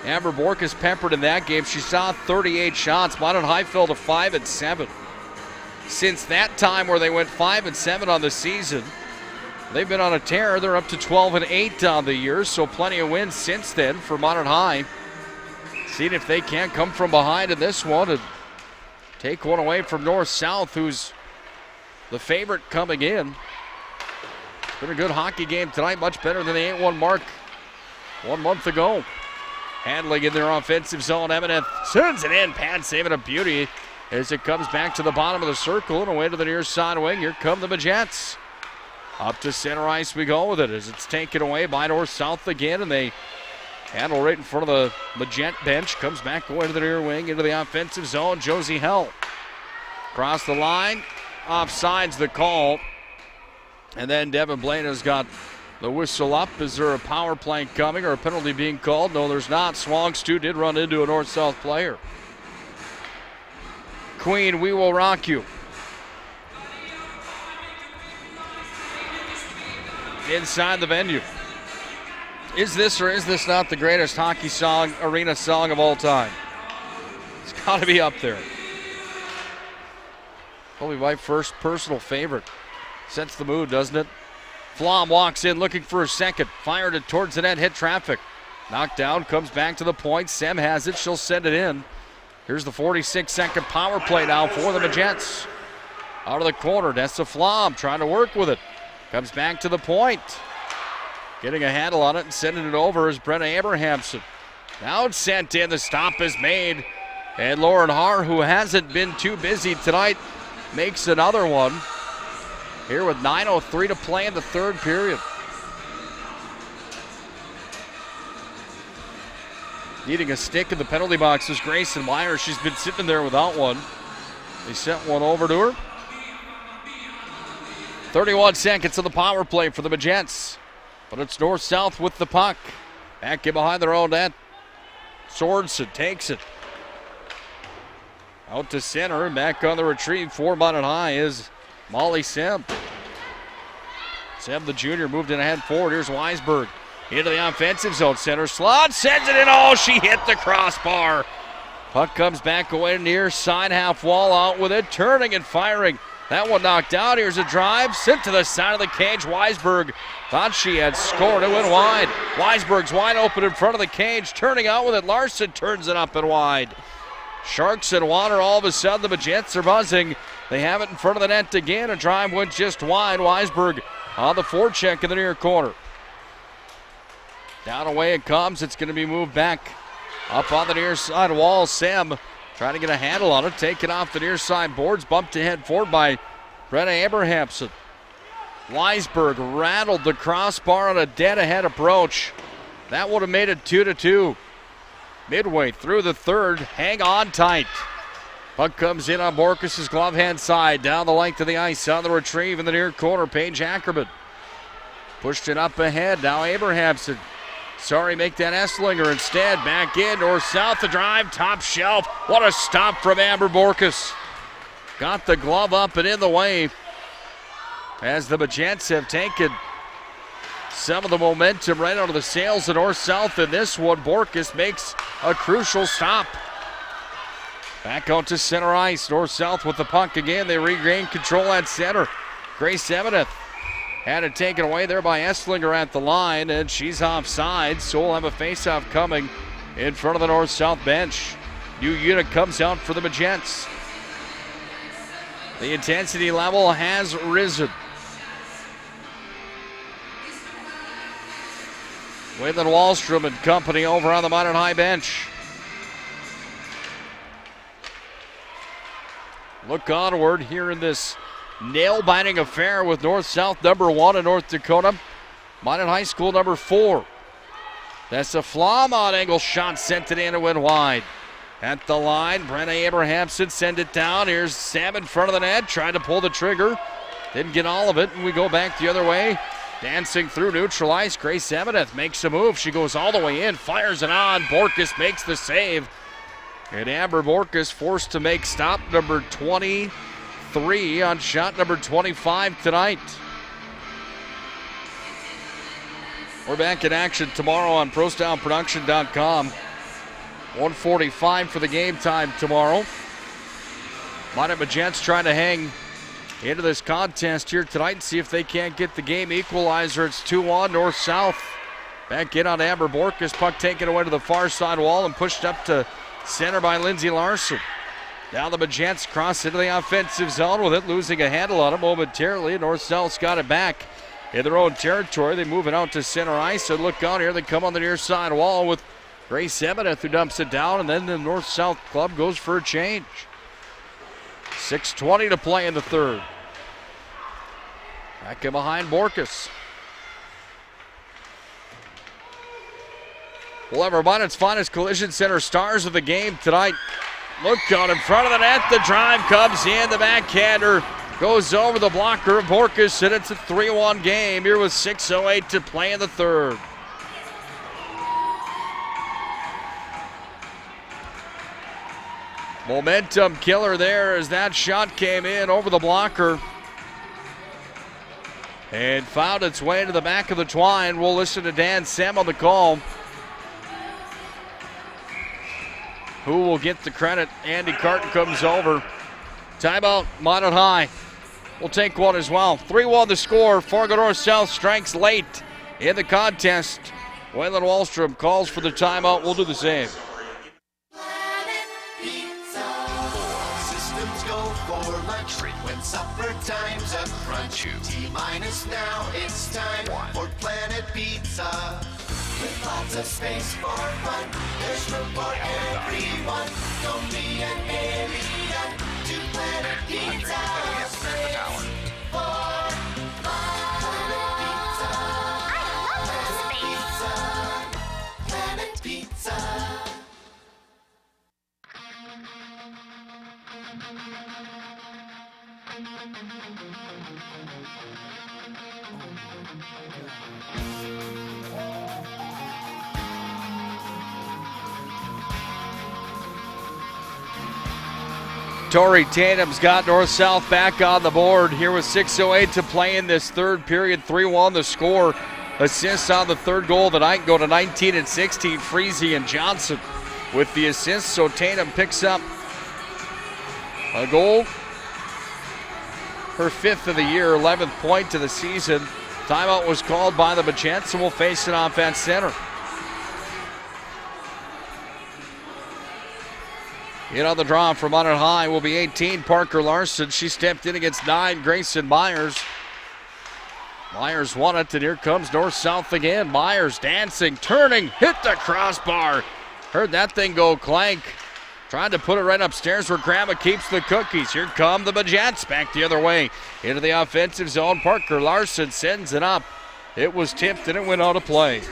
Speaker 9: Amber Borkus peppered in that game. She saw 38 shots. Minot High fell to 5-7. Since that time where they went 5-7 on the season, they've been on a tear. They're up to 12-8 on the year, so plenty of wins since then for Minot High. Seeing if they can't come from behind in this one and take one away from North-South, who's the favorite coming in. It's been a good hockey game tonight, much better than the 8-1 mark 1 month ago. Handling in their offensive zone, Ebeneth sends it in, pad saving a beauty as it comes back to the bottom of the circle and away to the near side wing. Here come the Magents. Up to center ice we go with it as it's taken away by North-South again, and they handle right in front of the Magent bench. Comes back away to the near wing into the offensive zone. Josie Hell across the line. Offside's the call. And then Devin Blaine has got the whistle up. Is there a power play coming or a penalty being called? No, there's not. Swongs, too, did run into a North-South player. Queen, we will rock you. Inside the venue. Is this or is this not the greatest hockey song, arena song of all time? It's got to be up there. Probably my first personal favorite. Sets the mood, doesn't it? Flom walks in looking for a second. Fired it towards the net, hit traffic. Knocked down, comes back to the point. Sem has it, she'll send it in. Here's the 46-second power play now for the Magents. Out of the corner, Dessa Flom trying to work with it. Comes back to the point. Getting a handle on it and sending it over is Brenna Abrahamson. Now it's sent in, the stop is made. And Lauren Haar, who hasn't been too busy tonight, makes another one. Here with 9:03 to play in the third period. Needing a stick in the penalty box is Grayson Meyer. She's been sitting there without one. They sent one over to her. 31 seconds of the power play for the Magents. But it's North-South with the puck. Back in behind their own net. Sorensen takes it. Out to center and back on the retrieve for Minot High is Molly Sem. Sem, the junior, moved in ahead forward. Here's Weisberg into the offensive zone. Center slot, sends it in. Oh, she hit the crossbar. Puck comes back away to near side half wall, out with it, turning and firing. That one knocked out. Here's a drive, sent to the side of the cage. Weisberg thought she had scored. It went wide. Weisberg's wide open in front of the cage, turning out with it. Larsen turns it up and wide. Sharks and water. All of a sudden, the Magents are buzzing. They have it in front of the net again. A drive went just wide. Weisberg on the forecheck in the near corner. Down away it comes. It's going to be moved back up on the near side wall. Sem trying to get a handle on it. Taken off the near side boards. Bumped ahead forward by Brenna Abrahamson. Weisberg rattled the crossbar on a dead ahead approach. That would have made it 2-2. Midway through the third, hang on tight. Puck comes in on Borkus' glove hand side, down the length of the ice on the retrieve in the near corner. Paige Ackerman pushed it up ahead. Now Abrahamson. Sorry, make that Esslinger instead. Back in, North-South, the drive, top shelf. What a stop from Amber Borkus. Got the glove up and in the way as the Magents have taken some of the momentum right out of the sails of North-South in this one. Borkus makes a crucial stop. Back out to center ice. North-South with the puck again. They regain control at center. Grace Ebeneth had it taken away there by Esslinger at the line, and she's offside, so we'll have a faceoff coming in front of the North-South bench. New unit comes out for the Magents. The intensity level has risen. Waylon Wallstrom and company over on the Minot High bench. look onward here in this nail-biting affair with North-South number 1 in North Dakota. Minot High School number 4. That's a Flom on angle shot, sent it in and went wide. At the line, Brenna Abrahamson send it down. Here's Sam in front of the net, trying to pull the trigger. Didn't get all of it, and we go back the other way. Dancing through neutral ice, Grace Emineth makes a move. She goes all the way in, fires it on. Borkus makes the save. And Amber Borkus forced to make stop number 23 on shot number 25 tonight. We're back in action tomorrow on ProStyleProduction.com. 1:45 for the game time tomorrow. Minot Magents trying to hang into this contest here tonight and see if they can't get the game equalizer. It's 2-1 North-South. Back in on Amber Borkus. Puck taken away to the far side wall and pushed up to center by Lindsay Larsen. Now the Magents cross into the offensive zone with it, losing a handle on it momentarily. North-South's got it back in their own territory. They move it out to center ice and look on here. They come on the near side wall with Grace Emineth, who dumps it down, and then the North-South club goes for a change. 6:20 to play in the third. Back in behind Borkus. We'll have our Minot's finest collision center stars of the game tonight. Look out in front of the net. The drive comes in. The backhander goes over the blocker of Borkus, and it's a 3-1 game here with 6:08 to play in the third. Momentum killer there as that shot came in over the blocker and found its way to the back of the twine. We'll listen to Dan Sam on the call. Who will get the credit? Andy Carton comes over. Timeout, Minot High. We'll take one as well. 3-1 the score. Fargo North-South strikes late in the contest. Waylon Wallstrom calls for the timeout. We'll do the same.
Speaker 1: When supper time's a crunch, T-minus now, it's time for Planet Pizza. With lots of space for fun, there's room for everyone. Don't be an alien to Planet Pizza. Space for fun. Planet Pizza. Planet Pizza.
Speaker 9: Tori Tatum's got North-South back on the board here with 6:08 to play in this third period. 3-1 the score. Assists on the third goal of the night go to 19 and 16. Freese and Johnson with the assists. So Tatum picks up a goal. Her 5th of the year, 11th point to the season. Timeout was called by the Magents, and will face it off at center. In on the draw from Minot High will be 18, Parker Larson. She stepped in against 9, Grayson Myers. Myers won it, and here comes North-South again. Myers dancing, turning, hit the crossbar. Heard that thing go clank. Trying to put it right upstairs where Grandma keeps the cookies. Here come the Magents back the other way into the offensive zone. Parker Larson sends it up. It was tipped and it went out of play.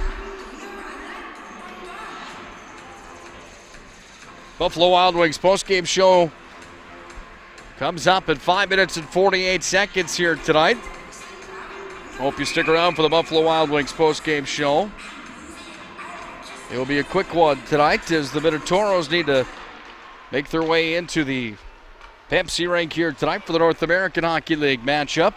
Speaker 9: Buffalo Wild Wings postgame show comes up at 5 minutes and 48 seconds here tonight. Hope you stick around for the Buffalo Wild Wings postgame show. It will be a quick one tonight as the Minotauros need to make their way into the Pepsi rink here tonight for the North American Hockey League matchup.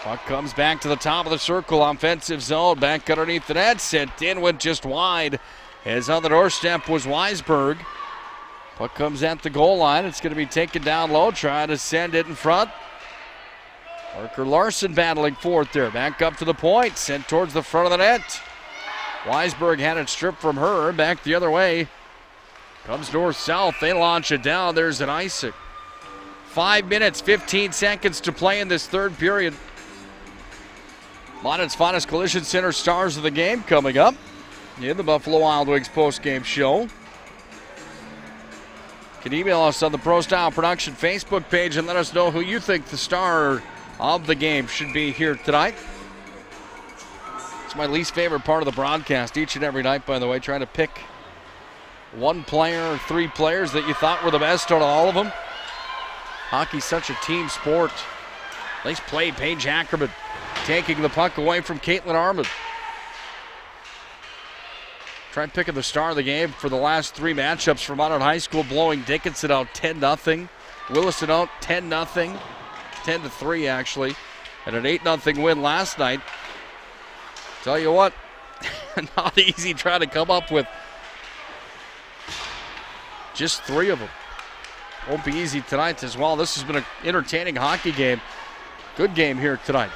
Speaker 9: Puck comes back to the top of the circle, offensive zone, back underneath the net, sent in, went just wide. As on the doorstep was Weisberg. Puck comes at the goal line. It's going to be taken down low, trying to send it in front. Parker Larson battling for it there. Back up to the point, sent towards the front of the net. Weisberg had it stripped from her, back the other way. Comes North-South, they launch it down. There's an icing. 5 minutes, 15 seconds to play in this third period. Minot's finest collision center stars of the game coming up in the Buffalo Wild Wings postgame show. You can email us on the Pro Style Production Facebook page and let us know who you think the star of the game should be here tonight. It's my least favorite part of the broadcast each and every night, by the way, trying to pick one player or three players that you thought were the best out of all of them. Hockey's such a team sport. Nice play, Paige Ackerman taking the puck away from Caitlin Armand. Try picking the star of the game for the last three matchups from Minot High School, blowing Dickinson out 10-0. Williston out 10-0. 10-3 actually. And an 8-0 win last night. Tell you what, not easy trying to come up with just three of them. Won't be easy tonight as well. This has been an entertaining hockey game. Good game here tonight.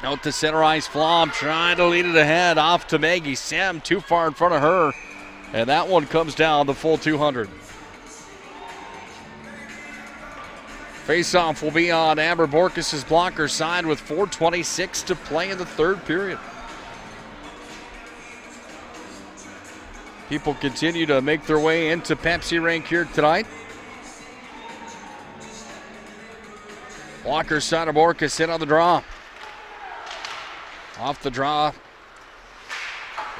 Speaker 9: Out to center ice, Flom trying to lead it ahead, off to Maggie Sam, too far in front of her, and that one comes down the full 200. Face-off will be on Amber Borkus' blocker side with 4:26 to play in the third period. People continue to make their way into Pepsi Rink here tonight. Blocker side of Borkus in on the draw. Off the draw,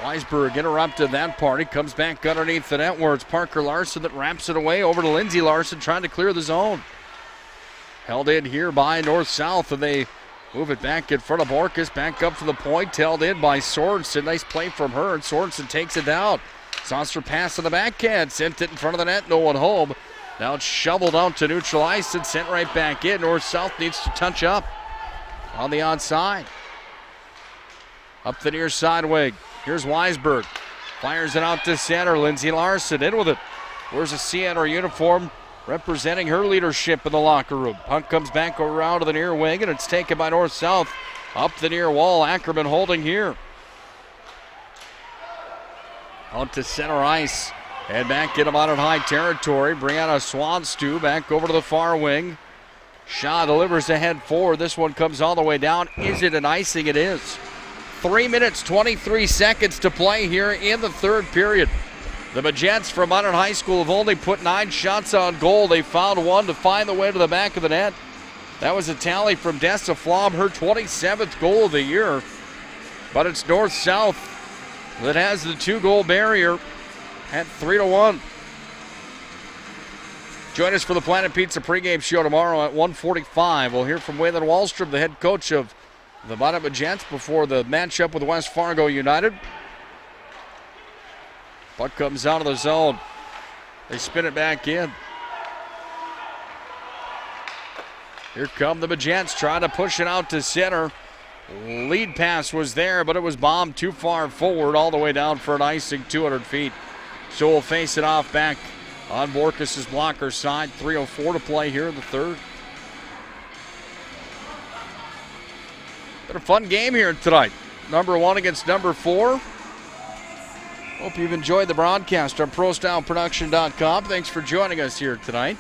Speaker 9: Weisberg interrupted that party. Comes back underneath the net where it's Parker Larson that wraps it away over to Lindsay Larsen trying to clear the zone. Held in here by North-South, and they move it back in front of Borkus. Back up to the point, held in by Sorensen. Nice play from her, and Sorensen takes it down. Saucer pass to the backhand, sent it in front of the net, no one home. Now it's shoveled out to neutral ice and sent right back in. North-South needs to touch up on the onside. Up the near side wing. Here's Weisberg. Fires it out to center. Lindsay Larsen in with it. Wears a Seattle uniform representing her leadership in the locker room. Puck comes back around to the near wing, and it's taken by North-South. Up the near wall. Ackerman holding here. Out to center ice. And back in Minot High territory. Brianna Swanstew back over to the far wing. Shaw delivers ahead forward. This one comes all the way down. Is it an icing? It is. 3 minutes, 23 seconds to play here in the third period. The Magents from Minot High School have only put 9 shots on goal. They found one to find the way to the back of the net. That was a tally from Dessa Flom, her 27th goal of the year. But it's North-South that has the 2-goal barrier at 3-1. Join us for the Planet Pizza pregame show tomorrow at 1:45. We'll hear from Waylon Wallstrom, the head coach of the Minot Magents, before the matchup with West Fargo United. Puck comes out of the zone. They spin it back in. Here come the Magents trying to push it out to center. Lead pass was there, but it was bombed too far forward, all the way down for an icing 200 feet. So we'll face it off back on Borkus' blocker side. 3:04 to play here in the third. Been a fun game here tonight. Number 1 against number 4. Hope you've enjoyed the broadcast on ProStyleProduction.com. Thanks for joining us here tonight.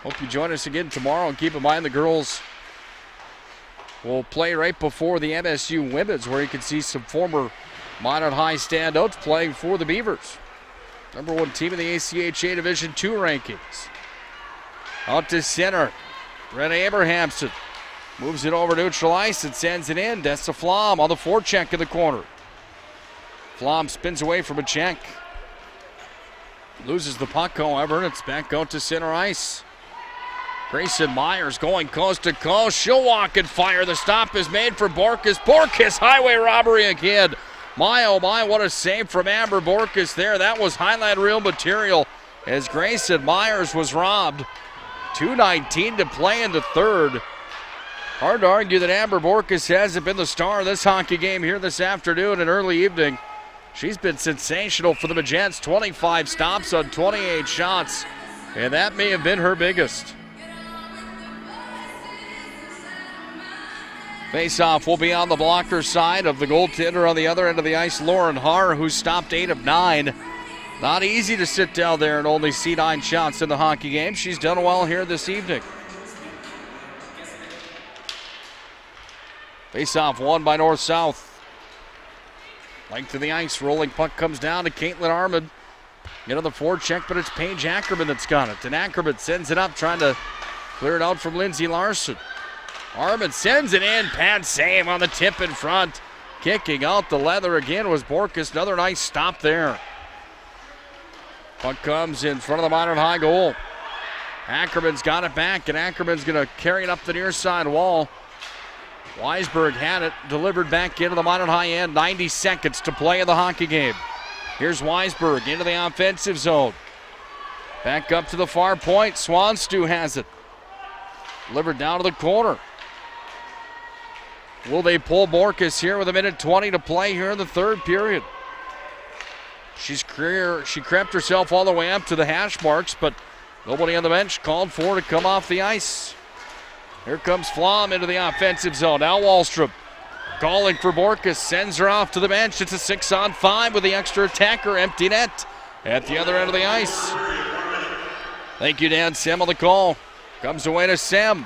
Speaker 9: Hope you join us again tomorrow. And keep in mind the girls will play right before the MSU Women's, where you can see some former Minot High standouts playing for the Beavers. Number 1 team in the ACHA Division II rankings. Out to center. Renee Abrahamson moves it over neutral ice and sends it in. Dessa Flom on the forecheck in the corner. Flom spins away from a check. Loses the puck, however, and it's back out to center ice. Grayson Myers going coast to coast. She'll walk and fire. The stop is made for Borkus. Borkus, highway robbery again. My, oh my, what a save from Amber Borkus there. That was highlight reel material as Grayson Myers was robbed. 2:19 to play in the third. Hard to argue that Amber Borkus hasn't been the star of this hockey game here this afternoon and early evening. She's been sensational for the Magents. 25 stops on 28 shots, and that may have been her biggest. Face-off will be on the blocker side of the goaltender on the other end of the ice, Lauren Haar, who stopped 8 of 9. Not easy to sit down there and only see 9 shots in the hockey game. She's done well here this evening. Face-off won by North-South. Length of the ice, rolling puck comes down to Caitlin Armand. Get on the forecheck, but it's Paige Ackerman that's got it. And Ackerman sends it up, trying to clear it out from Lindsay Larsen. Arman sends it in. Pad save on the tip in front. Kicking out the leather again was Borkus. Another nice stop there. Puck comes in front of the Minot High goal. Ackerman's got it back, and Ackerman's going to carry it up the near side wall. Weisberg had it, delivered back into the Minot High end. 90 seconds to play in the hockey game. Here's Weisberg into the offensive zone. Back up to the far point. Swanstu has it. Delivered down to the corner. Will they pull Borkus here with 1:20 to play here in the third period? She crept herself all the way up to the hash marks, but nobody on the bench called for her to come off the ice. Here comes Flom into the offensive zone. Now Wallstrom calling for Borkus, sends her off to the bench. It's a 6-on-5 with the extra attacker. Empty net at the other end of the ice. Thank you, Dan Sem, on the call. Comes away to Sem.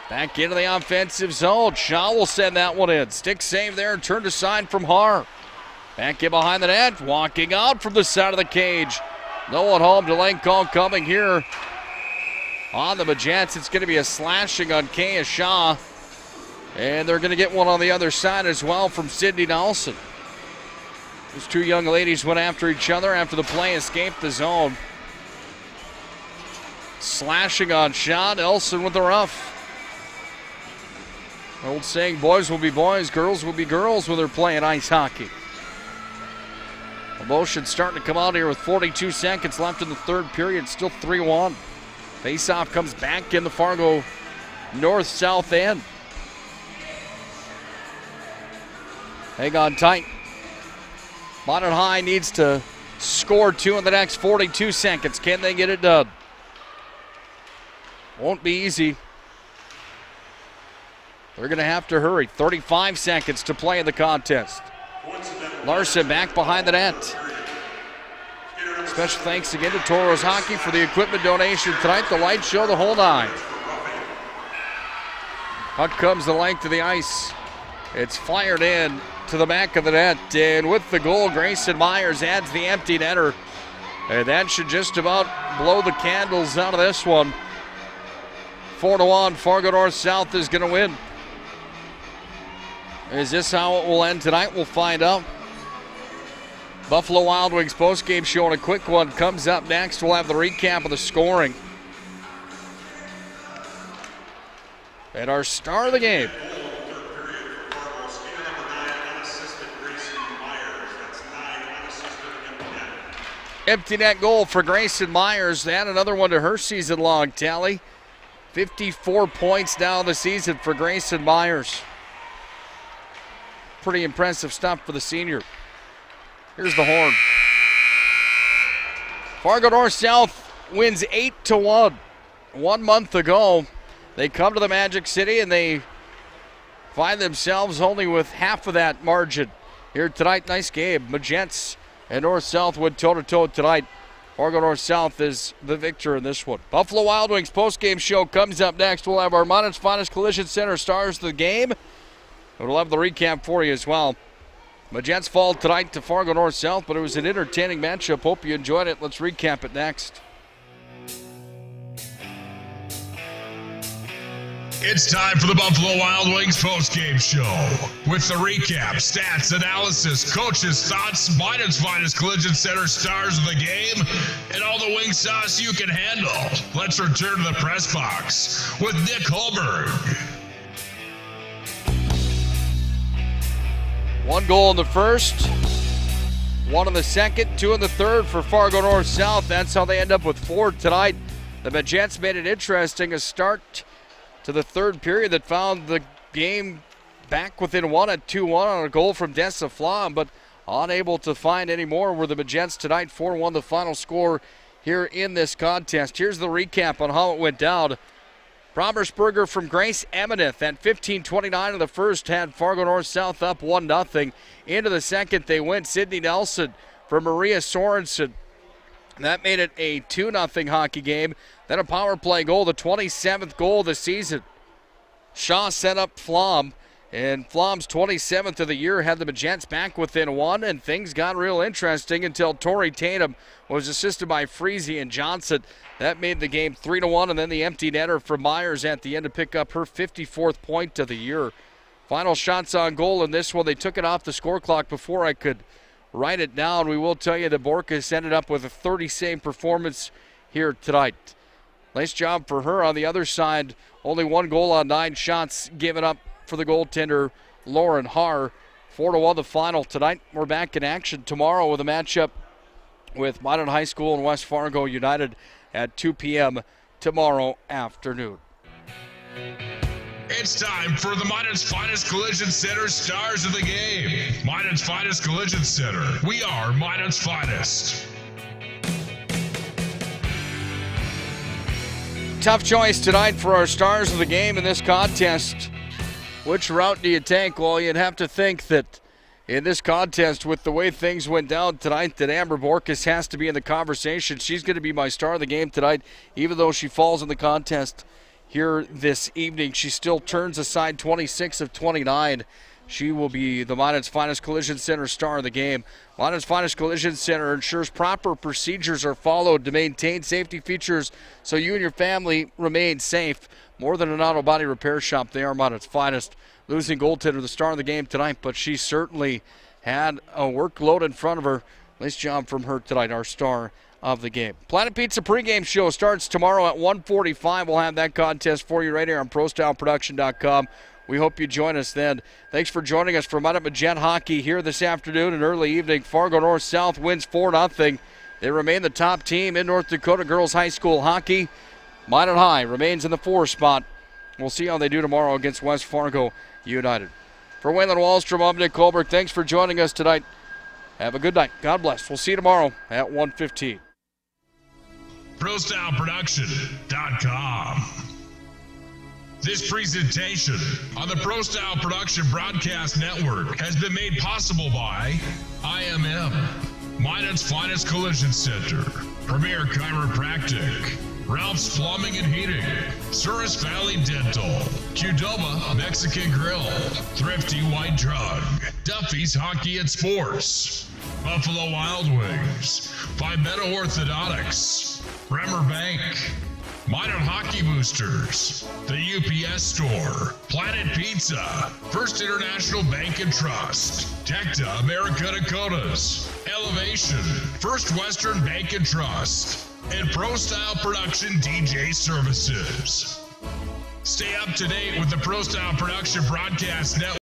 Speaker 9: Back into the offensive zone. Shaw will send that one in. Stick save there, turned aside from Har. Back in behind the net, walking out from the side of the cage. No one home. Delay call coming here on the Magents. It's going to be a slashing on Kaya Shaw. And they're going to get one on the other side as well from Sydney Nelson. Those two young ladies went after each other after the play escaped the zone. Slashing on Shaw. Nelson with the rough. Old saying, boys will be boys, girls will be girls when they're playing ice hockey. Emotion starting to come out here with 42 seconds left in the third period. Still 3-1. Faceoff comes back in the Fargo north-south end. Hang on tight. Minot High needs to score 2 in the next 42 seconds. Can they get it done? Won't be easy. They're going to have to hurry. 35 seconds to play in the contest. Larsen back behind the net. Special thanks again to Toros Hockey for the equipment donation tonight. The light show, the whole nine. Puck comes the length of the ice. It's fired in to the back of the net. And with the goal, Grayson Myers adds the empty netter. And that should just about blow the candles out of this one. 4-1, Fargo North-South is going to win. Is this how it will end tonight? We'll find out. Buffalo Wild Wings postgame show and a quick one comes up next. We'll have the recap of the scoring. And our star of the game. Empty net goal for Grayson Myers. Add another one to her season-long tally. 54 points now this season for Grayson Myers. Pretty impressive stuff for the senior. Here's the horn. Fargo North-South wins 8-1. 1 month ago, they come to the Magic City and they find themselves only with half of that margin. Here tonight, nice game. Magents and North-South went toe-to-toe tonight. Fargo North-South is the victor in this one. Buffalo Wild Wings postgame show comes up next. We'll have our Minot's Finest Collision Center stars of the game. We'll have the recap for you as well. Magents fall tonight to Fargo North-South, but it was an entertaining matchup. Hope you enjoyed it. Let's recap it next.
Speaker 6: It's time for the Buffalo Wild Wings postgame show with the recap, stats, analysis, coaches' thoughts, Minot's Finest Collision Center stars of the game, and all the wing sauce you can handle. Let's return to the press box with Nick Hulberg.
Speaker 9: 1 goal in the first, 1 in the second, 2 in the third for Fargo North-South. That's how they end up with 4 tonight. The Magents made it interesting. A start to the third period that found the game back within 1 at 2-1 on a goal from Dessa Flom, but unable to find any more were the Magents tonight. 4-1 the final score here in this contest. Here's the recap on how it went down. Robersberger from Grace Emineth at 15:29 of the first had Fargo North-South up 1-0. Into the second they went. Sydney Nelson for Maria Sorensen. That made it a 2-0 hockey game. Then a power play goal, the 27th goal of the season. Shaw set up Flom, And Flom's 27th of the year had the Magents back within 1, and things got real interesting until Tori Tatum was assisted by Freese and Johnson. That made the game 3-1, and then the empty netter for Myers at the end to pick up her 54th point of the year. Final shots on goal in this one. They took it off the score clock before I could write it down. We will tell you that Borkus ended up with a 30-save performance here tonight. Nice job for her. On the other side, only 1 goal on 9 shots given up for the goaltender, Lauren Haar. 4-1 the final tonight. We're back in action tomorrow with a matchup with Minot High School and West Fargo United at 2 p.m. tomorrow afternoon.
Speaker 6: It's time for the Minot's Finest Collision Center Stars of the Game. Minot's Finest Collision Center. We are Minot's Finest.
Speaker 9: Tough choice tonight for our stars of the game in this contest. Which route do you take? Well, you'd have to think that in this contest, with the way things went down tonight, that Amber Borkus has to be in the conversation. She's going to be my star of the game tonight, even though she falls in the contest here this evening. She still turns aside 26 of 29. She will be the Minot's Finest Collision Center star of the game. Minot's Finest Collision Center ensures proper procedures are followed to maintain safety features so you and your family remain safe. More than an auto body repair shop, they are Minot's Finest. Losing goaltender, the star of the game tonight, but she certainly had a workload in front of her. Nice job from her tonight, our star of the game. Planet Pizza pregame show starts tomorrow at 1:45. We'll have that contest for you right here on ProStyleProduction.com. We hope you join us then. Thanks for joining us for Minot Magent Hockey here this afternoon and early evening. Fargo North-South wins 4-0. They remain the top team in North Dakota Girls High School Hockey. Minot High remains in the 4 spot. We'll see how they do tomorrow against West Fargo United. For Waylon Wallstrom, I'm Nick Hulberg. Thanks for joining us tonight. Have a good night. God bless. We'll see you tomorrow at 1:15.
Speaker 6: ProStyleProduction.com. This presentation on the Pro Style Production Broadcast Network has been made possible by IMM, Minot's Finest Collision Center, Premier Chiropractic, Ralph's Plumbing and Heating, Souris Valley Dental, Qdoba Mexican Grill, Thrifty White Drug, Duffy's Hockey and Sports, Buffalo Wild Wings, Pimento Orthodontics, Bremer Bank, Minot Hockey Boosters, the UPS Store, Planet Pizza, First International Bank and Trust, Tecta America Dakotas, Elevation, First Western Bank and Trust, and Pro Style Production DJ Services. Stay up to date with the Pro Style Production Broadcast Network.